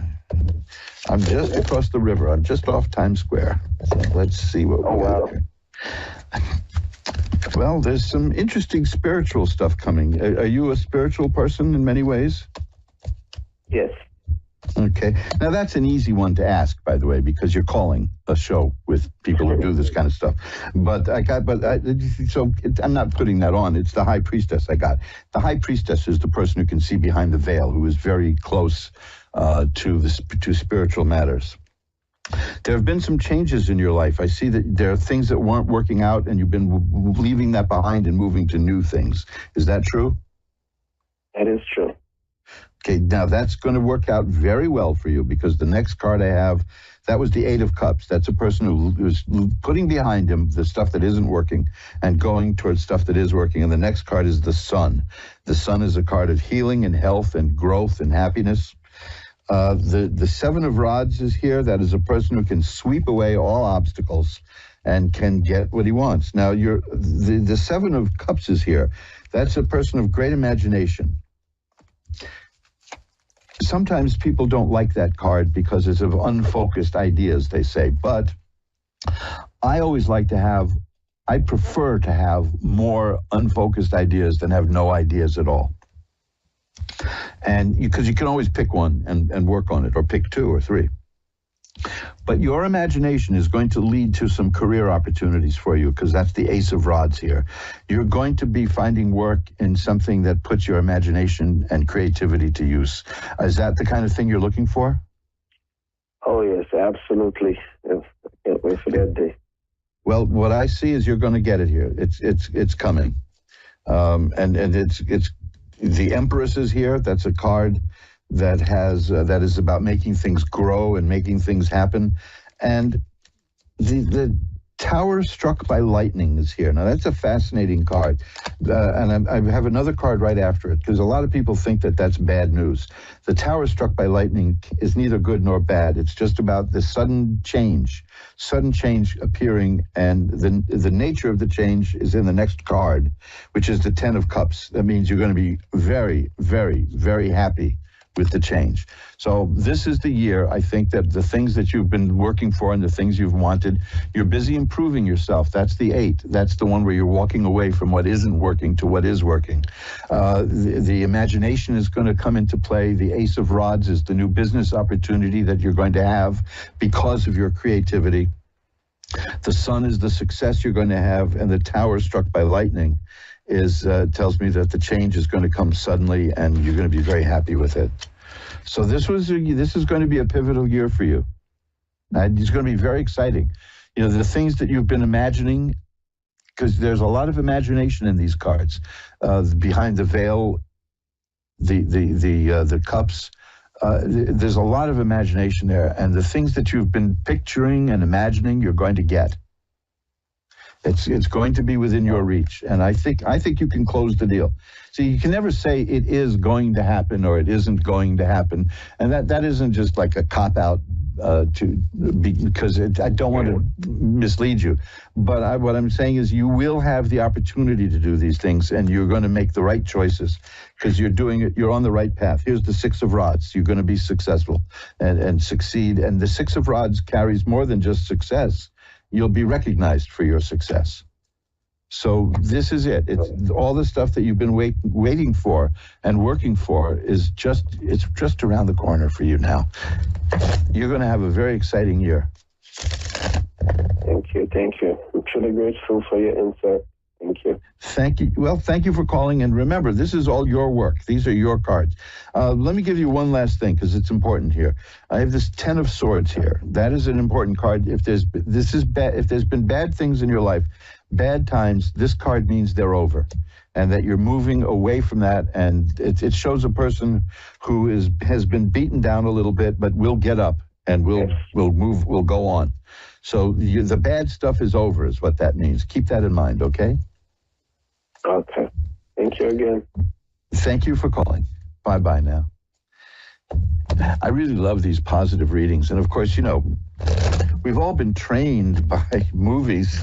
I'm just across the river. I'm just off Times Square. So let's see what we got here. Well, there's some interesting spiritual stuff coming. Are you a spiritual person in many ways? Yes. Okay. Now, that's an easy one to ask, by the way, because you're calling a show with people who do this kind of stuff. So I'm not putting that on. It's the High Priestess I got. The High Priestess is the person who can see behind the veil, who is very close to spiritual matters. There have been some changes in your life. I see that there are things that weren't working out, and you've been leaving that behind and moving to new things. Is that true? That is true. Okay, now that's going to work out very well for you, because the next card I have, that was the Eight of Cups. That's a person who's putting behind him the stuff that isn't working and going towards stuff that is working. And the next card is the Sun. The Sun is a card of healing and health and growth and happiness. The Seven of Rods is here. That is a person who can sweep away all obstacles and can get what he wants. Now, the Seven of Cups is here. That's a person of great imagination. Sometimes people don't like that card because it's of unfocused ideas, they say. But I always like to have I prefer to have more unfocused ideas than have no ideas at all. And because you can always pick one and work on it, or pick two or three. But your imagination is going to lead to some career opportunities for you, because that's the Ace of Rods here. You're going to be finding work in something that puts your imagination and creativity to use. Is that the kind of thing you're looking for? Oh, yes, absolutely. Yes, I can't wait for that day. Well, what I see is you're going to get it here. It's coming. And it's the Empress is here. That's a card that has that is about making things grow and making things happen. And the Tower struck by lightning is here. Now that's a fascinating card, and I have another card right after it, because a lot of people think that that's bad news. The Tower struck by lightning is neither good nor bad. It's just about the sudden change appearing, and the nature of the change is in the next card, which is the 10 of Cups. That means you're going to be very, very, very happy with the change. So this is the year, I think, that the things that you've been working for and the things you've wanted, you're busy improving yourself. That's the 8. That's the one where you're walking away from what isn't working to what is working. The imagination is going to come into play. The Ace of Rods is the new business opportunity that you're going to have because of your creativity. The Sun is the success you're going to have, and the Tower struck by lightning tells me that the change is going to come suddenly, and you're going to be very happy with it. So this is going to be a pivotal year for you. It's going to be very exciting. You know, the things that you've been imagining, because there's a lot of imagination in these cards. Behind the veil, the cups, there's a lot of imagination there, and the things that you've been picturing and imagining, you're going to get. It's going to be within your reach, and I think you can close the deal. See, you can never say it is going to happen or it isn't going to happen, and that isn't just like a cop out because I don't want to mislead you. But what I'm saying is you will have the opportunity to do these things, and you're going to make the right choices because you're doing it. You're on the right path. Here's the 6 of Rods. You're going to be successful and succeed, and the 6 of Rods carries more than just success. You'll be recognized for your success. So this is it. It's all the stuff that you've been waiting for and working for it's just around the corner for you now. You're going to have a very exciting year. Thank you. I'm truly grateful for your insight. Thank you. Thank you. Well, thank you for calling. And remember, this is all your work. These are your cards. Let me give you one last thing, because it's important here. I have this 10 of Swords here. That is an important card. If there's been bad things in your life, bad times, this card means they're over, and that you're moving away from that. And it shows a person who has been beaten down a little bit, but will get up and we'll go on. So the bad stuff is over, is what that means. Keep that in mind, okay? Okay. Thank you again. Thank you for calling. Bye-bye now. I really love these positive readings. And of course, you know, we've all been trained by movies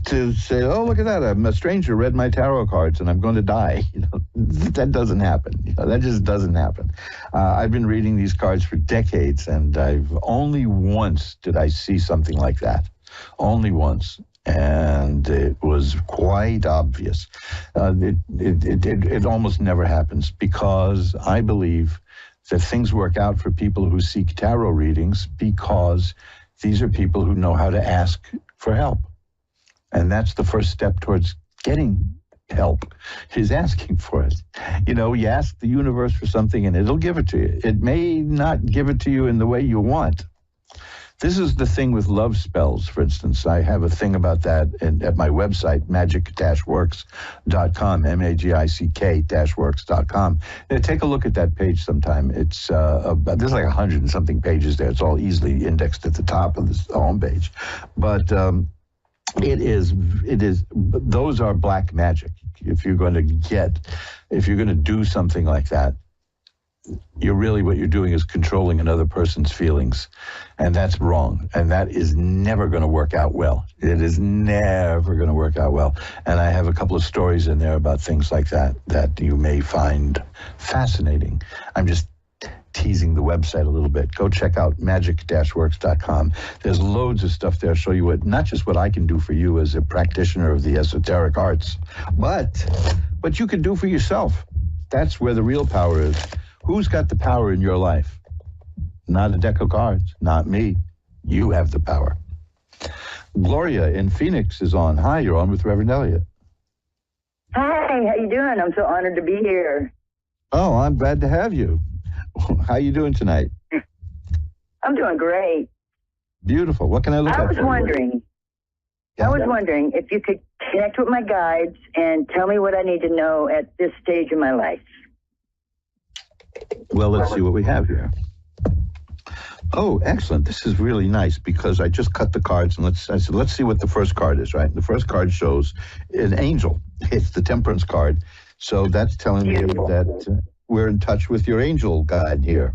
to say, oh, look at that. A stranger read my tarot cards and I'm going to die. You know, that doesn't happen. You know, that just doesn't happen. I've been reading these cards for decades, and only once did I see something like that. Only once. And it was quite obvious. It almost never happens, because I believe that things work out for people who seek tarot readings, because these are people who know how to ask for help. And that's the first step towards getting help, is asking for it. You know, you ask the universe for something and it'll give it to you. It may not give it to you in the way you want. This is the thing with love spells, for instance. I have a thing about that at my website, magic-works.com, MAGICK-works.com. Take a look at that page sometime. It's there's like 100 and something pages there. It's all easily indexed at the top of the home page. But it is, those are black magic. If you're going to do something like that, what you're doing is controlling another person's feelings, and that's wrong, and that is never going to work out well. It is never going to work out well. And I have a couple of stories in there about things like that you may find fascinating. I'm just teasing the website a little bit. Go check out magic-works.com. There's loads of stuff there. Show you not just what I can do for you as a practitioner of the esoteric arts, but what you can do for yourself. That's where the real power is. Who's got the power in your life? Not a deck of cards. Not me. You have the power. Gloria in Phoenix is on. Hi, you're on with Reverend Elliot. Hi, how you doing? I'm so honored to be here. Oh, I'm glad to have you. How you doing tonight? I'm doing great. Beautiful. What can I look at? I was wondering if you could connect with my guides and tell me what I need to know at this stage of my life. Well, let's see what we have here. Oh, excellent. This is really nice because I just cut the cards and I said, let's see what the first card is, right? The first card shows an angel. It's the Temperance card. So that's telling me that we're in touch with your angel guide here.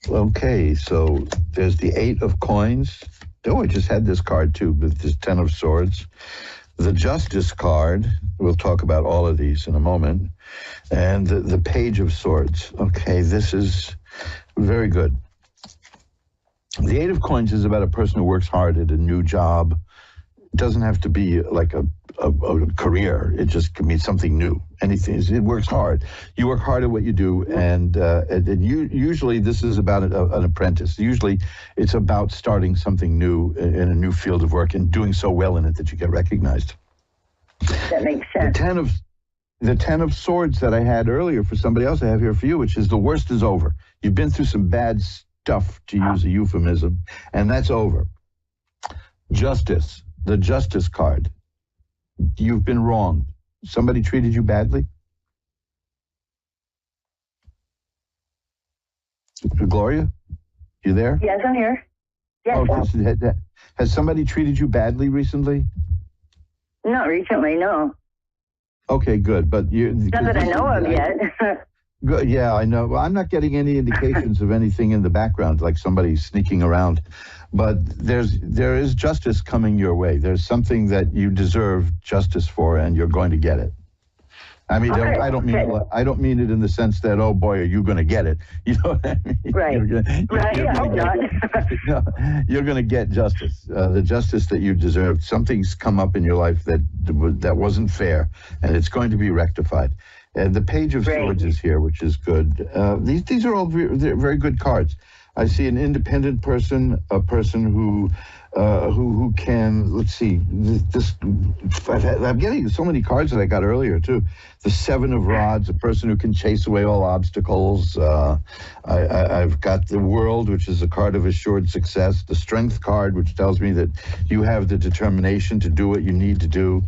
Okay, so there's the 8 of coins. Oh, I just had this card too, with this 10 of swords. The Justice card. We'll talk about all of these in a moment. And the Page of Swords. Okay, this is very good. The 8 of coins is about a person who works hard at a new job. It doesn't have to be like a career. It just can be something new. Anything. It works hard. You work hard at what you do, and usually this is about an apprentice. Usually it's about starting something new in a new field of work and doing so well in it that you get recognized. That makes sense. The 10 of swords that I had earlier for somebody else I have here for you, which is the worst is over. You've been through some bad stuff, to use a euphemism, and that's over. Justice, the Justice card. You've been wronged. Somebody treated you badly? Gloria, you there? Yes, I'm here. Yes. Oh, has somebody treated you badly recently? Not recently, no. Okay, good. But not that I know of yet. Good. Yeah, I know. Well, I'm not getting any indications of anything in the background, like somebody sneaking around. But there is justice coming your way. There's something that you deserve justice for, and you're going to get it. I mean, okay. I don't mean it in the sense that, oh boy, are you going to get it? You know what I mean? Right. You're going to get justice, the justice that you deserve. Something's come up in your life that wasn't fair, and it's going to be rectified. And the Page of Swords is here, which is good. These are all very good cards. I see an independent person, a person who can, let's see, I'm getting so many cards that I got earlier too. The 7 of Rods, a person who can chase away all obstacles. I've got the World, which is a card of assured success. The Strength card, which tells me that you have the determination to do what you need to do.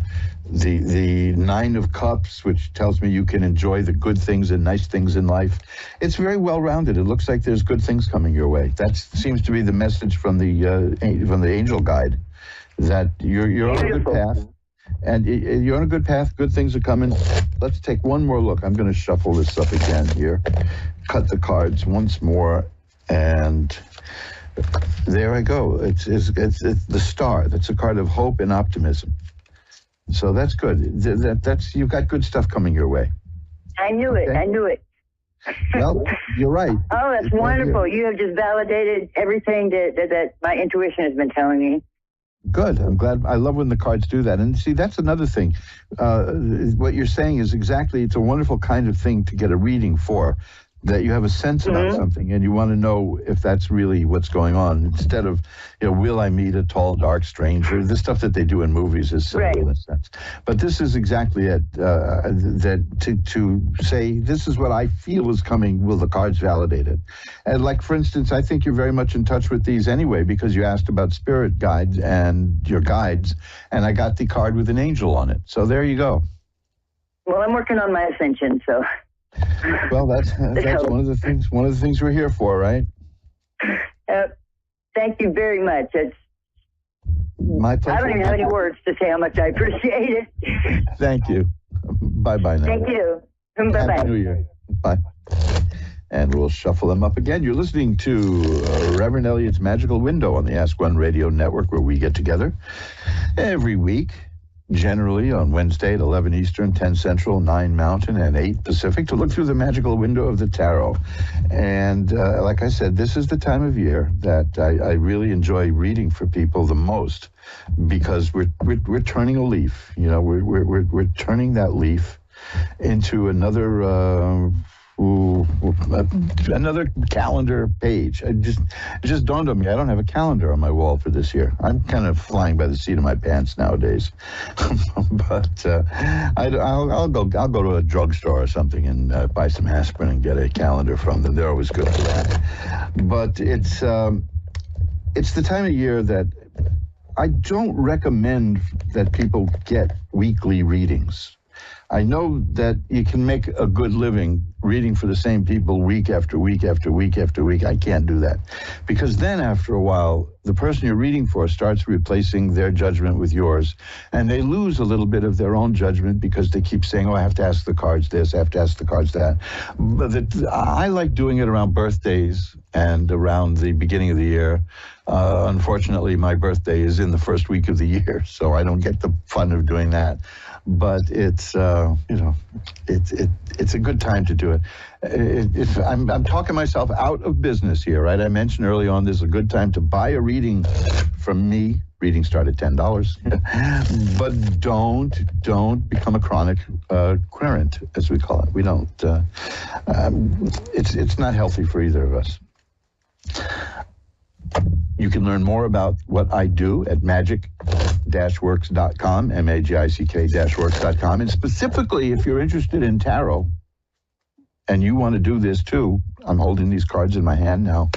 The 9 of Cups, which tells me you can enjoy the good things and nice things in life. It's very well-rounded. It looks like there's good things coming your way. That seems to be the message from the angel guide, that you're on a good path, and you're on a good path. Good things are coming. Let's take one more look. I'm going to shuffle this up again here, cut the cards once more, and there I go. It's the Star. That's a card of hope and optimism. So that's good. That's you've got good stuff coming your way. I knew it. Okay? I knew it. Well, you're right. Oh, that's wonderful. You have just validated everything that my intuition has been telling me. Good. I'm glad. I love when the cards do that. And see, that's another thing. What you're saying is exactly, it's a wonderful kind of thing to get a reading for, that you have a sense about something and you want to know if that's really what's going on, instead of, will I meet a tall, dark stranger? The stuff that they do in movies is silly in a sense. But this is exactly it, that to say, this is what I feel is coming, will the cards validate it? And like, for instance, I think you're very much in touch with these anyway, because you asked about spirit guides and your guides, and I got the card with an angel on it. So there you go. Well, I'm working on my ascension, so... Well, that's one of the things we're here for, right? Thank you very much. It's my pleasure. I don't even have any words to say how much I appreciate it. Thank you. Bye-bye now. Thank you. Bye-bye. Happy New Year. Bye. And we'll shuffle them up again. You're listening to Reverend Elliot's Magical Window on the Ask One Radio Network, where we get together every week. generally on Wednesday at 11 Eastern, 10 Central, 9 Mountain, and 8 Pacific to look through the magical window of the tarot. And like I said, this is the time of year that I really enjoy reading for people the most, because we're turning a leaf. You know, we're turning that leaf into another calendar page. It just dawned on me, I don't have a calendar on my wall for this year. I'm kind of flying by the seat of my pants nowadays. But I'll go to a drugstore or something and buy some aspirin and get a calendar from them. They're always good for that. But it's the time of year that I don't recommend that people get weekly readings. I know that you can make a good living reading for the same people week after week after week after week. I can't do that, because then after a while, the person you're reading for starts replacing their judgment with yours, and they lose a little bit of their own judgment because they keep saying, oh, I have to ask the cards this, I have to ask the cards that. But I like doing it around birthdays and around the beginning of the year. Unfortunately, my birthday is in the first week of the year, so I don't get the fun of doing that. But it's it's a good time to do it. I'm talking myself out of business here, right? I mentioned early on this is a good time to buy a reading from me. Readings start at $10, but don't become a chronic querent, as we call it. We don't. It's not healthy for either of us. You can learn more about what I do at magic-works.com, magick-works.com. And specifically, if you're interested in tarot and you want to do this too, I'm holding these cards in my hand now,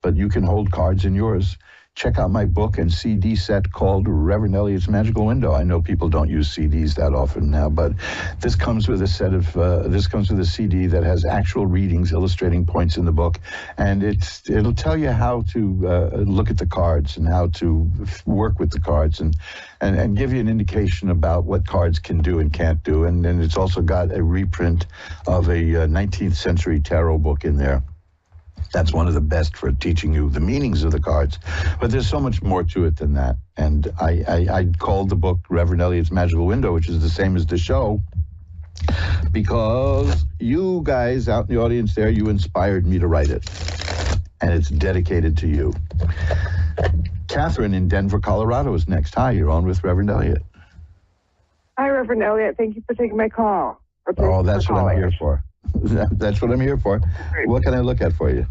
but you can hold cards in yours. Check out my book and CD set called Reverend Elliot's Magical Window. I know people don't use CDs that often now, but this comes with a set of, this comes with a CD that has actual readings illustrating points in the book. And it'll tell you how to look at the cards and how to work with the cards and give you an indication about what cards can do and can't do. And then it's also got a reprint of a 19th century tarot book in there. That's one of the best for teaching you the meanings of the cards. But there's so much more to it than that. And I called the book Reverend Elliot's Magical Window, which is the same as the show, because you guys out in the audience there, you inspired me to write it. And it's dedicated to you. Catherine in Denver, Colorado is next. Hi, you're on with Reverend Elliot. Hi, Reverend Elliot. Thank you for taking my call. Oh, that's what I'm here for. That's what I'm here for. Great. What can I look at for you?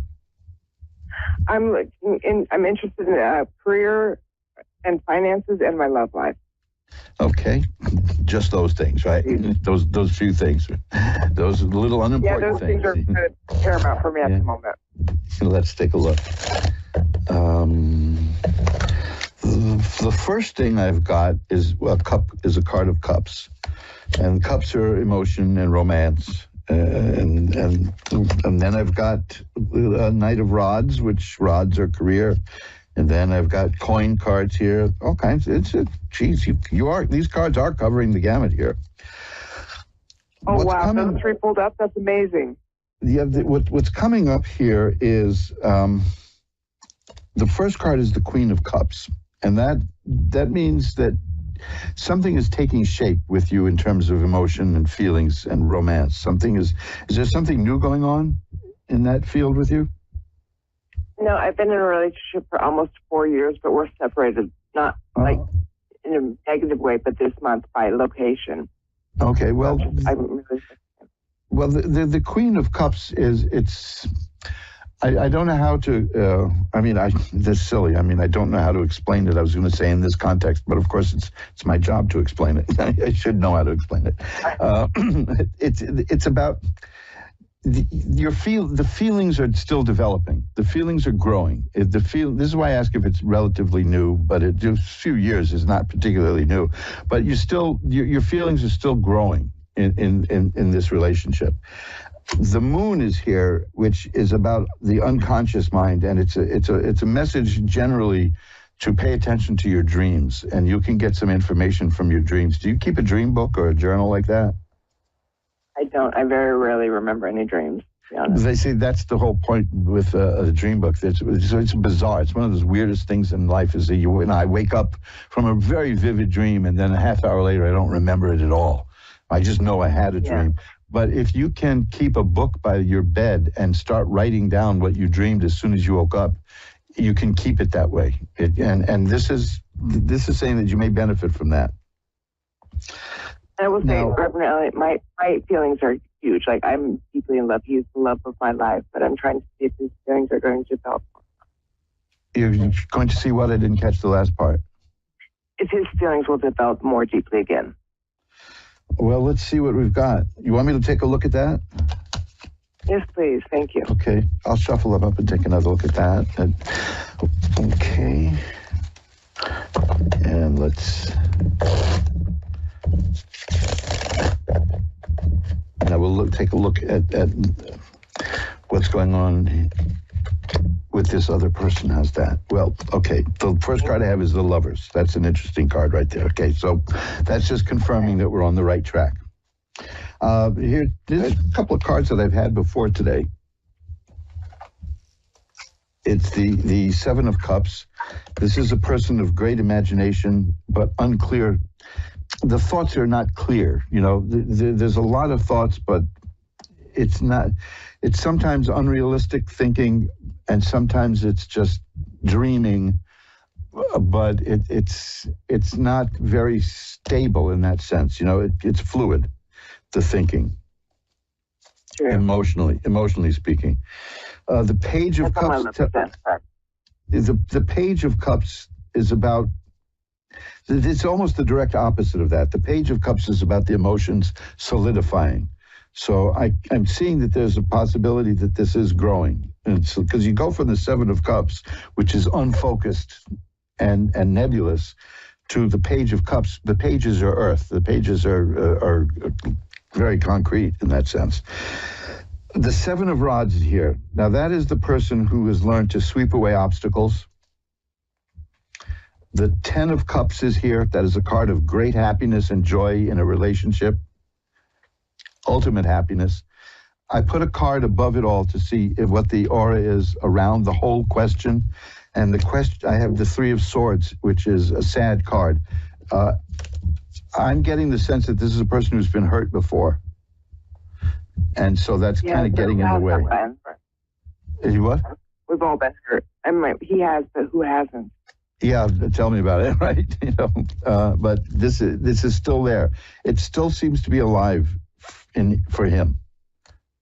I'm interested in career and finances and my love life. Okay, just those things, right? Those few things, those little unimportant things. Yeah, those things are paramount for me at the moment. Let's take a look. The first thing I've got is a card of cups, and cups are emotion and romance. And then I've got a Knight of Rods, which rods are career. And then I've got coin cards here, all kinds. These cards are covering the gamut here. Oh, wow, those three pulled up? That's amazing. Yeah, what's coming up here is, the first card is the Queen of Cups. And that means that something is taking shape with you in terms of emotion and feelings and romance. Is there something new going on in that field with you? No, I've been in a relationship for almost 4 years, but we're separated, not like in a negative way, but this month by location. Okay, well, the Queen of Cups is, I don't know how to, this is silly. I don't know how to explain it. I was going to say in this context, but of course it's my job to explain it. I should know how to explain it. It's about, the feelings are still developing. The feelings are growing. This is why I ask if it's relatively new, but a few years is not particularly new. But your feelings are still growing in this relationship. The moon is here, which is about the unconscious mind, and it's a message generally to pay attention to your dreams, and you can get some information from your dreams. Do you keep a dream book or a journal like that? I don't. I very rarely remember any dreams. They say that's the whole point with a dream book. It's bizarre. It's one of those weirdest things in life is that I wake up from a very vivid dream and then a half hour later I don't remember it at all. I just know I had a dream. But if you can keep a book by your bed and start writing down what you dreamed as soon as you woke up, you can keep it that way. And this is saying that you may benefit from that. I will say, my feelings are huge. Like, I'm deeply in love. He's the love of my life, but I'm trying to see if his feelings are going to develop. You're going to see what? I didn't catch the last part. If his feelings will develop more deeply again. Well, let's see what we've got. You want me to take a look at that? Yes, please. Thank you. Okay. I'll shuffle them up and take another look at that. Okay. And let's... Now we'll take a look at what's going on with this other person. How's that? Well, okay. The first card I have is the Lovers. That's an interesting card right there. Okay, so that's just confirming that we're on the right track. There's a couple of cards that I've had before today. It's the Seven of Cups. This is a person of great imagination, but unclear. The thoughts are not clear. There's a lot of thoughts, but it's sometimes unrealistic thinking, and sometimes it's just dreaming, but it's not very stable in that sense. It's fluid, the thinking. Sure. Emotionally speaking. The Page of Cups. The Page of Cups is about. It's almost the direct opposite of that. The Page of Cups is about the emotions solidifying. So I'm seeing that there's a possibility that this is growing. And so, because you go from the Seven of Cups, which is unfocused and nebulous, to the Page of Cups. The pages are earth. The pages are very concrete in that sense. The Seven of Rods is here. Now that is the person who has learned to sweep away obstacles. The Ten of Cups is here. That is a card of great happiness and joy in a relationship. Ultimate happiness. I put a card above it all to see what the aura is around the whole question. And the question, I have the Three of Swords, which is a sad card. I'm getting the sense that this is a person who's been hurt before. And so that's kind of getting in the way. Is he what? We've all been hurt. He has, but who hasn't? Yeah, tell me about it, right? But this is still there. It still seems to be alive for him.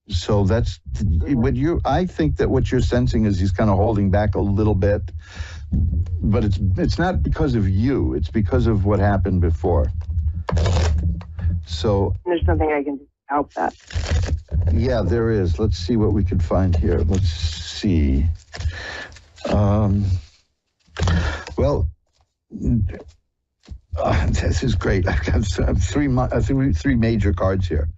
So that's what I think that what you're sensing is he's kind of holding back a little bit, but it's not because of you. It's because of what happened before. So there's something I can do to help that. Yeah, there is. Let's see what we can find here. Let's see. Well, this is great. I've got three major cards here,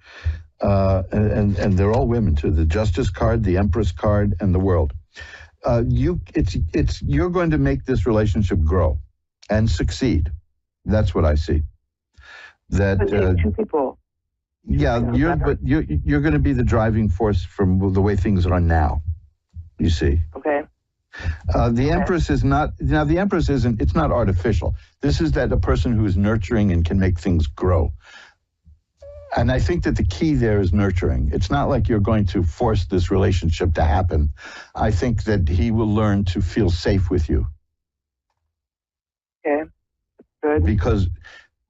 and they're all women too. The Justice card, the Empress card, and the World. You're going to make this relationship grow and succeed. That's what I see. That two people. Yeah, you're going to be the driving force from the way things are now. You see. Okay. The Empress is not, now the Empress it's not artificial. This is that a person who is nurturing and can make things grow. And I think that the key there is nurturing. It's not like you're going to force this relationship to happen. I think that he will learn to feel safe with you. Okay, good.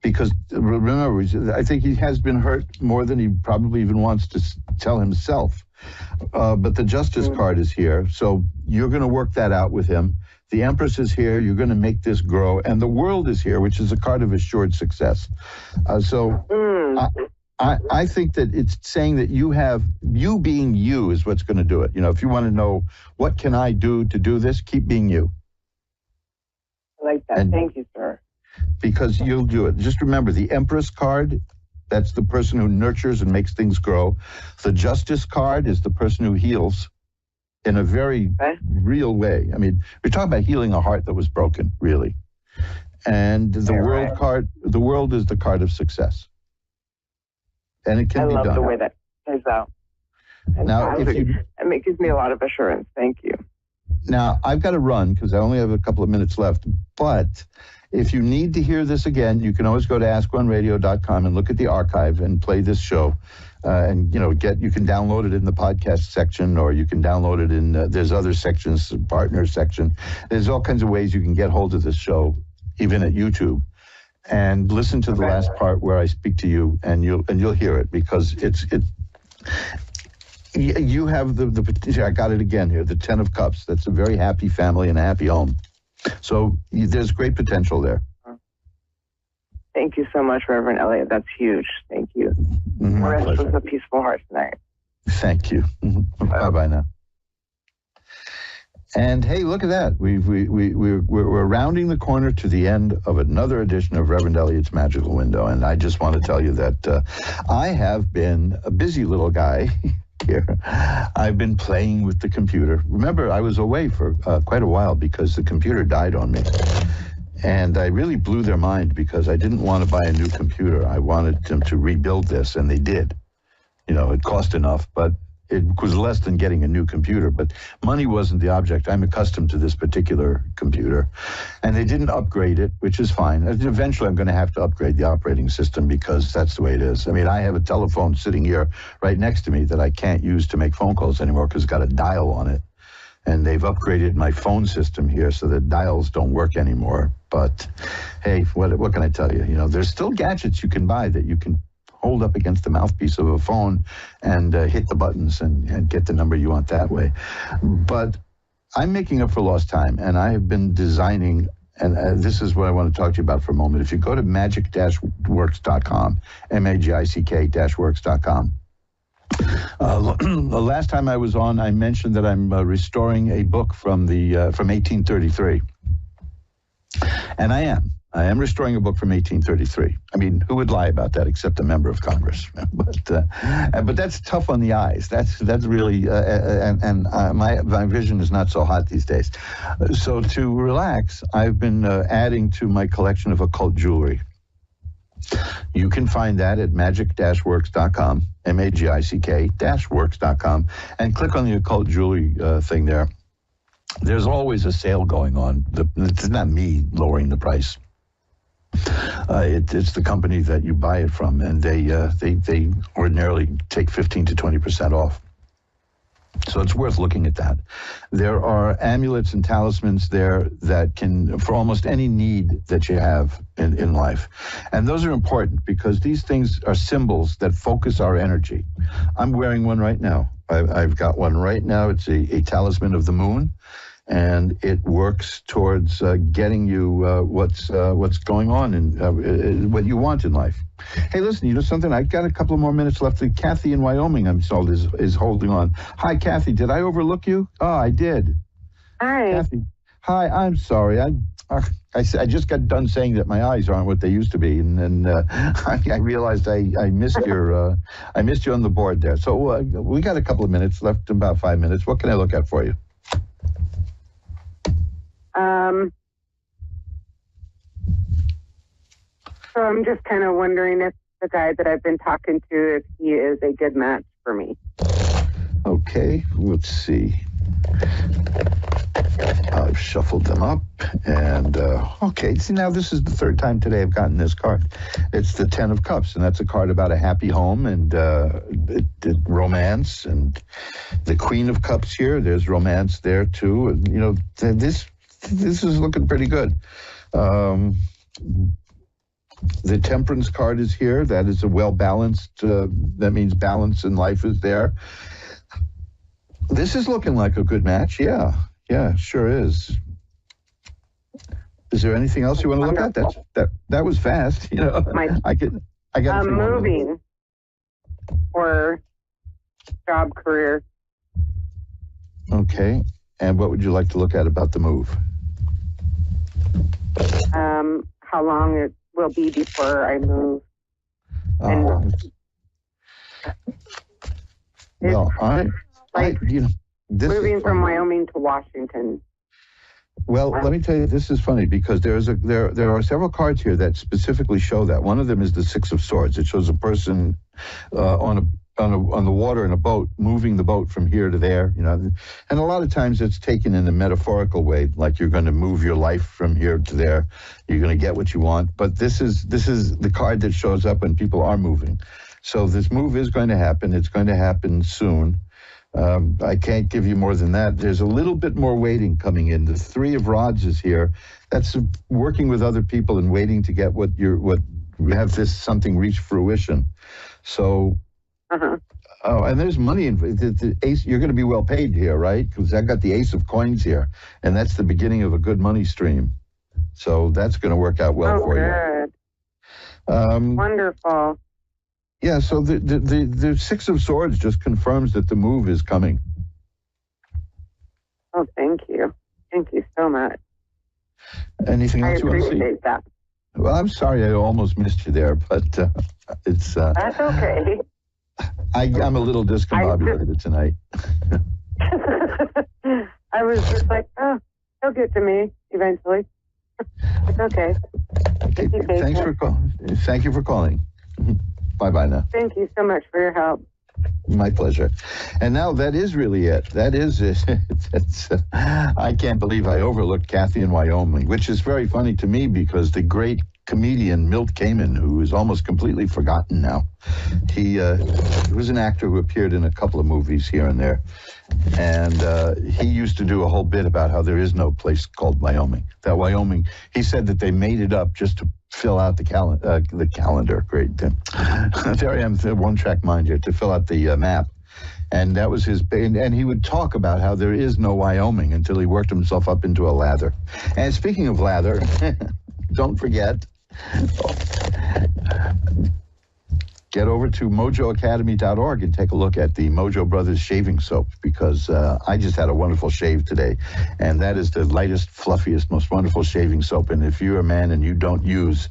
Because remember, I think he has been hurt more than he probably even wants to tell himself. But the Justice card is here, so you're going to work that out with him. The Empress is here, you're going to make this grow, and the World is here, which is a card of assured success. I think that it's saying that you being you is what's going to do it. If you want to know, what can I do to do this, keep being you. I like that. Thank you, sir. Because you'll do it. Just remember, the Empress card, that's the person who nurtures and makes things grow. The Justice card is the person who heals in a very real way. I mean, we're talking about healing a heart that was broken, really. And the World card, the World is the card of success. And it can be done. I love the way that plays out. Now, it gives me a lot of assurance. Thank you. Now, I've got to run because I only have a couple of minutes left. But if you need to hear this again, you can always go to AskOneRadio.com and look at the archive and play this show. And, you can download it in the podcast section, or you can download it in, there's other sections, partner section. There's all kinds of ways you can get hold of this show, even at YouTube. And listen to the last part where I speak to you, and you'll hear it, because you have the I got it again here, the 10 of Cups. That's a very happy family and a happy home. So there's great potential there. Thank you so much, Reverend Elliott. That's huge. Thank you. Rest with a peaceful heart tonight. Thank you. Bye-bye now. And hey, look at that. We're rounding the corner to the end of another edition of Reverend Elliott's Magical Window. And I just want to tell you that I have been a busy little guy here. I've been playing with the computer. Remember, I was away for quite a while because the computer died on me. And I really blew their mind because I didn't want to buy a new computer. I wanted them to rebuild this, and they did. It cost enough, but it was less than getting a new computer. But money wasn't the object. I'm accustomed to this particular computer. And they didn't upgrade it, which is fine. Eventually, I'm going to have to upgrade the operating system because that's the way it is. I mean, I have a telephone sitting here right next to me that I can't use to make phone calls anymore because it's got a dial on it. And they've upgraded my phone system here so that dials don't work anymore. But hey, what can I tell you? There's still gadgets you can buy that you can hold up against the mouthpiece of a phone and hit the buttons and get the number you want that way. But I'm making up for lost time, and I have been designing, and this is what I want to talk to you about for a moment. If you go to magic-works.com, magic-works.com, the last time I was on, I mentioned that I'm restoring a book from 1833, and I am restoring a book from 1833. I mean, who would lie about that except a member of Congress? But that's tough on the eyes. That's really my vision is not so hot these days. So to relax, I've been adding to my collection of occult jewelry. You can find that at magic-works.com, magic-works.com, and click on the occult jewelry thing there. There's always a sale going on. It's not me lowering the price. It's the company that you buy it from, and they ordinarily take 15 to 20% off. So it's worth looking at that. There are amulets and talismans there that can, for almost any need that you have in life. And those are important because these things are symbols that focus our energy. I'm wearing one right now. I've got one right now. It's a talisman of the moon. And it works towards getting you what's going on and what you want in life. Hey, listen, something? I've got a couple of more minutes left. Kathy in Wyoming, I'm told, is holding on. Hi, Kathy. Did I overlook you? Oh, I did. Hi. Kathy. Hi, I'm sorry. I just got done saying that my eyes aren't what they used to be, and I realized I missed your I missed you on the board there. So we got a couple of minutes left, about 5 minutes. What can I look at for you? So I'm just kind of wondering if the guy that I've been talking to, if he is a good match for me. Okay, let's see. I've shuffled them up, and okay. See, now this is the third time today I've gotten this card. It's the 10 of Cups, and that's a card about a happy home and romance. And the Queen of Cups here, there's romance there too. And, this is looking pretty good. The Temperance card is here. That is a well-balanced, that means balance in life is there. This is looking like a good match. Yeah, sure is. Is there anything else you want to look at? That was fast. I got moving or job career. Okay. And what would you like to look at about the move? How long it will be before I move. Moving from Wyoming to Washington. Well, let me tell you, this is funny because there are several cards here that specifically show that. One of them is the 6 of Swords. It shows a person on on the water in a boat, moving the boat from here to there, and a lot of times it's taken in a metaphorical way, like you're going to move your life from here to there, you're going to get what you want. But this is the card that shows up when people are moving. So this move is going to happen. It's going to happen soon. I can't give you more than that. There's a little bit more waiting coming in. The Three of Rods is here. That's working with other people and waiting to get what have this something reach fruition. So. Oh, and there's money in the ace. You're going to be well paid here, right? Because I got the Ace of Coins here, and that's the beginning of a good money stream. So that's going to work out well for you. Good. Wonderful. Yeah. So the Six of Swords just confirms that the move is coming. Oh, thank you. Thank you so much. Anything else you want to see? I appreciate that. Well, I'm sorry I almost missed you there, but it's. That's okay. I'm a little discombobulated tonight. I was just like, oh, he'll get to me eventually. It's okay. Thanks for calling. Thank you for calling. Bye-bye now. Thank you so much for your help. My pleasure. And now that is really it. That is it. I can't believe I overlooked Kathy in Wyoming, which is very funny to me because the great comedian Milt Kamen, who is almost completely forgotten now, he was an actor who appeared in a couple of movies here and there. And he used to do a whole bit about how there is no place called Wyoming. That Wyoming, he said that they made it up just to fill out the calendar. Great. There I am, the one-track mind here, to fill out the map. And that was his, and he would talk about how there is no Wyoming until he worked himself up into a lather. And speaking of lather, don't forget, get over to mojoacademy.org and take a look at the Mojo Brothers shaving soap, because I just had a wonderful shave today, and that is the lightest, fluffiest, most wonderful shaving soap. And if you're a man and you don't use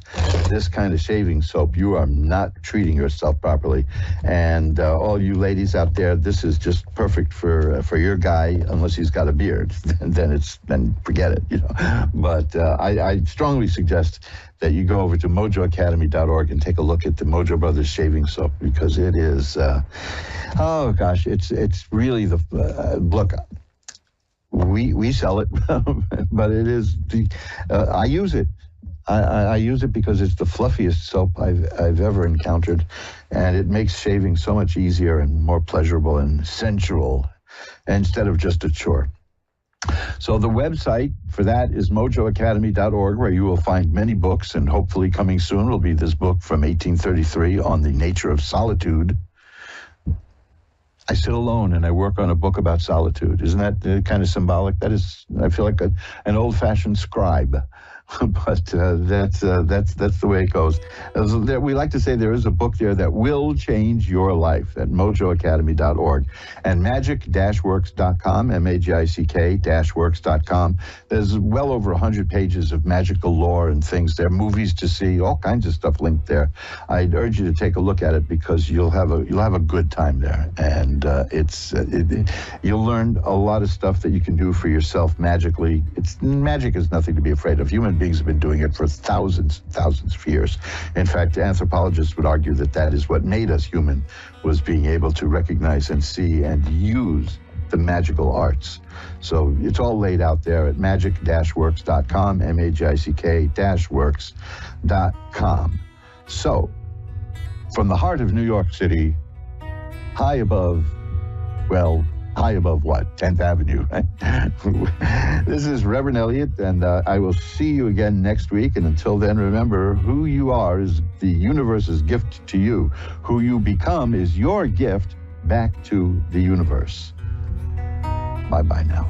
this kind of shaving soap, you are not treating yourself properly. And all you ladies out there, this is just perfect for your guy, unless he's got a beard. then forget it, But I strongly suggest that you go over to mojoacademy.org and take a look at the Mojo Brothers shaving soap, because it is, it's really look, we sell it, but it is, I use it. I use it because it's the fluffiest soap I've ever encountered, and it makes shaving so much easier and more pleasurable and sensual instead of just a chore. So the website for that is mojoacademy.org, where you will find many books, and hopefully coming soon will be this book from 1833 on the nature of solitude. I sit alone and I work on a book about solitude. Isn't that kind of symbolic? That is, I feel like an old-fashioned scribe. But that's the way it goes. We like to say there is a book there that will change your life at mojoacademy.org. And magic-works.com, magic-works.com. There's well over 100 pages of magical lore and things there, movies to see, all kinds of stuff linked there. I'd urge you to take a look at it, because you'll have a good time there. And you'll learn a lot of stuff that you can do for yourself magically. Magic is nothing to be afraid of. Human beings have been doing it for thousands of years. In fact, anthropologists would argue that is what made us human, was being able to recognize and see and use the magical arts. So it's all laid out there at magic-works.com, magic-works.com. So, from the heart of New York City, high above what? 10th Avenue, right? This is Reverend Elliot, and I will see you again next week. And until then, remember, who you are is the universe's gift to you. Who you become is your gift back to the universe. Bye-bye now.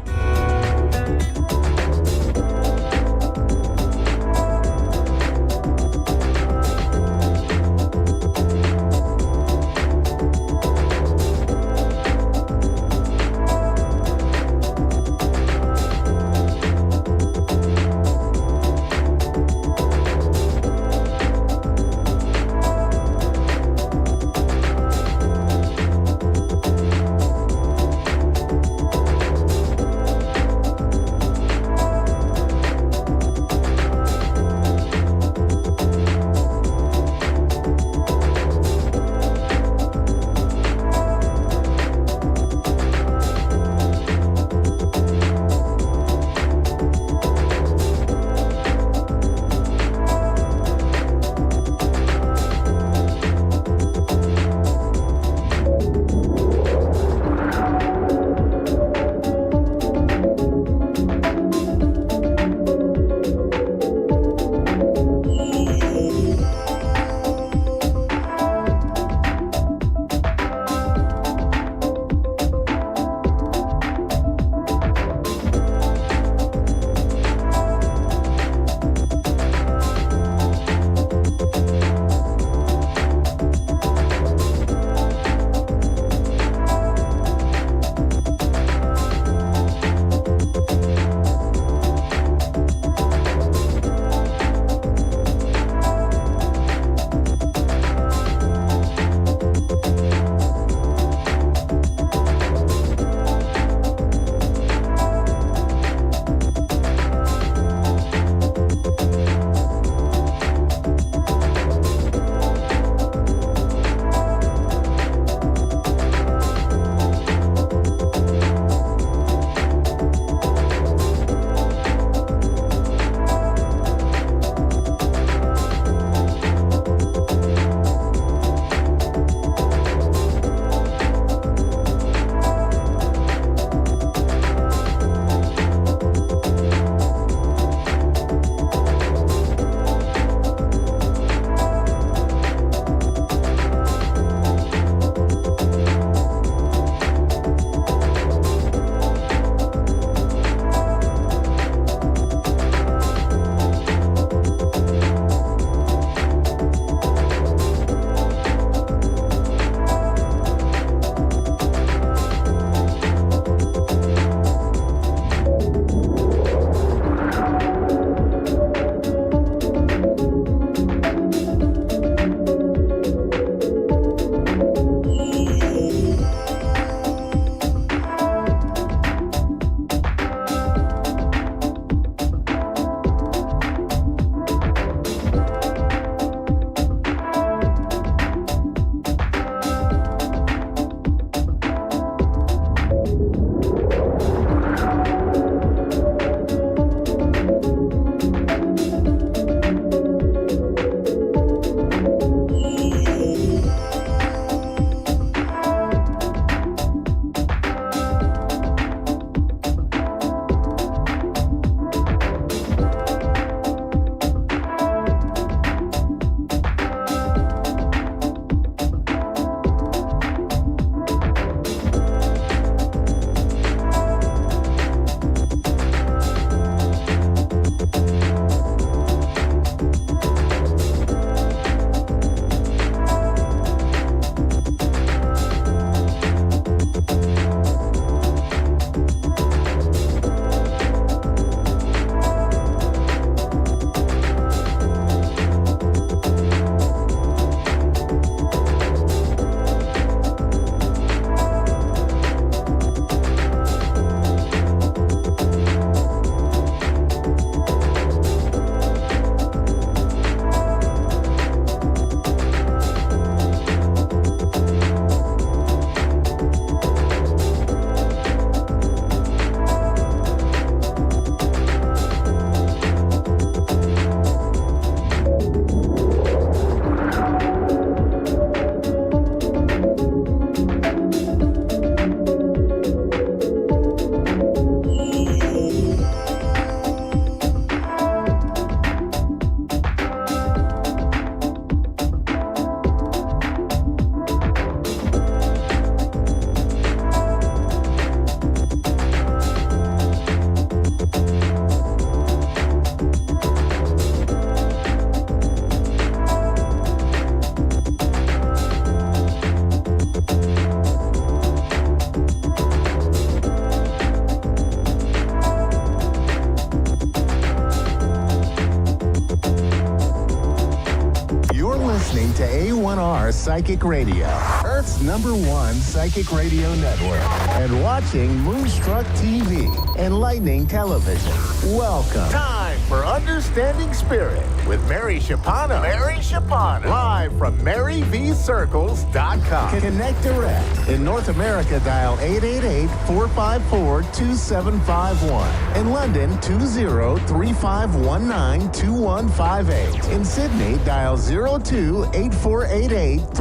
Psychic Radio, Earth's #1 psychic radio network, and watching Moonstruck TV, Enlightening Television. Welcome. Time for Understanding Spirit with Mary Shapano. Mary Shapano. Live from MaryVCircles.com. Connect direct. In North America, dial 888-454-2751. In London, 20-3519-2158. In Sydney, dial 02-8488-3147.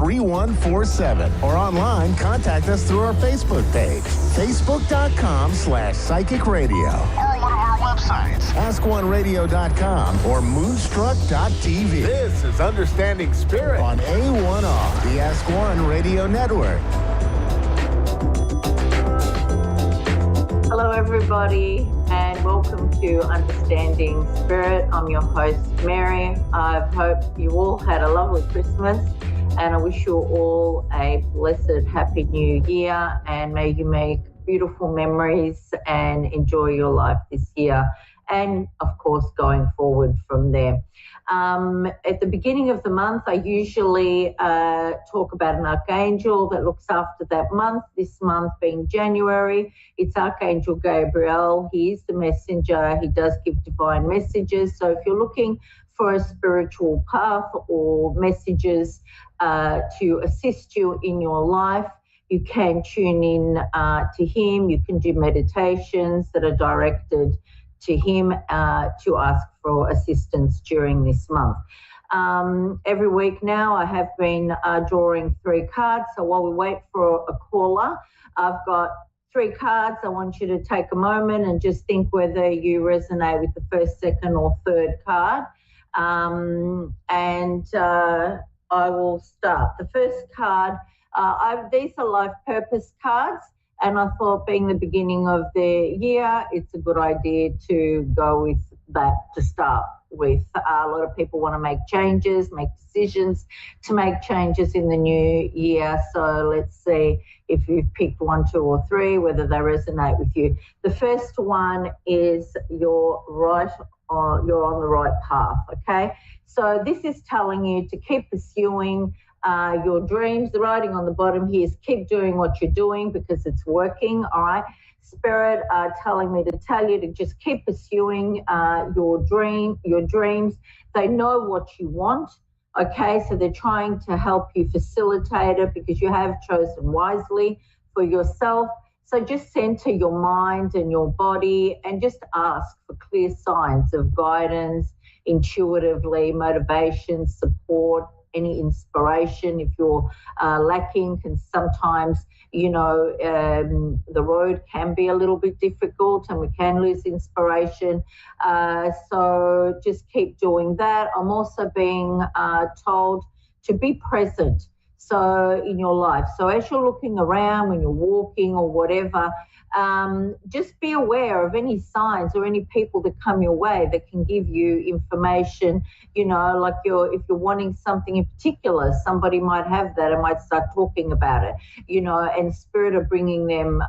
Or online, contact us through our Facebook page, facebook.com/psychic radio. Or one of our websites, ask1radio.com or moonstruck.tv. This is Understanding Spirit on A1R, the Ask One Radio Network. Hello, everybody, and welcome to Understanding Spirit. I'm your host, Mary. I hope you all had a lovely Christmas, and I wish you all a blessed, happy new year, and may you make beautiful memories and enjoy your life this year, and, of course, going forward from there. At the beginning of the month, I usually talk about an archangel that looks after that month. This month being January, it's Archangel Gabriel. He is the messenger. He does give divine messages. So if you're looking for a spiritual path or messages to assist you in your life, you can tune in to him. You can do meditations that are directed to him to ask for assistance during this month. Every week now I have been drawing 3 cards. So while we wait for a caller, I've got 3 cards. I want you to take a moment and just think whether you resonate with the first, second or third card. I will start. The first card, these are life purpose cards. And I thought, being the beginning of the year, it's a good idea to go with that to start with. A lot of people want to make changes, make decisions to make changes in the new year. So let's see if you've picked 1, 2, or 3, whether they resonate with you. The first one is you're on the right path, okay? So this is telling you to keep pursuing your dreams. The writing on the bottom here is keep doing what you're doing because it's working, all right? Spirit telling me to tell you to just keep pursuing your dreams. They know what you want, okay? So they're trying to help you facilitate it because you have chosen wisely for yourself. So just center your mind and your body and just ask for clear signs of guidance, intuitively, motivation, support, any inspiration. If you're lacking, can sometimes, the road can be a little bit difficult and we can lose inspiration. So just keep doing that. I'm also being told to be present. So in your life. So as you're looking around, when you're walking or whatever, just be aware of any signs or any people that come your way that can give you information, like if you're wanting something in particular, somebody might have that and might start talking about it, and Spirit of bringing them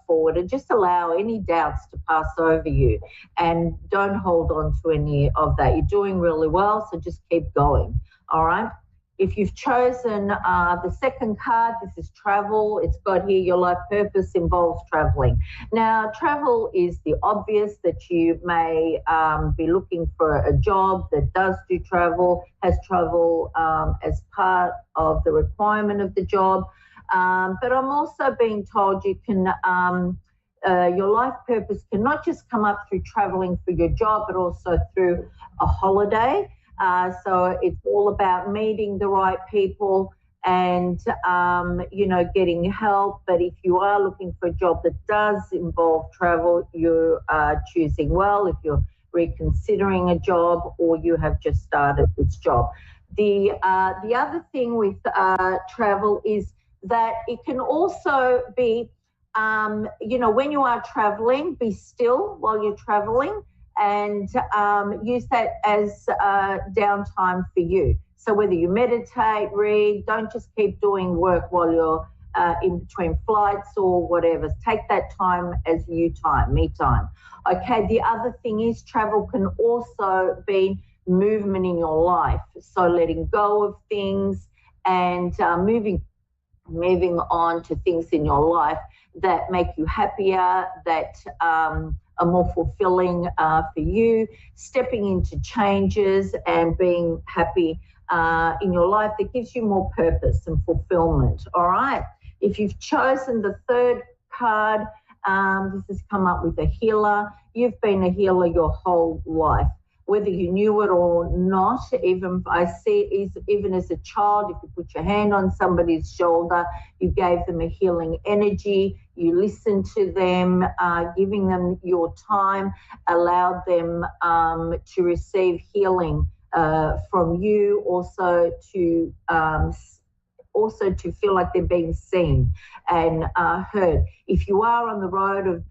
forward, and just allow any doubts to pass over you and don't hold on to any of that. You're doing really well, so just keep going, all right? If you've chosen the second card, this is travel. It's got here your life purpose involves traveling. Now, travel is the obvious that you may be looking for a job that does do travel, has travel as part of the requirement of the job. But I'm also being told you can, your life purpose can not just come up through traveling for your job, but also through a holiday. So it's all about meeting the right people and, getting help. But if you are looking for a job that does involve travel, you are choosing well if you're reconsidering a job or you have just started this job. The other thing with travel is that it can also be, when you are traveling, be still while you're traveling. And use that as downtime for you. So whether you meditate, read, don't just keep doing work while you're in between flights or whatever. Take that time as you time, me time. Okay, the other thing is travel can also be movement in your life. So letting go of things and moving on to things in your life that make you happier, that are more fulfilling for you, stepping into changes and being happy in your life that gives you more purpose and fulfillment, all right? If you've chosen the third card, this has come up with a healer. You've been a healer your whole life, whether you knew it or not. Even I see, even as a child, if you put your hand on somebody's shoulder, you gave them a healing energy. You listened to them, giving them your time, allowed them to receive healing from you, also to feel like they're being seen and heard. If you are on the road of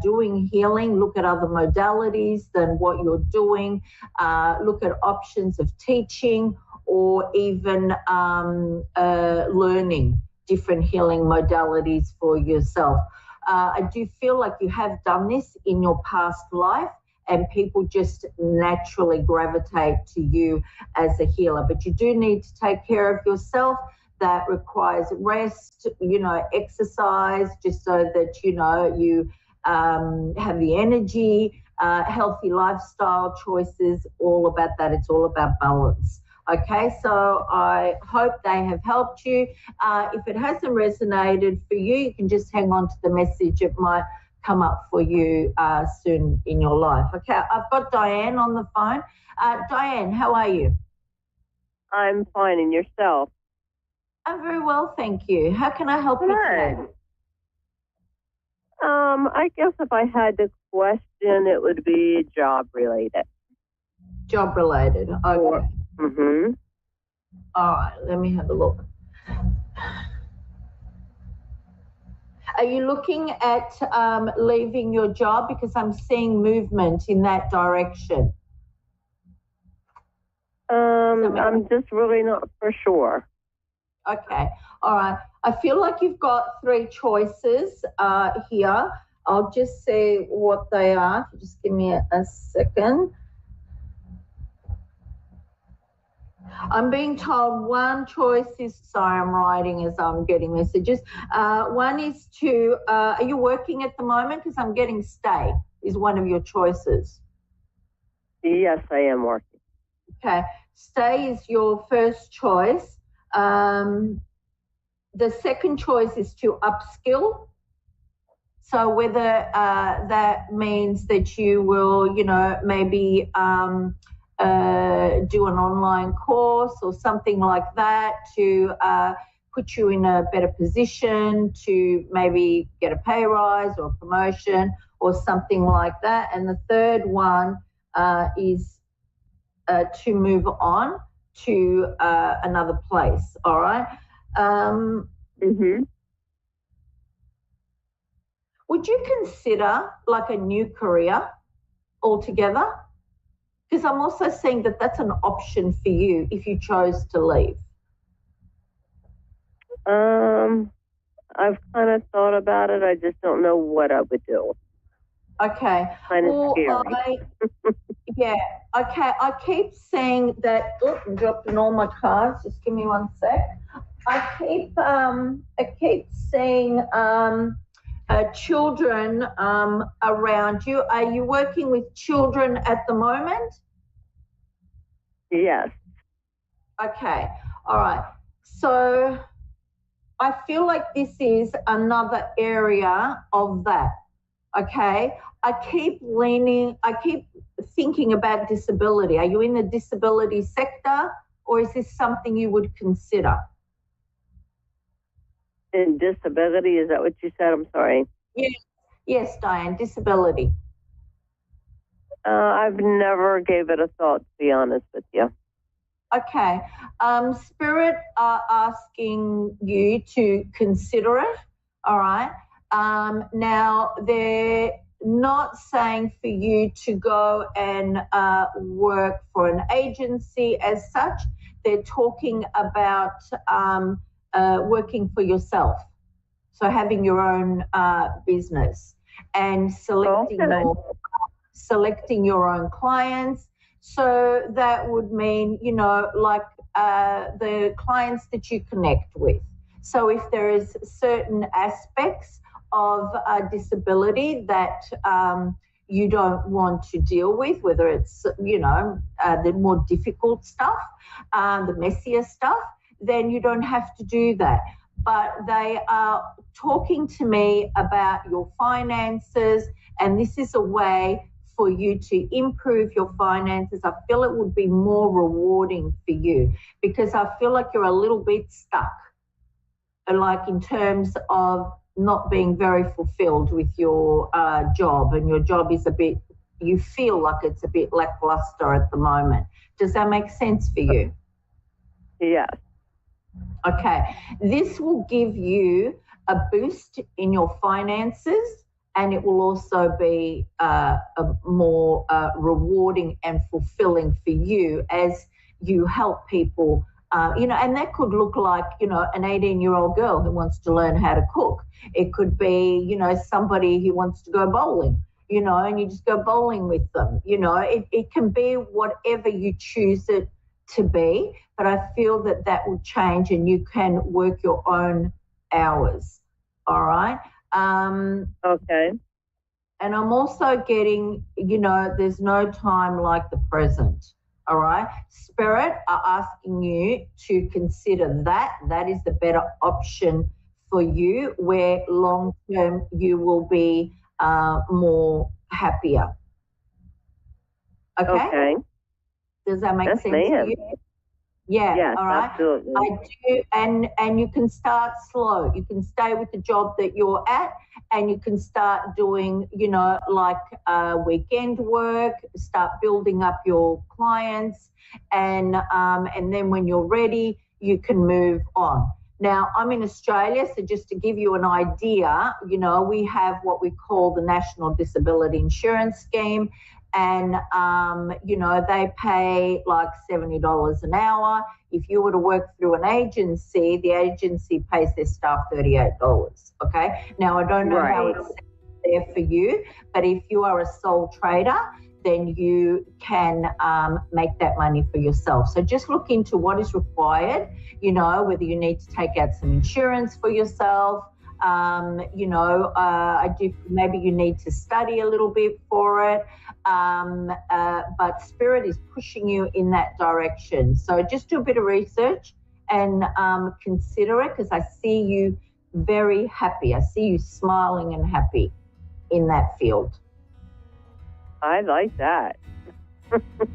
doing healing, look at other modalities than what you're doing. Look at options of teaching or even learning different healing modalities for yourself. I do feel like you have done this in your past life, and people just naturally gravitate to you as a healer. But you do need to take care of yourself. That requires rest, exercise, just so that, you have the energy, healthy lifestyle choices, all about that. It's all about balance. Okay, so I hope they have helped you. If it hasn't resonated for you, you can just hang on to the message. It might come up for you soon in your life. Okay, I've got Diane on the phone. Diane, how are you? I'm fine, and yourself? I'm very well, thank you. How can I help you today? I guess if I had to question, it would be job related. Job related, okay. Mm-hmm. All right, let me have a look. Are you looking at leaving your job? Because I'm seeing movement in that direction. I'm just really not for sure. Okay, all right. I feel like you've got three choices here. I'll just say what they are. Just give me a second. I'm being told one choice is, sorry, I'm writing as I'm getting messages. One is to, are you working at the moment? Because I'm getting stay is one of your choices. Yes, I am working. Okay, stay is your first choice. The second choice is to upskill. So whether that means that you will, maybe do an online course or something like that to put you in a better position to maybe get a pay rise or a promotion or something like that. And the third one is to move on to another place, all right? Would you consider like a new career altogether? Because I'm also seeing that that's an option for you if you chose to leave. I've kind of thought about it. I just don't know what I would do. Okay. Kind of scary. Yeah. Okay. I keep saying that. Oh, I'm dropping all my cards. Just give me 1 sec. I keep seeing children around you. Are you working with children at the moment? Yes. Okay. All right. So I feel like this is another area of that. Okay. I keep thinking about disability. Are you in the disability sector, or is this something you would consider? In disability, is that what you said? I'm sorry. Yes, Diane, disability. I've never gave it a thought, to be honest with you. Okay. Spirit are asking you to consider it, all right? Now, they're not saying for you to go and work for an agency as such. They're talking about working for yourself, so having your own business and selecting your own clients, So that would mean, like the clients that you connect with. So if there is certain aspects of disability that you don't want to deal with, whether it's, the more difficult stuff, the messier stuff, then you don't have to do that. But they are talking to me about your finances, and this is a way for you to improve your finances. I feel it would be more rewarding for you because I feel like you're a little bit stuck, like in terms of not being very fulfilled with your job, and your job is you feel like it's a bit lackluster at the moment. Does that make sense for you? Yes. Okay. This will give you a boost in your finances, and it will also be a more rewarding and fulfilling for you as you help people. And that could look like, an 18-year-old girl who wants to learn how to cook. It could be, somebody who wants to go bowling, and you just go bowling with them. It can be whatever you choose it to be, but I feel that will change and you can work your own hours. All right. Okay. And I'm also getting, there's no time like the present. All right. Spirit are asking you to consider that. That is the better option for you, where long term you will be more happier. Okay. Does that make sense to you? Yeah. Yes, all right. Absolutely. I do, and you can start slow. You can stay with the job that you're at, and you can start doing, weekend work. Start building up your clients, and then when you're ready, you can move on. Now, I'm in Australia, so just to give you an idea, we have what we call the National Disability Insurance Scheme. And, they pay like $70 an hour. If you were to work through an agency, the agency pays their staff $38, okay? Now, I don't know how it's there for you, but if you are a sole trader, then you can make that money for yourself. So just look into what is required, whether you need to take out some insurance for yourself. Maybe you need to study a little bit for it. But Spirit is pushing you in that direction. So just do a bit of research and consider it, because I see you very happy. I see you smiling and happy in that field. I like that.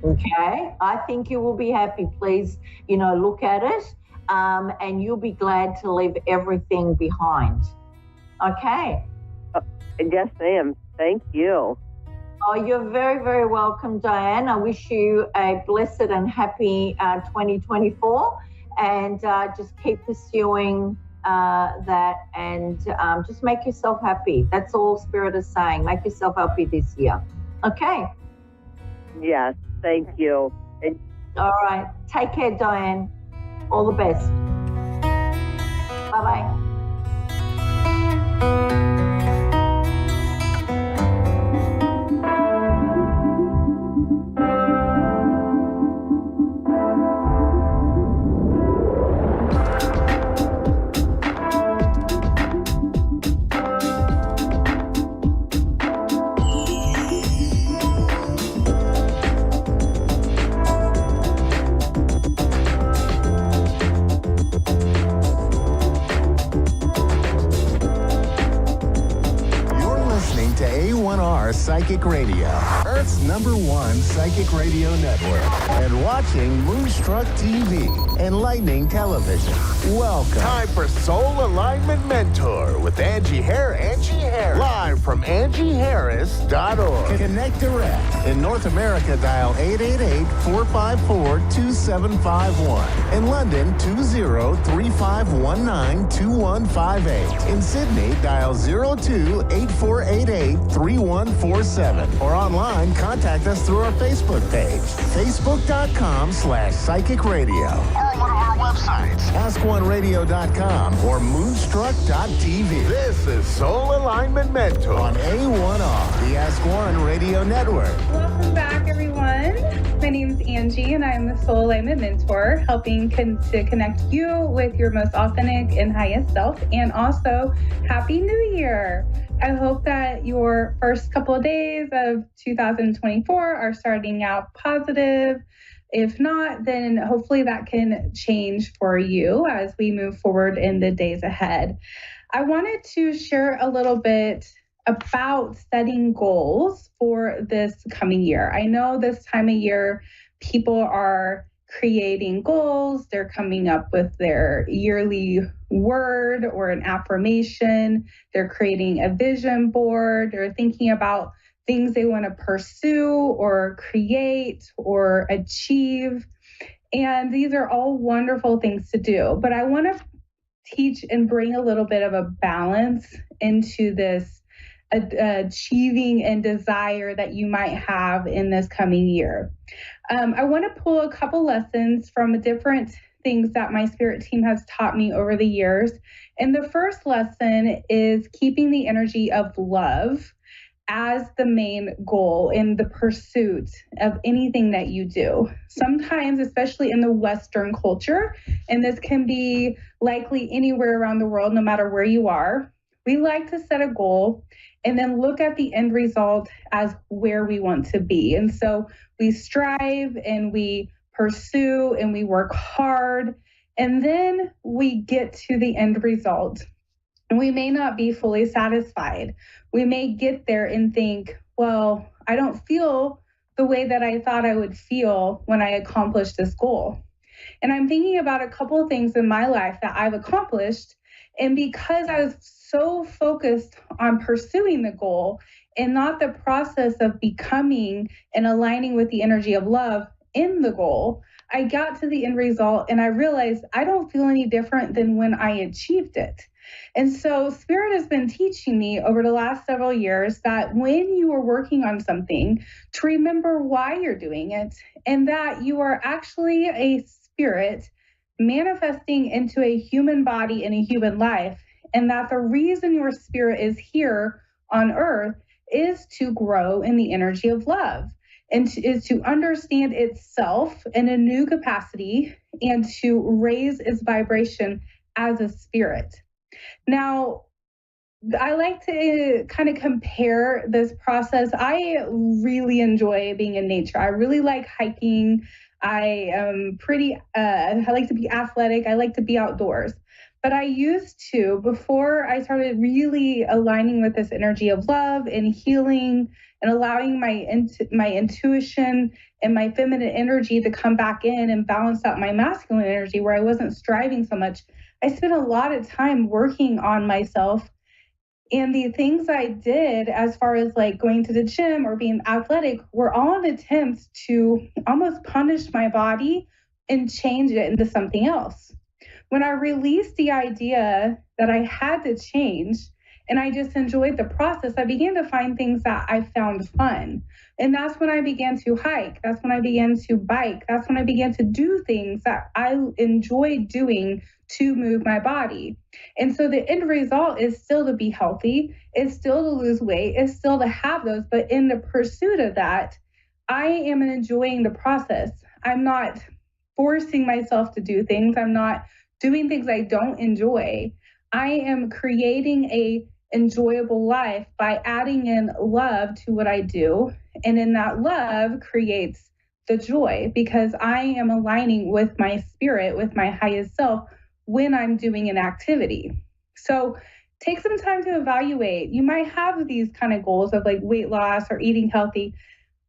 Okay. I think you will be happy. Please, look at it. And you'll be glad to leave everything behind. Okay. Yes, ma'am. Thank you. Oh, you're very, very welcome, Diane. I wish you a blessed and happy 2024, and just keep pursuing that, and just make yourself happy. That's all Spirit is saying. Make yourself happy this year. Okay. Yes. Thank you. All right. Take care, Diane. All the best. Bye-bye. A1R Psychic Radio, Earth's #1 psychic radio network, and watching Moonstruck TV, Enlightening Television. Welcome. Time for Soul Alignment Mentor with Angie Harris. Live from AngieHarris.org. Connect direct. In North America, dial 888-454-2751. In London, 20-3519-2158. In Sydney, dial 02-8488-3147. Or online, contact us through our Facebook page, facebook.com/psychic radio. Or one of our websites, AskOneRadio.com or Moonstruck.tv. This is Soul Alignment Mentor on A1R, the Ask One Radio Network. Welcome back, everyone. My name is Angie, and I'm the Soul Alignment Mentor, helping to connect you with your most authentic and highest self. And also, Happy New Year. I hope that your first couple of days of 2024 are starting out positive. If not, then hopefully that can change for you as we move forward in the days ahead. I wanted to share a little bit about setting goals for this coming year. I know this time of year, people are creating goals. They're coming up with their yearly word or an affirmation. They're creating a vision board. They're thinking about things they want to pursue or create or achieve. And these are all wonderful things to do. But I want to teach and bring a little bit of a balance into this achieving and desire that you might have in this coming year. I want to pull a couple lessons from different things that my spirit team has taught me over the years. And the first lesson is keeping the energy of love as the main goal in the pursuit of anything that you do. Sometimes, especially in the Western culture, and this can be likely anywhere around the world, no matter where you are, we like to set a goal and then look at the end result as where we want to be. And so we strive and we pursue and we work hard, and then we get to the end result. And we may not be fully satisfied. We may get there and think, well, I don't feel the way that I thought I would feel when I accomplished this goal. And I'm thinking about a couple of things in my life that I've accomplished. And because I was so focused on pursuing the goal and not the process of becoming and aligning with the energy of love in the goal, I got to the end result and I realized I don't feel any different than when I achieved it. And so Spirit has been teaching me over the last several years that when you are working on something, to remember why you're doing it and that you are actually a spirit manifesting into a human body and a human life, and that the reason your spirit is here on earth is to grow in the energy of love and is to understand itself in a new capacity and to raise its vibration as a spirit. Now, I like to kind of compare this process. I really enjoy being in nature. I really like hiking. I am I like to be athletic. I like to be outdoors. But I used to, before I started really aligning with this energy of love and healing and allowing my intuition and my feminine energy to come back in and balance out my masculine energy where I wasn't striving so much, I spent a lot of time working on myself. And the things I did as far as like going to the gym or being athletic were all an attempt to almost punish my body and change it into something else. When I released the idea that I had to change and I just enjoyed the process, I began to find things that I found fun. And that's when I began to hike. That's when I began to bike. That's when I began to do things that I enjoyed doing to move my body. And so the end result is still to be healthy, is still to lose weight, is still to have those. But in the pursuit of that, I am enjoying the process. I'm not forcing myself to do things. I'm not doing things I don't enjoy. I am creating a enjoyable life by adding in love to what I do. And in that love creates the joy because I am aligning with my spirit, with my highest self when I'm doing an activity. So take some time to evaluate. You might have these kind of goals of like weight loss or eating healthy.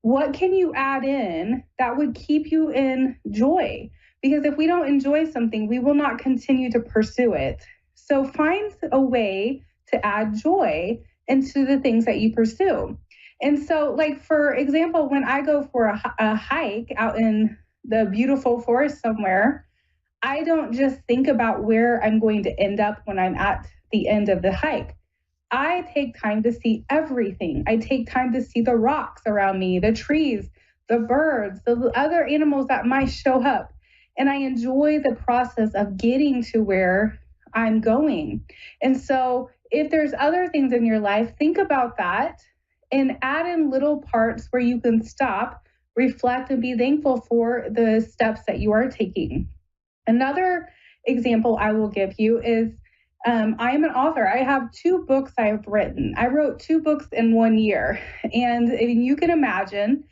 What can you add in that would keep you in joy? Because if we don't enjoy something, we will not continue to pursue it. So find a way to add joy into the things that you pursue. And so, like, for example, when I go for a hike out in the beautiful forest somewhere, I don't just think about where I'm going to end up when I'm at the end of the hike. I take time to see everything. I take time to see the rocks around me, the trees, the birds, the other animals that might show up. And I enjoy the process of getting to where I'm going. And so if there's other things in your life, think about that and add in little parts where you can stop, reflect and be thankful for the steps that you are taking. Another example I will give you is I am an author. I have 2 books I've written. I wrote 2 books in 1 year. And you can imagine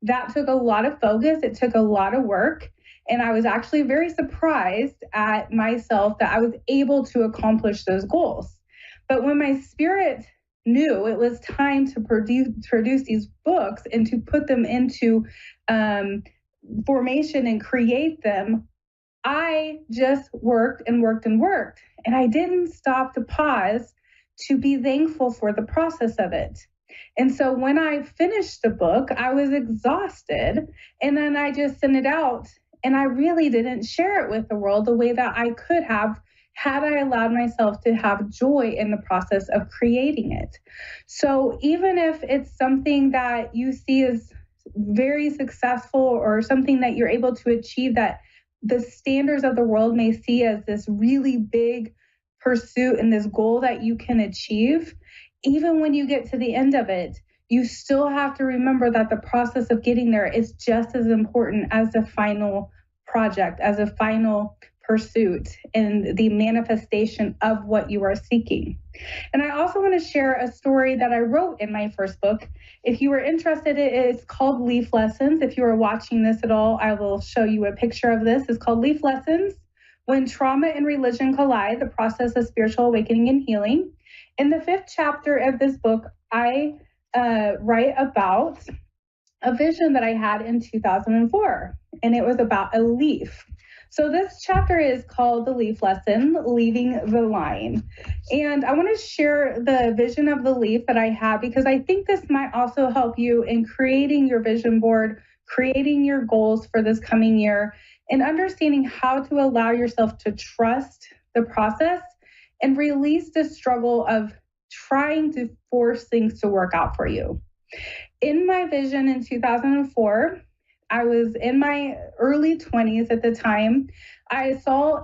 that took a lot of focus. It took a lot of work. And I was actually very surprised at myself that I was able to accomplish those goals. But when my spirit knew it was time to produce these books and to put them into formation and create them, I just worked and worked and worked. And I didn't stop to pause to be thankful for the process of it. And so when I finished the book, I was exhausted. And then I just sent it out. And I really didn't share it with the world the way that I could have had I allowed myself to have joy in the process of creating it. So even if it's something that you see as very successful or something that you're able to achieve that the standards of the world may see as this really big pursuit and this goal that you can achieve, even when you get to the end of it, you still have to remember that the process of getting there is just as important as the final project, as a final pursuit and the manifestation of what you are seeking. And I also want to share a story that I wrote in my first book. If you are interested, it's called Leaf Lessons. If you are watching this at all, I will show you a picture of this. It's called Leaf Lessons: When Trauma and Religion Collide, the Process of Spiritual Awakening and Healing. In the 5th chapter of this book, I write about a vision that I had in 2004, and it was about a leaf. So this chapter is called The Leaf Lesson, Leaving the Line. And I want to share the vision of the leaf that I have, because I think this might also help you in creating your vision board, creating your goals for this coming year, and understanding how to allow yourself to trust the process and release the struggle of trying to force things to work out for you. In my vision in 2004, I was in my early 20s at the time. I saw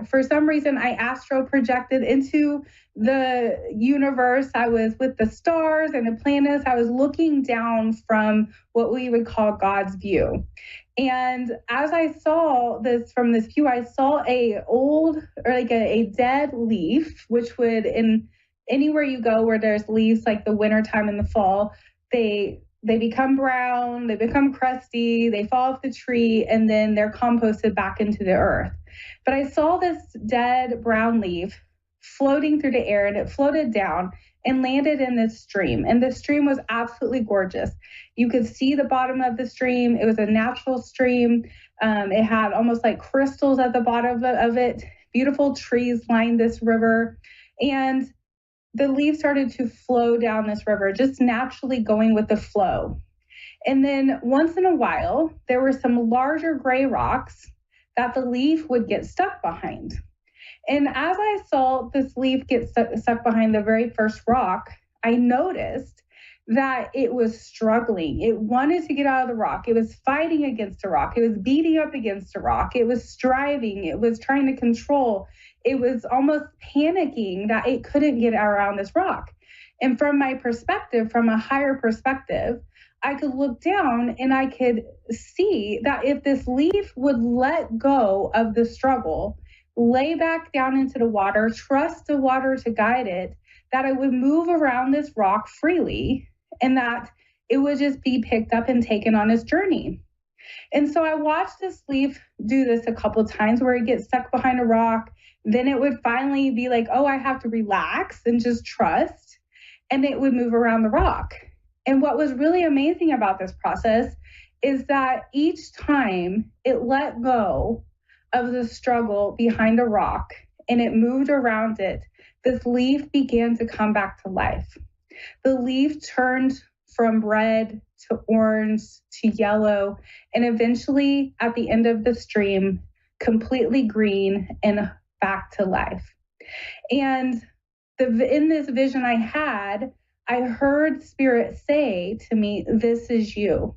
for some reason, I astro projected into the universe. I was with the stars and the planets. I was looking down from what we would call God's view. And as I saw this from this view, I saw a dead leaf, which would, in anywhere you go where there's leaves, like the wintertime and the fall, they become brown, they become crusty, they fall off the tree, and then they're composted back into the earth. But I saw this dead brown leaf floating through the air, and it floated down and landed in this stream. And the stream was absolutely gorgeous. You could see the bottom of the stream. It was a natural stream. It had almost like crystals at the bottom of it. Beautiful trees lined this river. And the leaves started to flow down this river, just naturally going with the flow. And then once in a while, there were some larger gray rocks that the leaf would get stuck behind. And as I saw this leaf get stuck behind the very first rock, I noticed that it was struggling. It wanted to get out of the rock. It was fighting against a rock. It was beating up against a rock. It was striving. It was trying to control. It was almost panicking that it couldn't get around this rock. And from my perspective, from a higher perspective, I could look down and I could see that if this leaf would let go of the struggle, lay back down into the water, trust the water to guide it, that it would move around this rock freely, and that it would just be picked up and taken on its journey. And so I watched this leaf do this a couple of times, where it gets stuck behind a rock. Then it would finally be like, oh, I have to relax and just trust. And it would move around the rock. And what was really amazing about this process is that each time it let go of the struggle behind a rock and it moved around it, this leaf began to come back to life. The leaf turned from red to orange to yellow, and eventually at the end of the stream, completely green and back to life. And in this vision I had, I heard Spirit say to me, "This is you."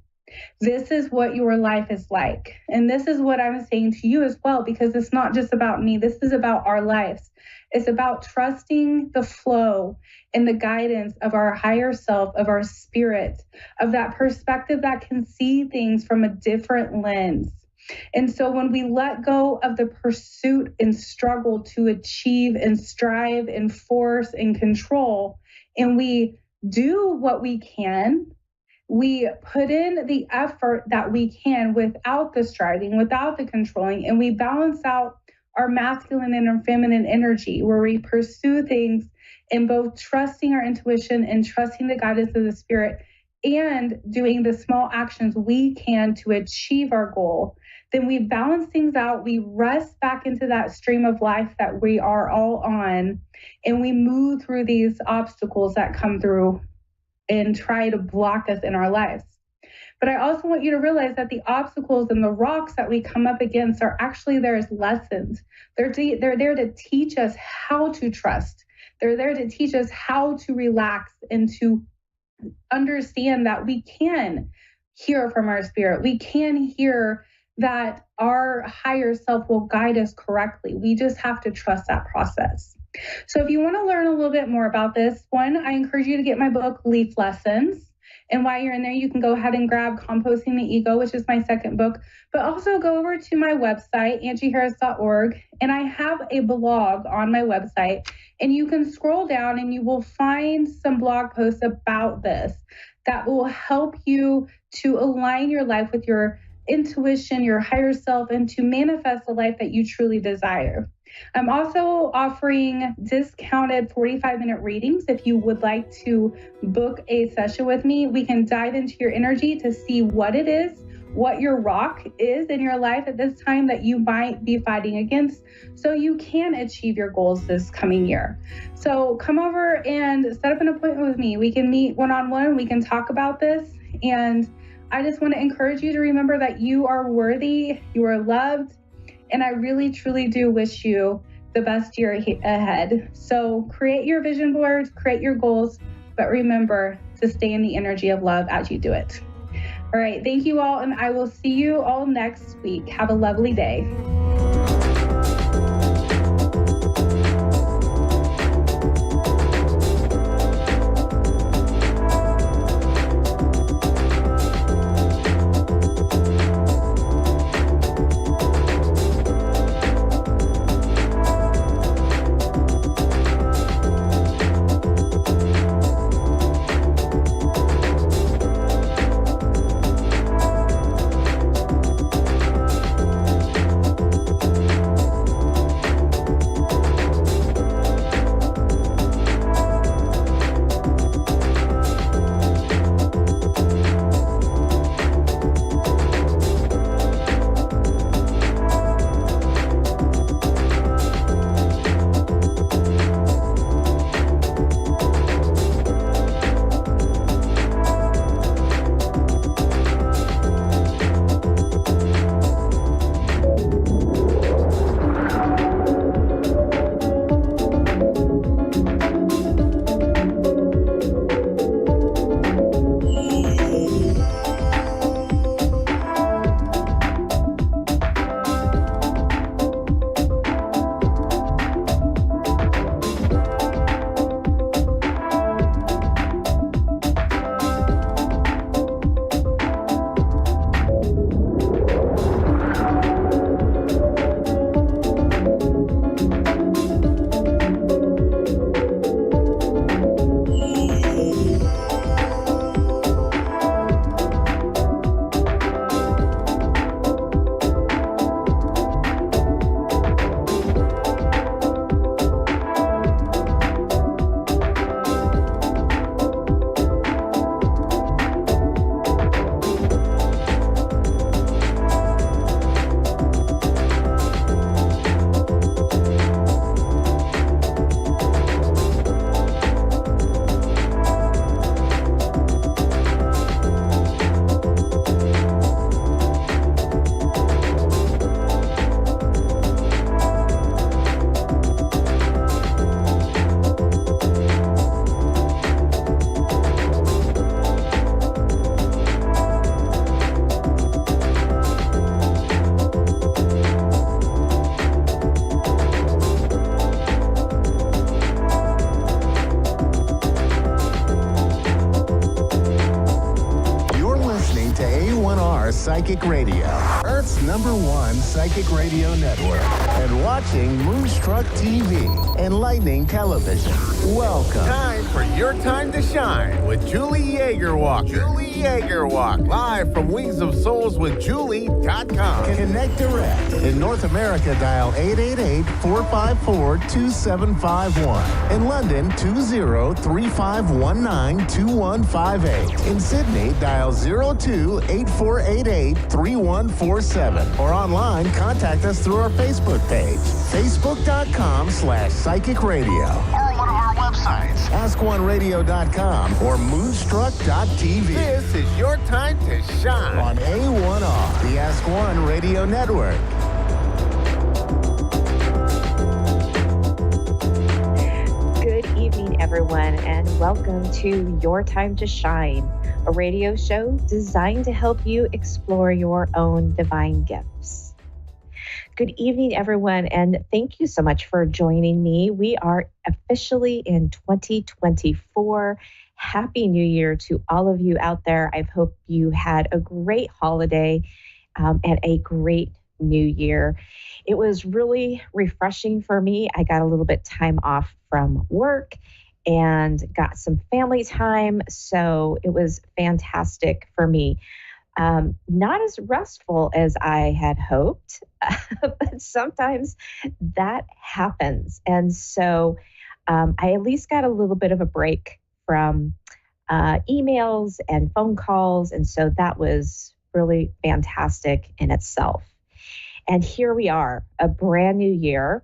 This is what your life is like. And this is what I'm saying to you as well, because it's not just about me. This is about our lives. It's about trusting the flow and the guidance of our higher self, of our spirit, of that perspective that can see things from a different lens. And so when we let go of the pursuit and struggle to achieve and strive and force and control, and we do what we can, we put in the effort that we can without the striving, without the controlling, and we balance out our masculine and our feminine energy, where we pursue things in both trusting our intuition and trusting the guidance of the spirit and doing the small actions we can to achieve our goal. Then we balance things out, we rest back into that stream of life that we are all on, and we move through these obstacles that come through and try to block us in our lives. But I also want you to realize that the obstacles and the rocks that we come up against are actually there as lessons. They're there to teach us how to trust. They're there to teach us how to relax and to understand that we can hear from our spirit. We can hear that our higher self will guide us correctly. We just have to trust that process. So if you want to learn a little bit more about this, one, I encourage you to get my book, Leaf Lessons. And while you're in there, you can go ahead and grab Composting the Ego, which is my second book. But also go over to my website, angieharris.org, and I have a blog on my website. And you can scroll down and you will find some blog posts about this that will help you to align your life with your intuition, your higher self, and to manifest the life that you truly desire. I'm also offering discounted 45-minute readings. If you would like to book a session with me, we can dive into your energy to see what it is, what your rock is in your life at this time that you might be fighting against, so you can achieve your goals this coming year. So come over and set up an appointment with me. We can meet one-on-one. We can talk about this. And I just want to encourage you to remember that you are worthy, you are loved, and I really, truly do wish you the best year ahead. So create your vision boards, create your goals, but remember to stay in the energy of love as you do it. All right, thank you all, and I will see you all next week. Have a lovely day. Psychic Radio, Earth's #1 psychic radio network, and watching Moonstruck TV, Enlightening Television. Welcome. Time for Your Time to Shine with Julie Yeager-Walker. Julie Yeager-Walker. Live from Wings of Souls with Julie.com. Connect direct. In North America, dial 888-454-2751. In London, 20-3519-2158. In Sydney, dial 02-8488-3147. Or online, contact us through our Facebook page, facebook.com/psychic radio. Or one of our websites, askoneradio.com or moonstruck.tv. This is Your Time to Shine on A1R, the Ask One Radio Network. Good evening, everyone, and welcome to Your Time to Shine, a radio show designed to help you explore your own divine gifts. Good evening, everyone, and thank you so much for joining me. We are officially in 2024. Happy New Year to all of you out there. I hope you had a great holiday and a great New Year. It was really refreshing for me. I got a little bit time off from work and got some family time, so it was fantastic for me. Not as restful as I had hoped, but sometimes that happens. And so I at least got a little bit of a break from emails and phone calls. And so that was really fantastic in itself. And here we are, a brand new year,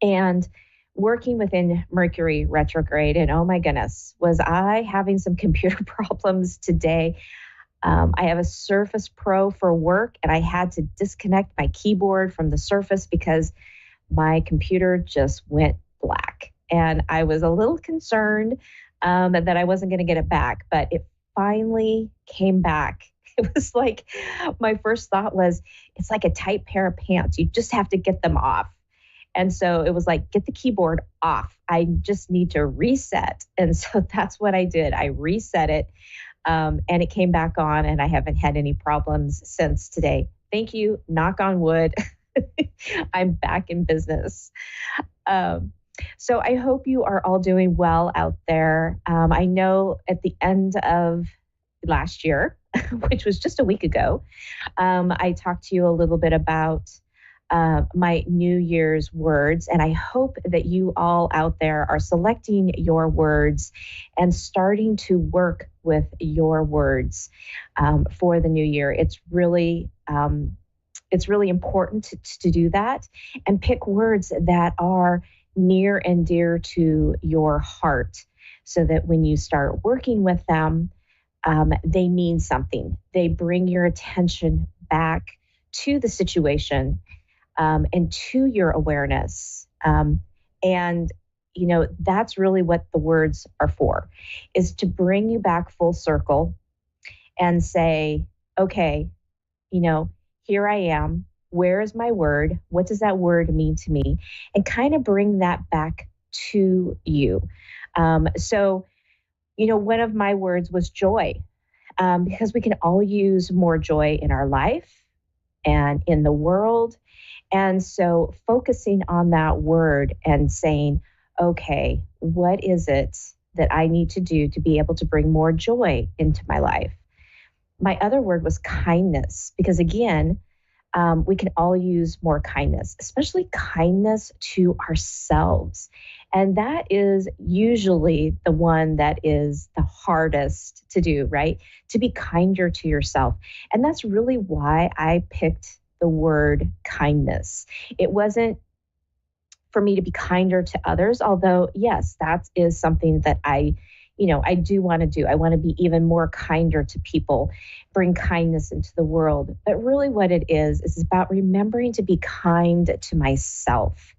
and working within Mercury retrograde. And oh my goodness, was I having some computer problems today. I have a Surface Pro for work, and I had to disconnect my keyboard from the Surface because my computer just went black. And I was a little concerned that I wasn't going to get it back, but it finally came back. It was like, my first thought was, it's like a tight pair of pants. You just have to get them off. And so it was like, get the keyboard off. I just need to reset. And so that's what I did. I reset it. And it came back on, and I haven't had any problems since today. Thank you. Knock on wood. I'm back in business. So I hope you are all doing well out there. I know at the end of last year, which was just a week ago, I talked to you a little bit about my New Year's words, and I hope that you all out there are selecting your words and starting to work with your words for the new year. It's really important to do that and pick words that are near and dear to your heart, so that when you start working with them, they mean something. They bring your attention back to the situation and to your awareness. And, you know, that's really what the words are for, is to bring you back full circle and say, okay, you know, here I am. Where is my word? What does that word mean to me? And kind of bring that back to you. So, you know, one of my words was joy, because we can all use more joy in our life and in the world. And so focusing on that word and saying, okay, what is it that I need to do to be able to bring more joy into my life? My other word was kindness, because again, we can all use more kindness, especially kindness to ourselves. And that is usually the one that is the hardest to do, right? To be kinder to yourself. And that's really why I picked the word kindness. It wasn't for me to be kinder to others, although yes, that is something that I do want to do. I want to be even more kinder to people, bring kindness into the world. But really what it is about remembering to be kind to myself,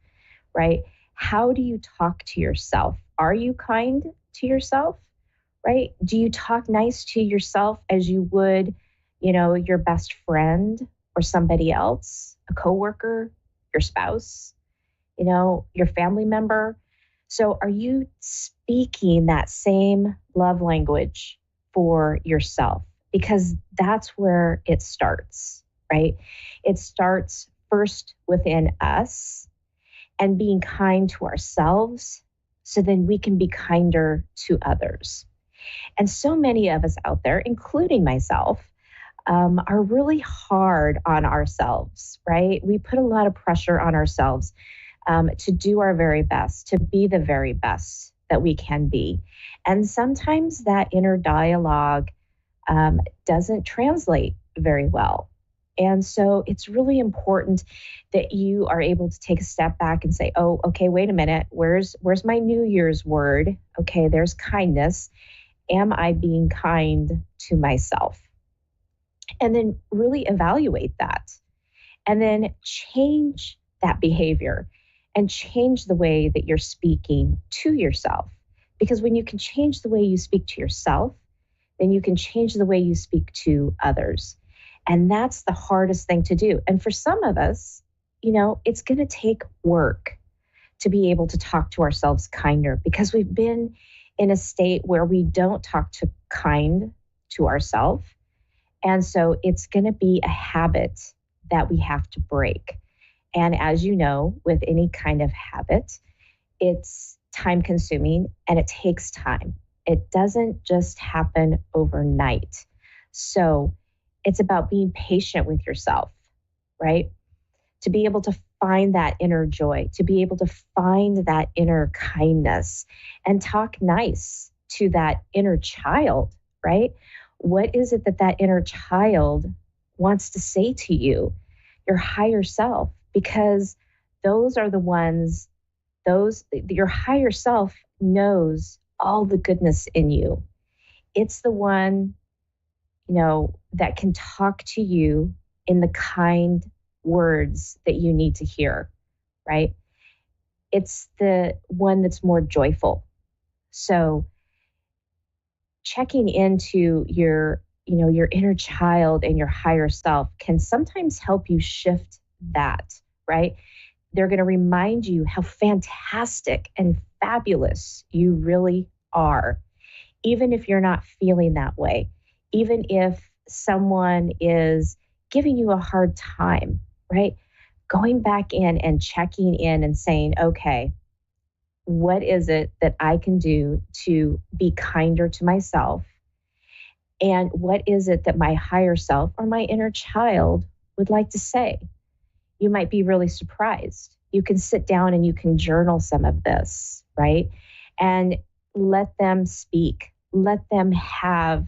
right? How do you talk to yourself? Are you kind to yourself, right? Do you talk nice to yourself as you would, your best friend or somebody else, a coworker, your spouse, your family member? So are you speaking that same love language for yourself? because that's where it starts, right? It starts first within us and being kind to ourselves so then we can be kinder to others. And so many of us out there, including myself, are really hard on ourselves, right? We put a lot of pressure on ourselves to do our very best, to be the very best that we can be. And sometimes that inner dialogue doesn't translate very well. And so it's really important that you are able to take a step back and say, oh, okay, wait a minute. Where's my New Year's word? Okay, there's kindness. Am I being kind to myself? And then really evaluate that. And then change that behavior and change the way that you're speaking to yourself. Because when you can change the way you speak to yourself, then you can change the way you speak to others. And that's the hardest thing to do. And for some of us, it's going to take work to be able to talk to ourselves kinder, because we've been in a state where we don't talk kind to ourselves. And so it's going to be a habit that we have to break. And as you know, with any kind of habit, it's time consuming and it takes time. It doesn't just happen overnight. So it's about being patient with yourself, right? To be able to find that inner joy, to be able to find that inner kindness and talk nice to that inner child, right? What is it that inner child wants to say to you, your higher self? Because those are the ones, your higher self knows all the goodness in you. It's the one, that can talk to you in the kind words that you need to hear, right? It's the one that's more joyful. So checking into your inner child and your higher self can sometimes help you shift that, right? They're going to remind you how fantastic and fabulous you really are, even if you're not feeling that way, even if someone is giving you a hard time, right? Going back in and checking in and saying, okay, what is it that I can do to be kinder to myself? And what is it that my higher self or my inner child would like to say? You might be really surprised. You can sit down and you can journal some of this, right? And let them speak. Let them have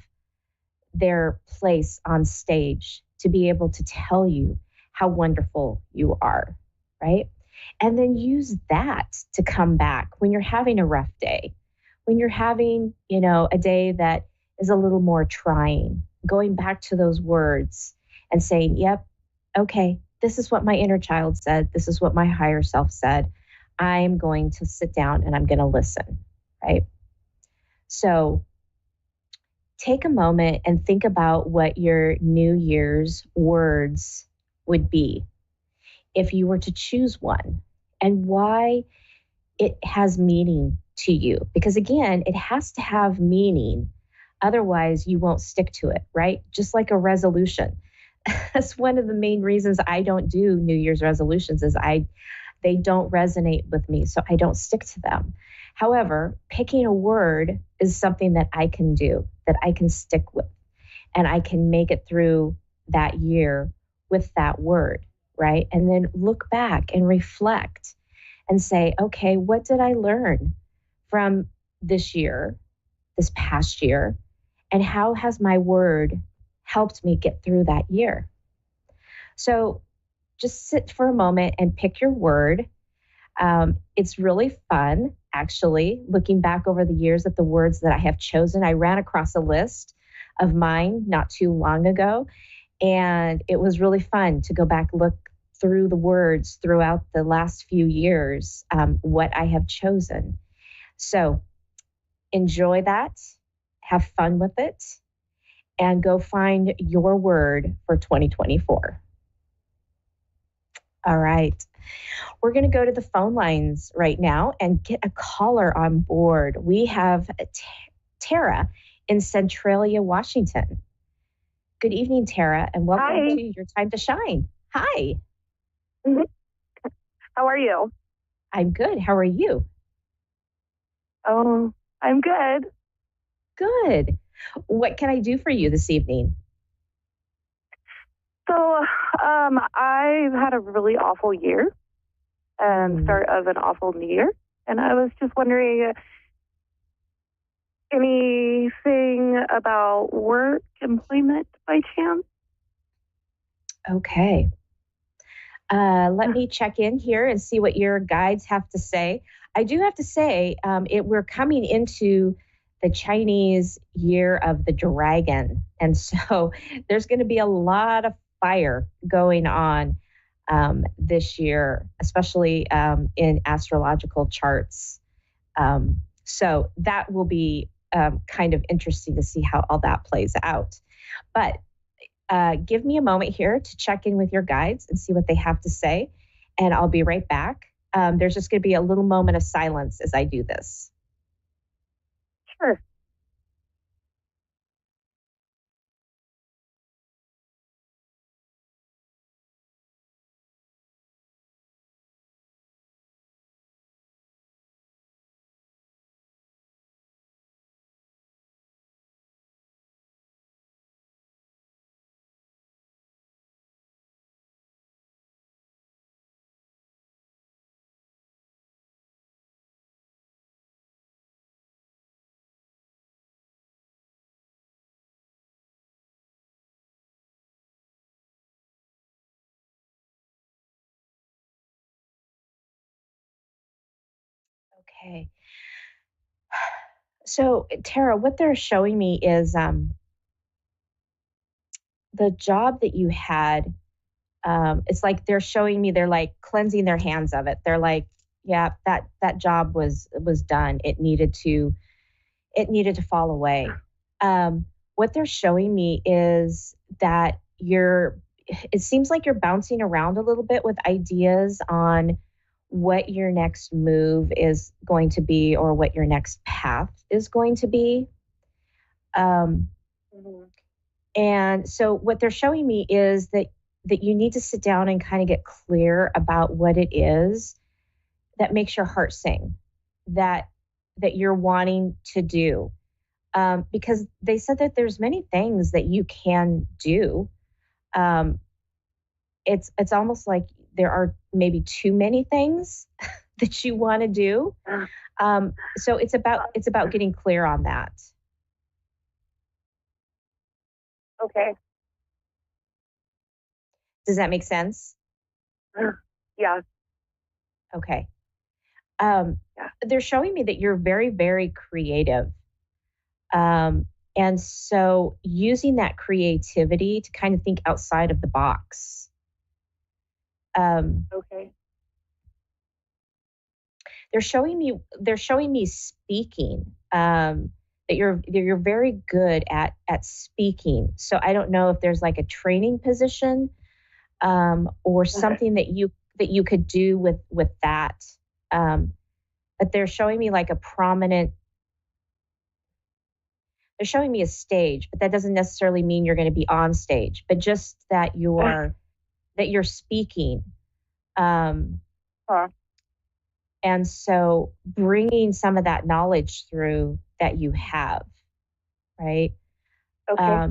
their place on stage to be able to tell you how wonderful you are, right? And then use that to come back when you're having a rough day, when you're having, a day that is a little more trying, going back to those words and saying, yep, okay, this is what my inner child said. This is what my higher self said. I'm going to sit down and I'm going to listen, right? So take a moment and think about what your New Year's words would be if you were to choose one, and why it has meaning to you. Because again, it has to have meaning. Otherwise, you won't stick to it, right? Just like a resolution. That's one of the main reasons I don't do New Year's resolutions is they don't resonate with me, so I don't stick to them. However, picking a word is something that I can do, that I can stick with, and I can make it through that year with that word, right? And then look back and reflect and say, okay, what did I learn from this year, this past year, and how has my word helped me get through that year? So just sit for a moment and pick your word. It's really fun, actually, looking back over the years at the words that I have chosen. I ran across a list of mine not too long ago, and it was really fun to go back, look through the words throughout the last few years, what I have chosen. So enjoy that, have fun with it, and go find your word for 2024. All right. We're going to go to the phone lines right now and get a caller on board. We have Tara in Centralia, Washington. Good evening, Tara, and welcome Hi. to Your Time to Shine. Hi. How are you? I'm good. How are you? I'm good. Good. What can I do for you this evening? So, I've had a really awful year and start of an awful new year. And I was just wondering anything about work, employment by chance? Okay. Let me check in here and see what your guides have to say. I do have to say, we're coming into the Chinese year of the dragon. And so there's going to be a lot of fire going on this year, especially in astrological charts. So that will be kind of interesting to see how all that plays out. But give me a moment here to check in with your guides and see what they have to say. And I'll be right back. There's just going to be a little moment of silence as I do this. Sure. Okay. So, Tara, what they're showing me is the job that you had. It's like they're showing me they're like cleansing their hands of it. They're like, yeah, that job was done. It needed to fall away. What they're showing me is that it seems like you're bouncing around a little bit with ideas on what your next move is going to be or what your next path is going to be. And so what they're showing me is that you need to sit down and kind of get clear about what it is that makes your heart sing, that you're wanting to do. Because they said that there's many things that you can do. It's almost like there are maybe too many things that you want to do. So it's about getting clear on that. Okay. Does that make sense? Yeah. Okay. They're showing me that you're very, very creative. And so using that creativity to kind of think outside of the box. Okay. They're showing me speaking. That you're very good at speaking. So I don't know if there's like a training position or something that you could do with that. But they're showing me like they're showing me a stage, but that doesn't necessarily mean you're going to be on stage, but just that you're speaking. And so bringing some of that knowledge through that you have, right? Okay.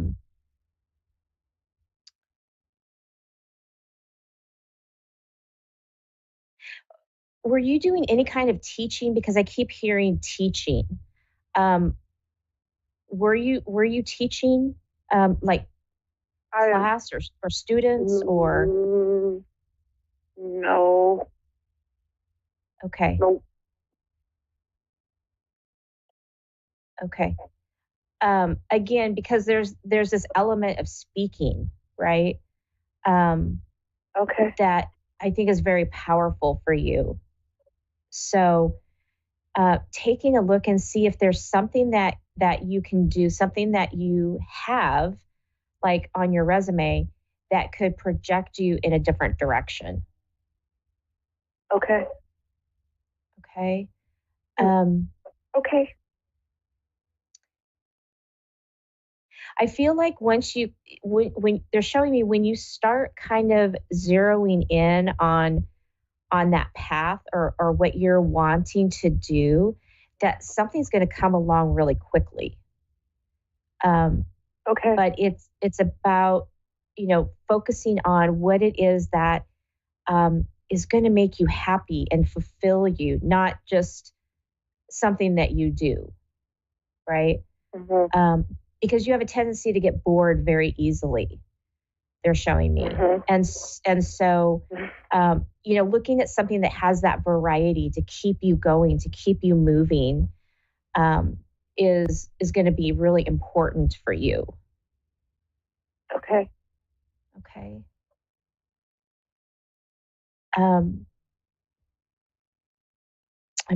Were you doing any kind of teaching? Because I keep hearing teaching. Were you teaching like class or students or? No. Okay. Nope. Okay. Again, because there's this element of speaking, right? Okay. That I think is very powerful for you. So taking a look and see if there's something that you can do, something that you have like on your resume that could project you in a different direction. Okay. Okay. Okay. I feel like once when they're showing me, when you start kind of zeroing in on that path or what you're wanting to do, that something's going to come along really quickly. Okay. But it's about, focusing on what it is that is going to make you happy and fulfill you, not just something that you do, right? Mm-hmm. Because you have a tendency to get bored very easily. They're showing me, and so looking at something that has that variety to keep you going, to keep you moving, is going to be really important for you. Okay. Okay. I'm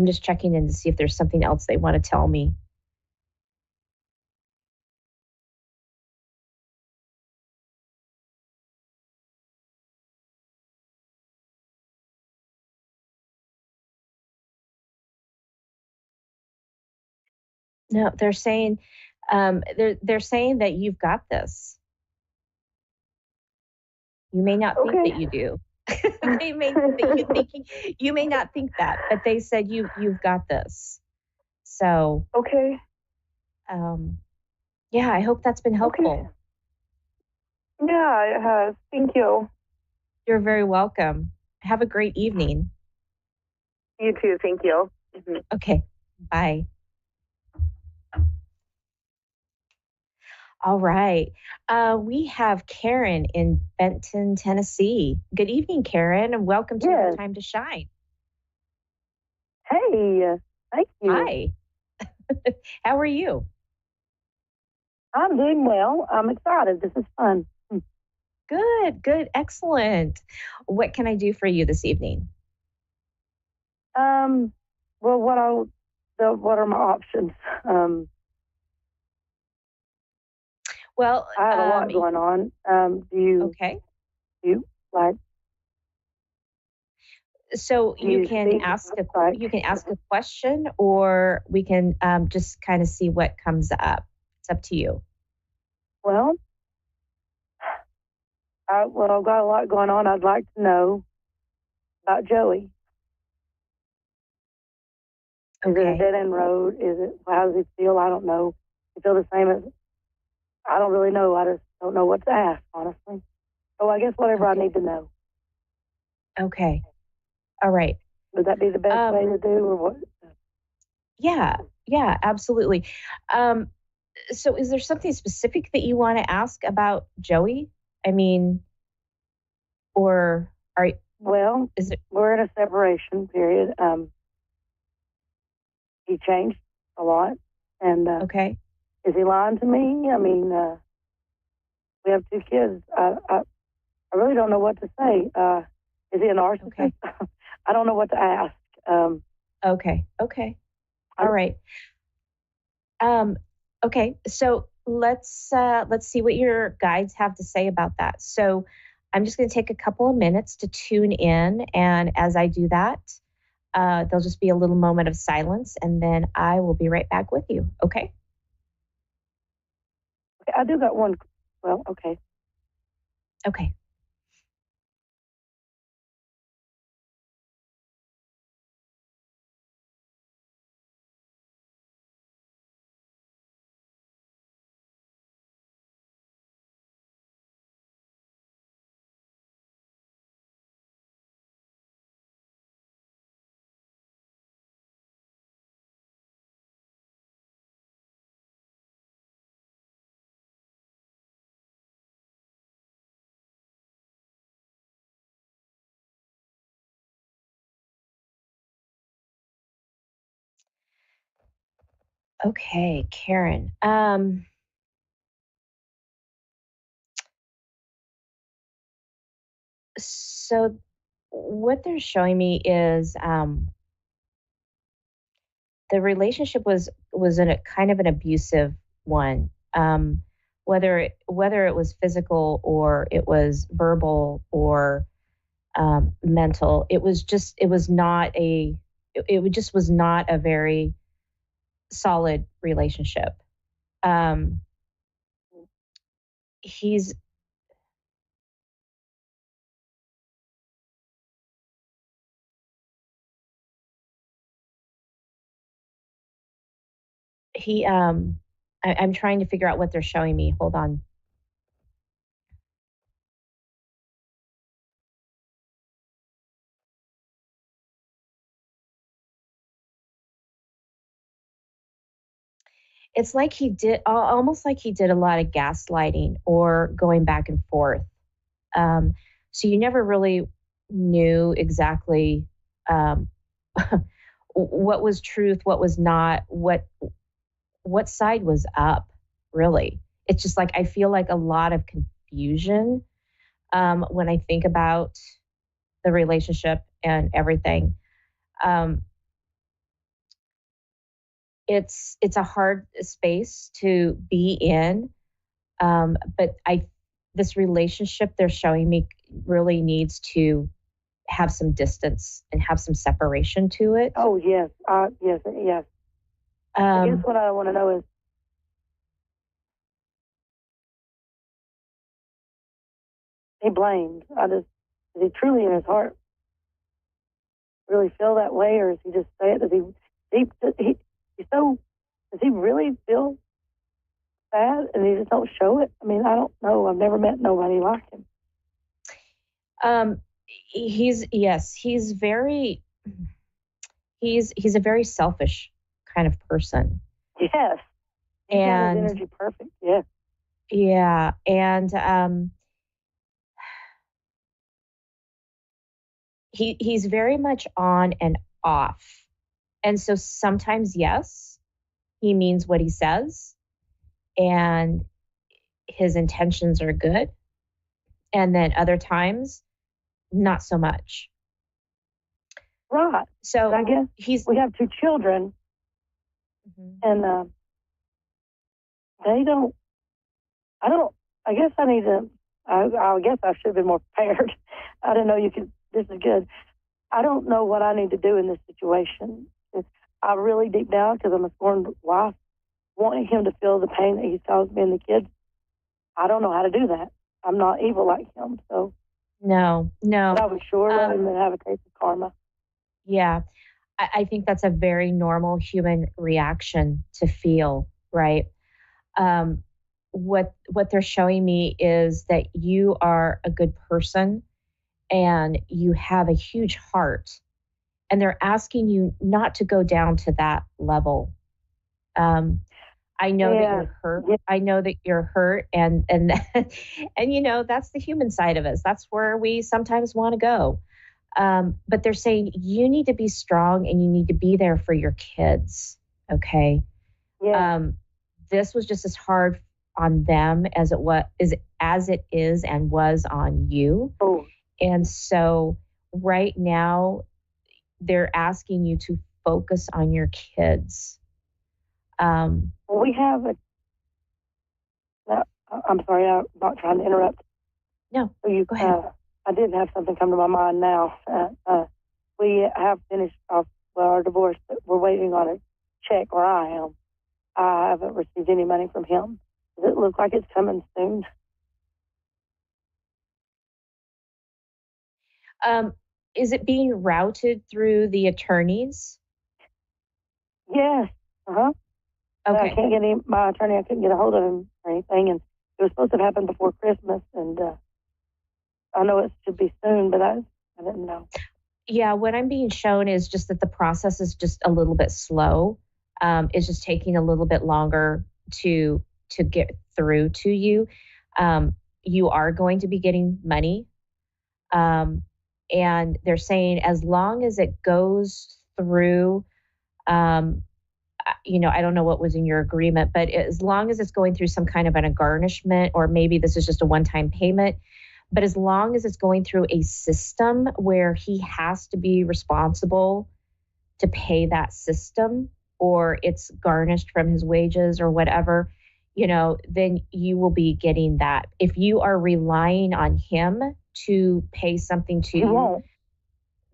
just checking in to see if there's something else they want to tell me. No, they're saying they're saying that you've got this. You may not think that you do. They may you may not think that, but they said you've got this. So okay. Yeah, I hope that's been helpful. Okay. Yeah, it has. Thank you. You're very welcome. Have a great evening. You too. Thank you. Okay. Bye. All right. We have Karen in Benton, Tennessee. Good evening, Karen, and welcome to Your Time to Shine. Hey, thank you. Hi. How are you? I'm doing well. I'm excited. This is fun. Good. Excellent. What can I do for you this evening? Well, what are my options? Well, I have a lot going on. Okay. So you can ask a question, or we can just kind of see what comes up. It's up to you. Well, I've got a lot going on. I'd like to know about Joey. Is it a dead end road? How does he feel? I don't know. He feel the same as, I don't really know. I just don't know what to ask, honestly. So I guess whatever I need to know. Okay. All right. Would that be the best way to do, or what? Yeah, absolutely. So is there something specific that you want to ask about Joey? I mean, or we're in a separation period. He changed a lot, and is he lying to me? I mean, we have 2 kids. I really don't know what to say. Is he a narcissist? Okay. I don't know what to ask. Okay. All right. Okay. So let's see what your guides have to say about that. So I'm just going to take a couple of minutes to tune in, and as I do that, there'll just be a little moment of silence, and then I will be right back with you. Okay? I do got one. Well, okay. Okay. Okay, Karen. So what they're showing me is the relationship was in a kind of an abusive one. Whether it was physical or it was verbal or mental, it was not a very solid relationship. he's I'm trying to figure out what they're showing me. Hold on. It's like he did, almost like he did a lot of gaslighting or going back and forth. So you never really knew exactly what was truth, what was not, what side was up, really. It's just like I feel like a lot of confusion when I think about the relationship and everything. It's a hard space to be in, but this relationship they're showing me really needs to have some distance and have some separation to it. Oh yes, yes. I guess what I want to know is, he blames. Does he truly in his heart really feel that way, or does he just say it? Does he really feel bad and he just don't show it? I mean, I don't know. I've never met nobody like him. He's a very selfish kind of person. Yes. He's got his energy perfect. Yeah. Yeah. And he's very much on and off. And so sometimes, yes, he means what he says and his intentions are good. And then other times, not so much. Right. So I guess we have 2 children, and they don't. I guess I need to. I guess I should have been more prepared. I didn't know you could. This is good. I don't know what I need to do in this situation. I really deep down, because I'm a sworn wife, wanting him to feel the pain that he's caused me and the kids. I don't know how to do that. I'm not evil like him, so. No. But I would sure let him have a taste of karma. Yeah. I think that's a very normal human reaction to feel, right? What they're showing me is that you are a good person and you have a huge heart, and they're asking you not to go down to that level. I know that you're hurt. Yeah. I know that you're hurt, and and that's the human side of us. That's where we sometimes want to go. But they're saying you need to be strong and you need to be there for your kids. Okay. Yeah. This was just as hard on them as it is and was on you. Oh. And so right now they're asking you to focus on your kids. We have I'm sorry, I'm not trying to interrupt. No, go ahead. I did have something come to my mind now. We have finished off our divorce, but we're waiting on a check, or I am. I haven't received any money from him. Does it look like it's coming soon? Is it being routed through the attorneys? Yes. Okay. I can't get my attorney. I couldn't get a hold of him or anything, and it was supposed to happen before Christmas. And I know it should be soon, but I didn't know. Yeah, what I'm being shown is just that the process is just a little bit slow. It's just taking a little bit longer to get through to you. You are going to be getting money. And they're saying as long as it goes through, I don't know what was in your agreement, but as long as it's going through some kind of a garnishment, or maybe this is just a one-time payment, but as long as it's going through a system where he has to be responsible to pay that system, or it's garnished from his wages or whatever, then you will be getting that. If you are relying on him to pay something to you,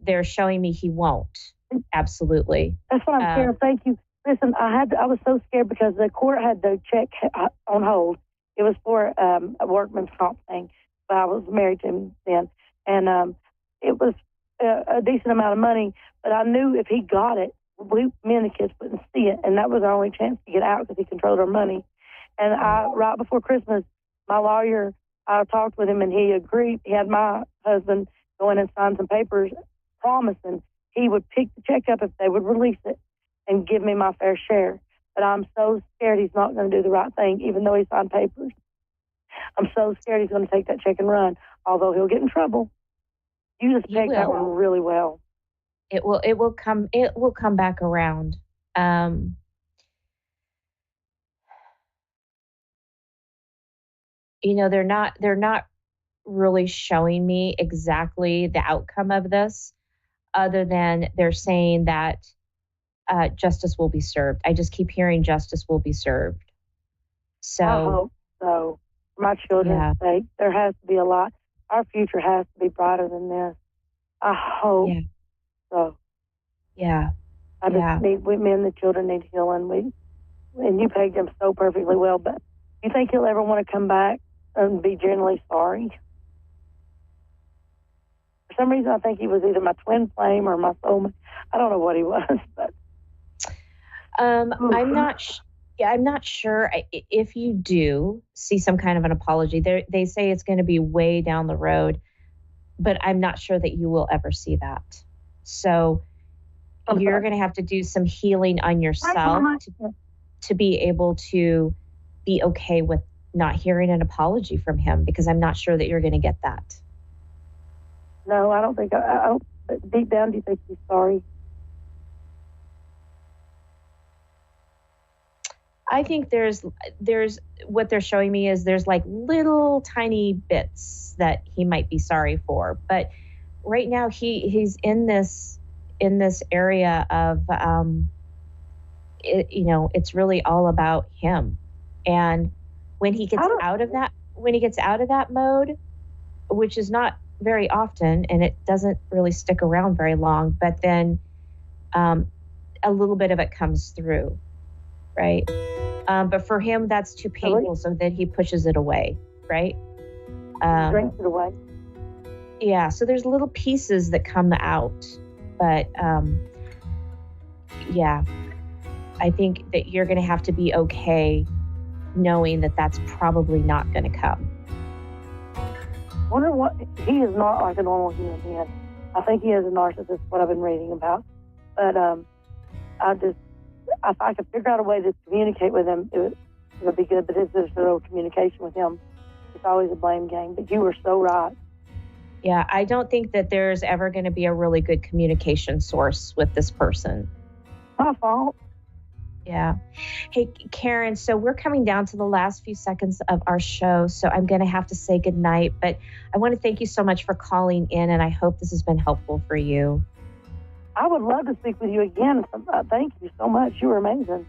they're showing me he won't. Absolutely. That's what I'm scared. Thank you. Listen, I was so scared because the court had the check on hold, It was for a workman's comp thing. But I was married to him then. And it was a decent amount of money. But I knew if he got it, me and the kids wouldn't see it. And that was our only chance to get out because he controlled our money. And right before Christmas, my lawyer, I talked with him and he agreed. He had my husband go in and sign some papers promising he would pick the check up if they would release it and give me my fair share. But I'm so scared he's not going to do the right thing, even though he signed papers. I'm so scared he's going to take that check and run, although he'll get in trouble. You just pegged that one really well. It will come back around. They're not really showing me exactly the outcome of this, other than they're saying that justice will be served. I just keep hearing justice will be served. So I hope so. For my children's sake, there has to be a lot. Our future has to be brighter than this. I hope so. Yeah. I just need, we men, the children need healing. And you pegged him so perfectly well, but you think he'll ever want to come back and be genuinely sorry? For some reason, I think he was either my twin flame or my soulmate. I don't know what he was, but I'm not sure if you do see some kind of an apology. They say it's going to be way down the road, but I'm not sure that you will ever see that. So you're going to have to do some healing on yourself to be able to be okay with not hearing an apology from him, because I'm not sure that you're going to get that. No, I don't think. I don't. Deep down, do you think he's sorry? I think there's what they're showing me is there's like little tiny bits that he might be sorry for, but right now he's in this area of it's really all about him. And when he gets out of that mode, which is not very often, and it doesn't really stick around very long, but then a little bit of it comes through, right? But for him, that's too painful, so that he pushes it away, right? Drinks it away. Yeah, so there's little pieces that come out, but I think that you're going to have to be okay knowing that that's probably not going to come. I wonder what, he is not like a normal human being. I think he is a narcissist, what I've been reading about. But if I could figure out a way to communicate with him, it would be good. But if there's no communication with him, it's always a blame game. But you were so right. Yeah, I don't think that there's ever going to be a really good communication source with this person. My fault. Yeah. Hey, Karen, so we're coming down to the last few seconds of our show, so I'm going to have to say goodnight. But I want to thank you so much for calling in, and I hope this has been helpful for you. I would love to speak with you again. Thank you so much. You were amazing.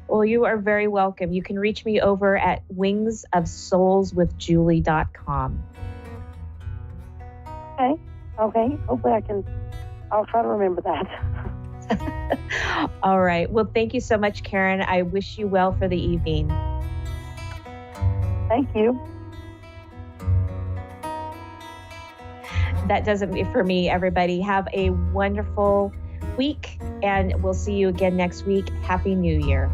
Well, you are very welcome. You can reach me over at wingsofsoulswithjulie.com. Okay. Hopefully I'll try to remember that. All right. Well, thank you so much, Karen. I wish you well for the evening. Thank you. That does it for me, everybody. Have a wonderful week, and we'll see you again next week. Happy New Year.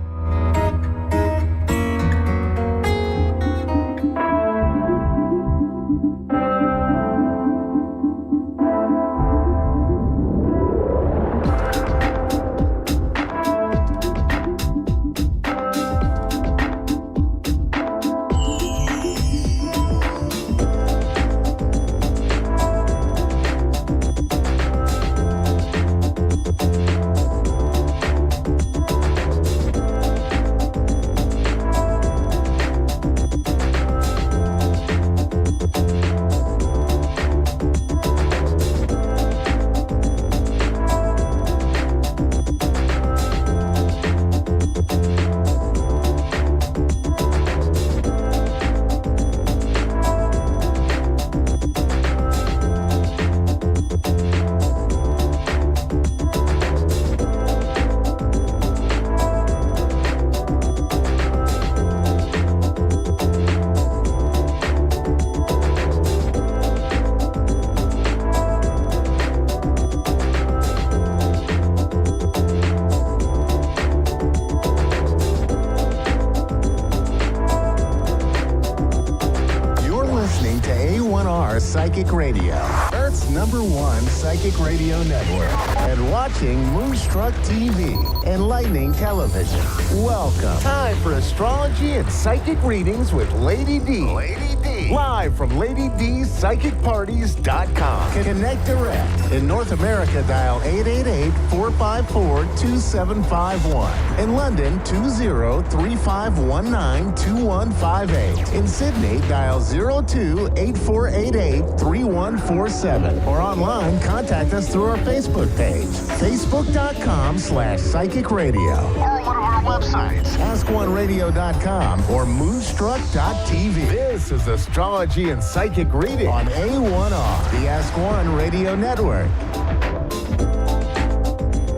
Psychic Radio, Earth's #1 psychic radio network, and watching Moonstruck TV, Enlightening Television. Welcome. Time for astrology and psychic readings with Lady D. Lady D. Live from LadyDSPsychicParties.com. Connect direct. In North America, dial 888-454-2751. In London, 20-3519-2158. In Sydney, dial 02-8488-3147. Or online, contact us through our Facebook page, facebook.com/psychic radio. Or one of our websites, askoneradio.com or moonstruck.tv. This is Astrology and Psychic Reading on A1R, the Ask One Radio Network.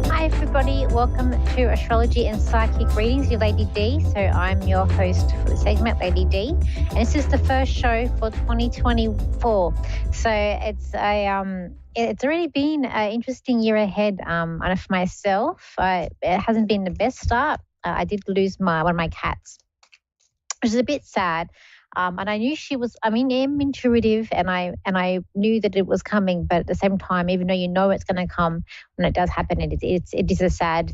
Hi everybody, welcome to Astrology and Psychic Readings, your Lady D. So I'm your host for the segment, Lady D, and this is the first show for 2024. So it's already been an interesting year ahead. And for myself, it hasn't been the best start. I did lose one of my cats, which is a bit sad. And I knew I'm intuitive, and I knew that it was coming, but at the same time, even though you know it's going to come, when it does happen, it is a sad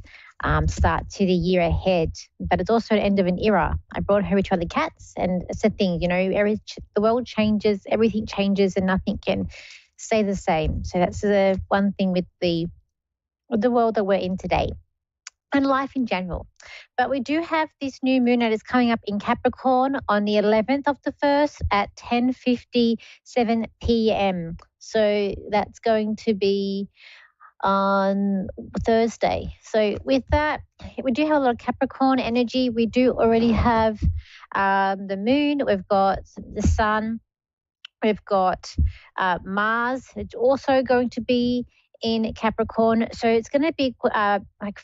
start to the year ahead. But it's also the end of an era. I brought her each other cats, and it's a thing, the world changes, everything changes, and nothing can stay the same. So that's the one thing with the world that we're in today. And life in general. But we do have this new moon that is coming up in Capricorn on the 11th of the 1st at 10:57 p.m. So that's going to be on Thursday. So with that, we do have a lot of Capricorn energy. We do already have the moon. We've got the sun. We've got Mars. It's also going to be in Capricorn. So it's going to be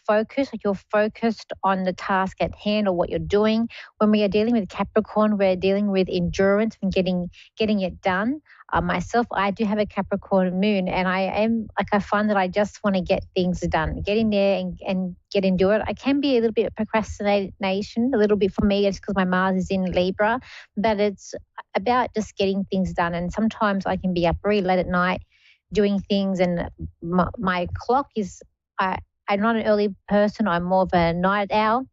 focus, you're focused on the task at hand or what you're doing. When we are dealing with Capricorn, we're dealing with endurance and getting it done. Myself, I do have a Capricorn moon, and I find that I just want to get things done, get in there and get into it. I can be a little bit of procrastination, a little bit for me, it's because my Mars is in Libra, but it's about just getting things done. And sometimes I can be up really late at night doing things, and my clock is, I'm not an early person, I'm more of a night owl.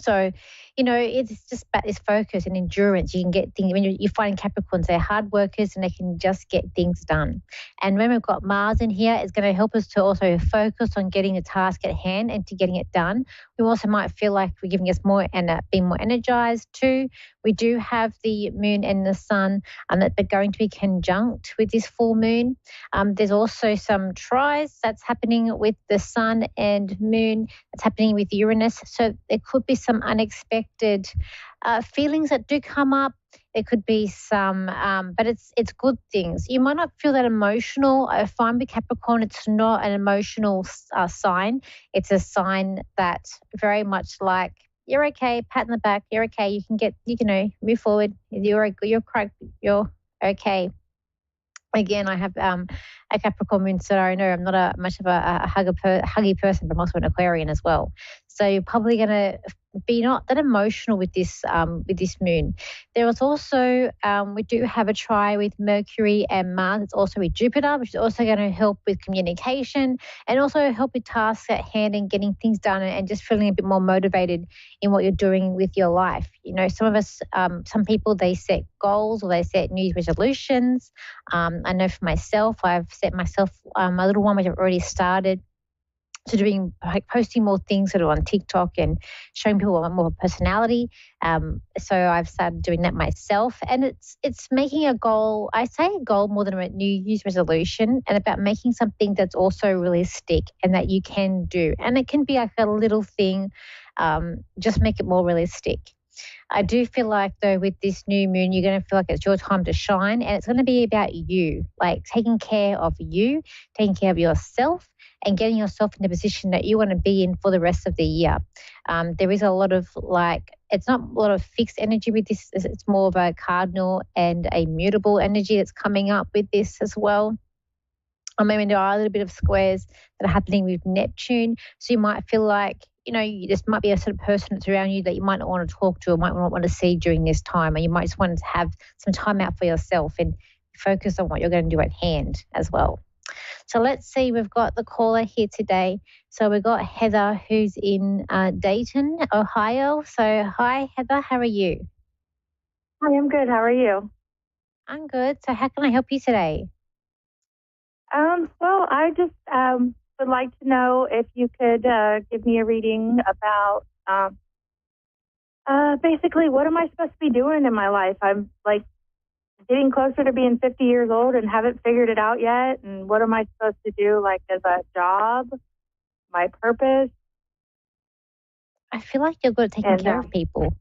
So, it's just about this focus and endurance. You can get things, when you find Capricorns, they're hard workers and they can just get things done. And when we've got Mars in here, it's going to help us to also focus on getting the task at hand and to getting it done. We also might feel like we're giving us more and being more energized too. We do have the moon and the sun that are going to be conjunct with this full moon. There's also some tries that's happening with the sun and moon. That's happening with Uranus. So there could be some unexpected feelings that do come up. There could be some, but it's good things. You might not feel that emotional. I find with Capricorn, it's not an emotional sign. It's a sign that very much like, you're okay, pat in the back, you're okay, you can move forward, you're okay. Again, I have a Capricorn moon, so I know I'm not much of a huggy person, but I'm also an Aquarian as well. So you're probably going to be not that emotional with this moon. There was also, we do have a try with Mercury and Mars. It's also with Jupiter, which is also going to help with communication and also help with tasks at hand and getting things done and just feeling a bit more motivated in what you're doing with your life. Some of us, some people, they set goals or they set New Year's resolutions. I know for myself, I've set myself a little one which I've already started. So posting more things sort of on TikTok and showing people more personality. So I've started doing that myself, and it's making a goal. I say a goal more than a New Year's resolution, and about making something that's also realistic and that you can do. And it can be like a little thing. Just make it more realistic. I do feel like, though, with this new moon, you're going to feel like it's your time to shine, and it's going to be about you, like taking care of you, taking care of yourself, and getting yourself in the position that you want to be in for the rest of the year. There is a lot of it's not a lot of fixed energy with this. It's more of a cardinal and a mutable energy that's coming up with this as well. I mean, there are a little bit of squares that are happening with Neptune. So you might feel like, this might be a sort of person that's around you that you might not want to talk to or might not want to see during this time. Or you might just want to have some time out for yourself and focus on what you're going to do at hand as well. So let's see, we've got the caller here today. So we've got Heather, who's in Dayton, Ohio. So hi, Heather, how are you? Hi, I'm good. How are you? I'm good. So how can I help you today? Well, I just would like to know if you could give me a reading about basically what am I supposed to be doing in my life? I'm like getting closer to being 50 years old and haven't figured it out yet. And what am I supposed to do, like as a job, my purpose? I feel like you're good at taking care of people.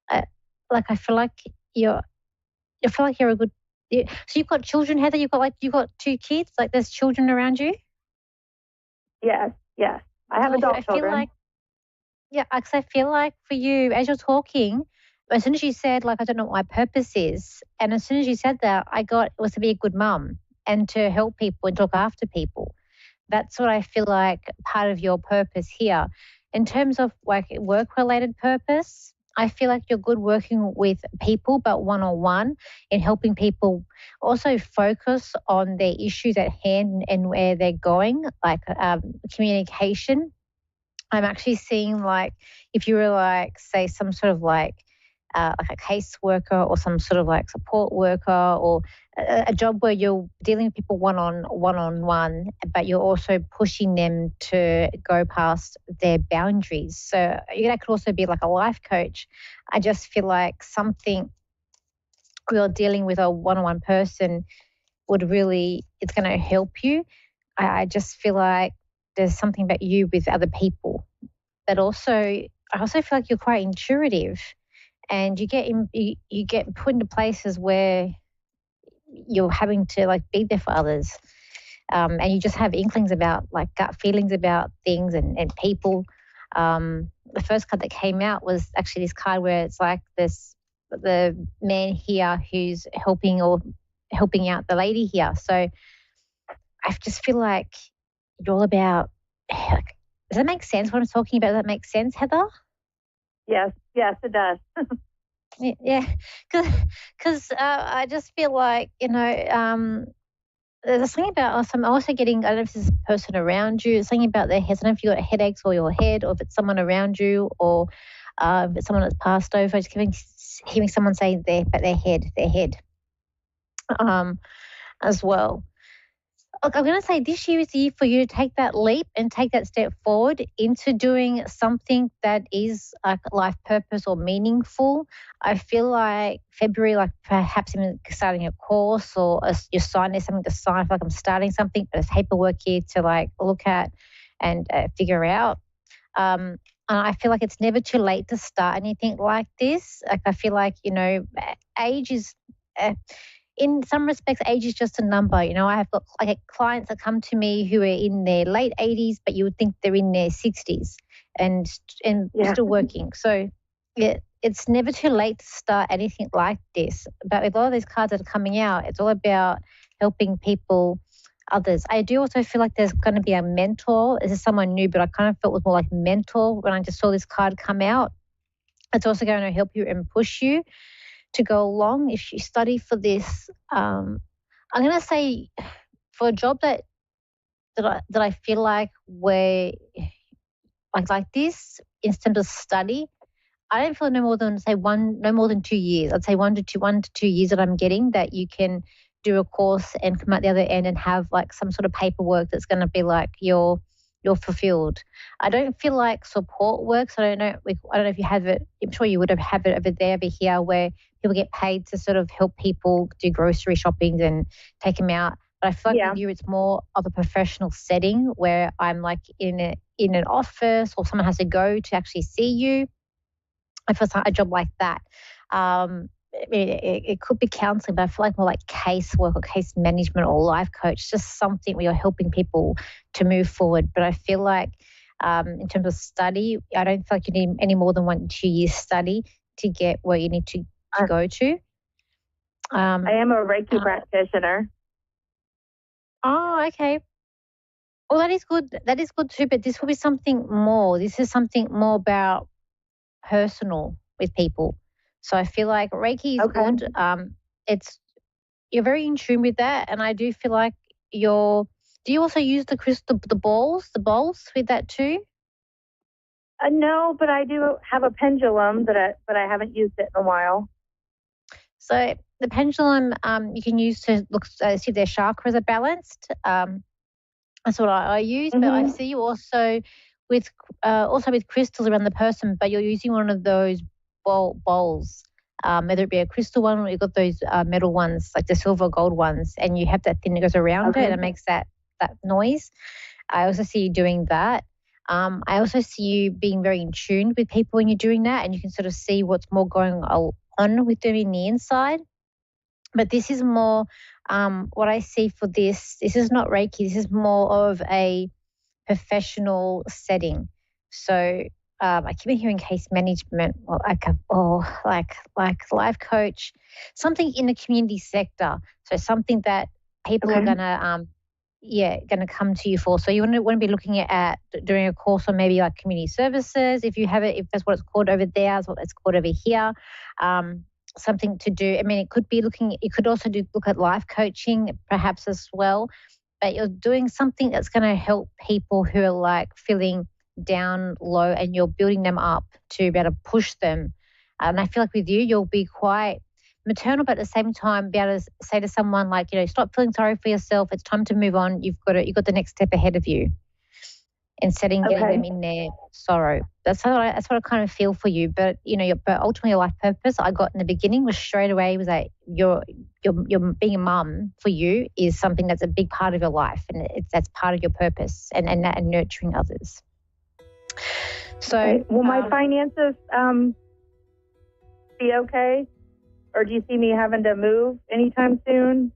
I feel like you're a good. So you've got children, Heather. You've got 2 kids. Like there's children around you. Yes. I have adult children. Because I feel like for you, as you're talking, as soon as you said, I don't know what my purpose is, and as soon as you said that, I got it was to be a good mum and to help people and look after people. That's what I feel like part of your purpose here. In terms of work-related purpose, I feel like you're good working with people, but one-on-one in helping people also focus on their issues at hand and where they're going, like communication. I'm actually seeing if you were say some sort of like a caseworker or some sort of support worker or a job where you're dealing with people one-on-one, but you're also pushing them to go past their boundaries. So that could also be like a life coach. I just feel like something you're dealing with a one-on-one person it's going to help you. I just feel like there's something about you with other people. But I also feel like you're quite intuitive, and you get put into places where you're having to be there for others, and you just have inklings about gut feelings about things and people. The first card that came out was actually this card where it's the man here who's helping out the lady here. So I just feel like you're all about. Does that make sense? What I'm talking about? Does that make sense, Heather? Yes, it does. Yeah, because I just feel like there's something about I'm also getting. I don't know if this is a person around you. Something about their head. I don't know if you got headaches or your head, or if it's someone around you, or if it's someone that's passed over. Just hearing someone say their head, as well. Look, I'm going to say this year is the year for you to take that leap and take that step forward into doing something that is like life purpose or meaningful. I feel like February, perhaps even starting a course or you're signing something to sign. I feel like I'm starting something, but there's paperwork here to look at and figure out. And I feel like it's never too late to start anything like this. I feel like, age is... in some respects, age is just a number. I have got clients that come to me who are in their late 80s, but you would think they're in their 60s and still working. So it's never too late to start anything like this. But with all of these cards that are coming out, it's all about helping people, others. I do also feel like there's going to be a mentor. This is someone new, but I kind of felt it was more like mentor when I just saw this card come out. It's also going to help you and push you to go along if you study for this. I'm going to say for a job that I feel like where like this in terms of study, I don't feel no more than 2 years. I'd say 1 to 2 years that I'm getting that you can do a course and come out the other end and have some sort of paperwork that's going to be you're fulfilled. I don't feel like support works. I don't know if you have it. I'm sure you would have it over here where people get paid to sort of help people do grocery shopping and take them out. But I feel like with you, it's more of a professional setting where I'm in an office or someone has to go to actually see you. I feel like a job like that. It could be counselling, but I feel like more like casework or case management or life coach, just something where you're helping people to move forward. But I feel like in terms of study, I don't feel like you need any more than 1 to 2 years study to get where you need to go to. I am a Reiki practitioner. Oh, okay. Well, that is good. That is good too, but this will be something more. This is something more about personal with people. So I feel like Reiki is good. you're very in tune with that, and I do feel like do you also use the crystal, the bowls with that too? No, but I do have a pendulum but I haven't used it in a while. So the pendulum you can use to look see if their chakras are balanced. That's what I use. But I see you also with crystals around the person, but you're using one of those bowls. Whether it be a crystal one or you've got those metal ones, like the silver gold ones, and you have that thing that goes around it and it makes that noise. I also see you doing that. I also see you being very in tune with people when you're doing that, and you can sort of see what's more going on with them in the inside. But this is more what I see for this. This is not Reiki. This is more of a professional setting. So I keep hearing case management, or like life coach, something in the community sector. So something that people are gonna come to you for. So you want to be looking at doing a course on maybe like community services, if you have it, if that's what it's called over there, that's what it's called over here. Something to do. I mean, it could be you could also look at life coaching perhaps as well, but you're doing something that's going to help people who are like feeling down low, and you're building them up to be able to push them. And I feel like with you, you'll be quite maternal, but at the same time be able to say to someone like, stop feeling sorry for yourself. It's time to move on. You've got the next step ahead of you, instead of getting them in their sorrow. That's what I kind of feel for you. But but ultimately your life purpose I got in the beginning was straight away was that you're being a mum for you is something that's a big part of your life, and that's part of your purpose and nurturing others. So will my finances be okay? Or do you see me having to move anytime soon?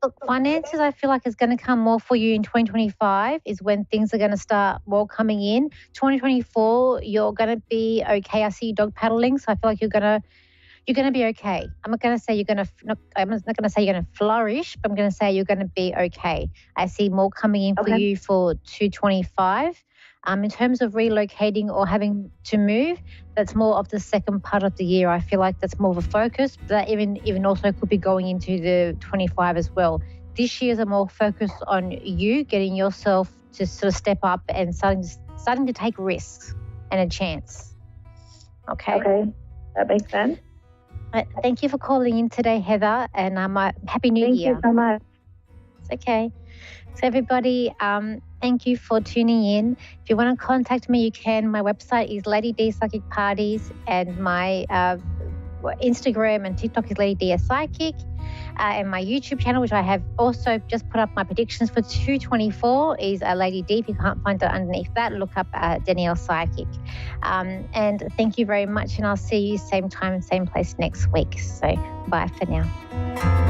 Look, finances I feel like is going to come more for you in 2025 is when things are going to start more coming in. 2024, you're going to be okay. I see you dog paddling, so I feel like you're going to be okay. I'm not going to say I'm not going to say you're going to flourish, but I'm going to say you're going to be okay. I see more coming in for you for 2025. In terms of relocating or having to move, that's more of the second part of the year. I feel like that's more of a focus, but that even also could be going into the 25 as well. This year is a more focus on you getting yourself to sort of step up and starting to take risks and a chance. Okay. Okay, that makes sense. Thank you for calling in today, Heather, and Happy New Year. Thank you so much. It's okay. So everybody, thank you for tuning in. If you want to contact me, you can. My website is Lady D Psychic Parties, and my Instagram and TikTok is Lady D as Psychic. And my YouTube channel, which I have also just put up my predictions for 2024, is Lady D. If you can't find it underneath that, look up Danielle Psychic. And thank you very much, and I'll see you same time, same place next week. So bye for now.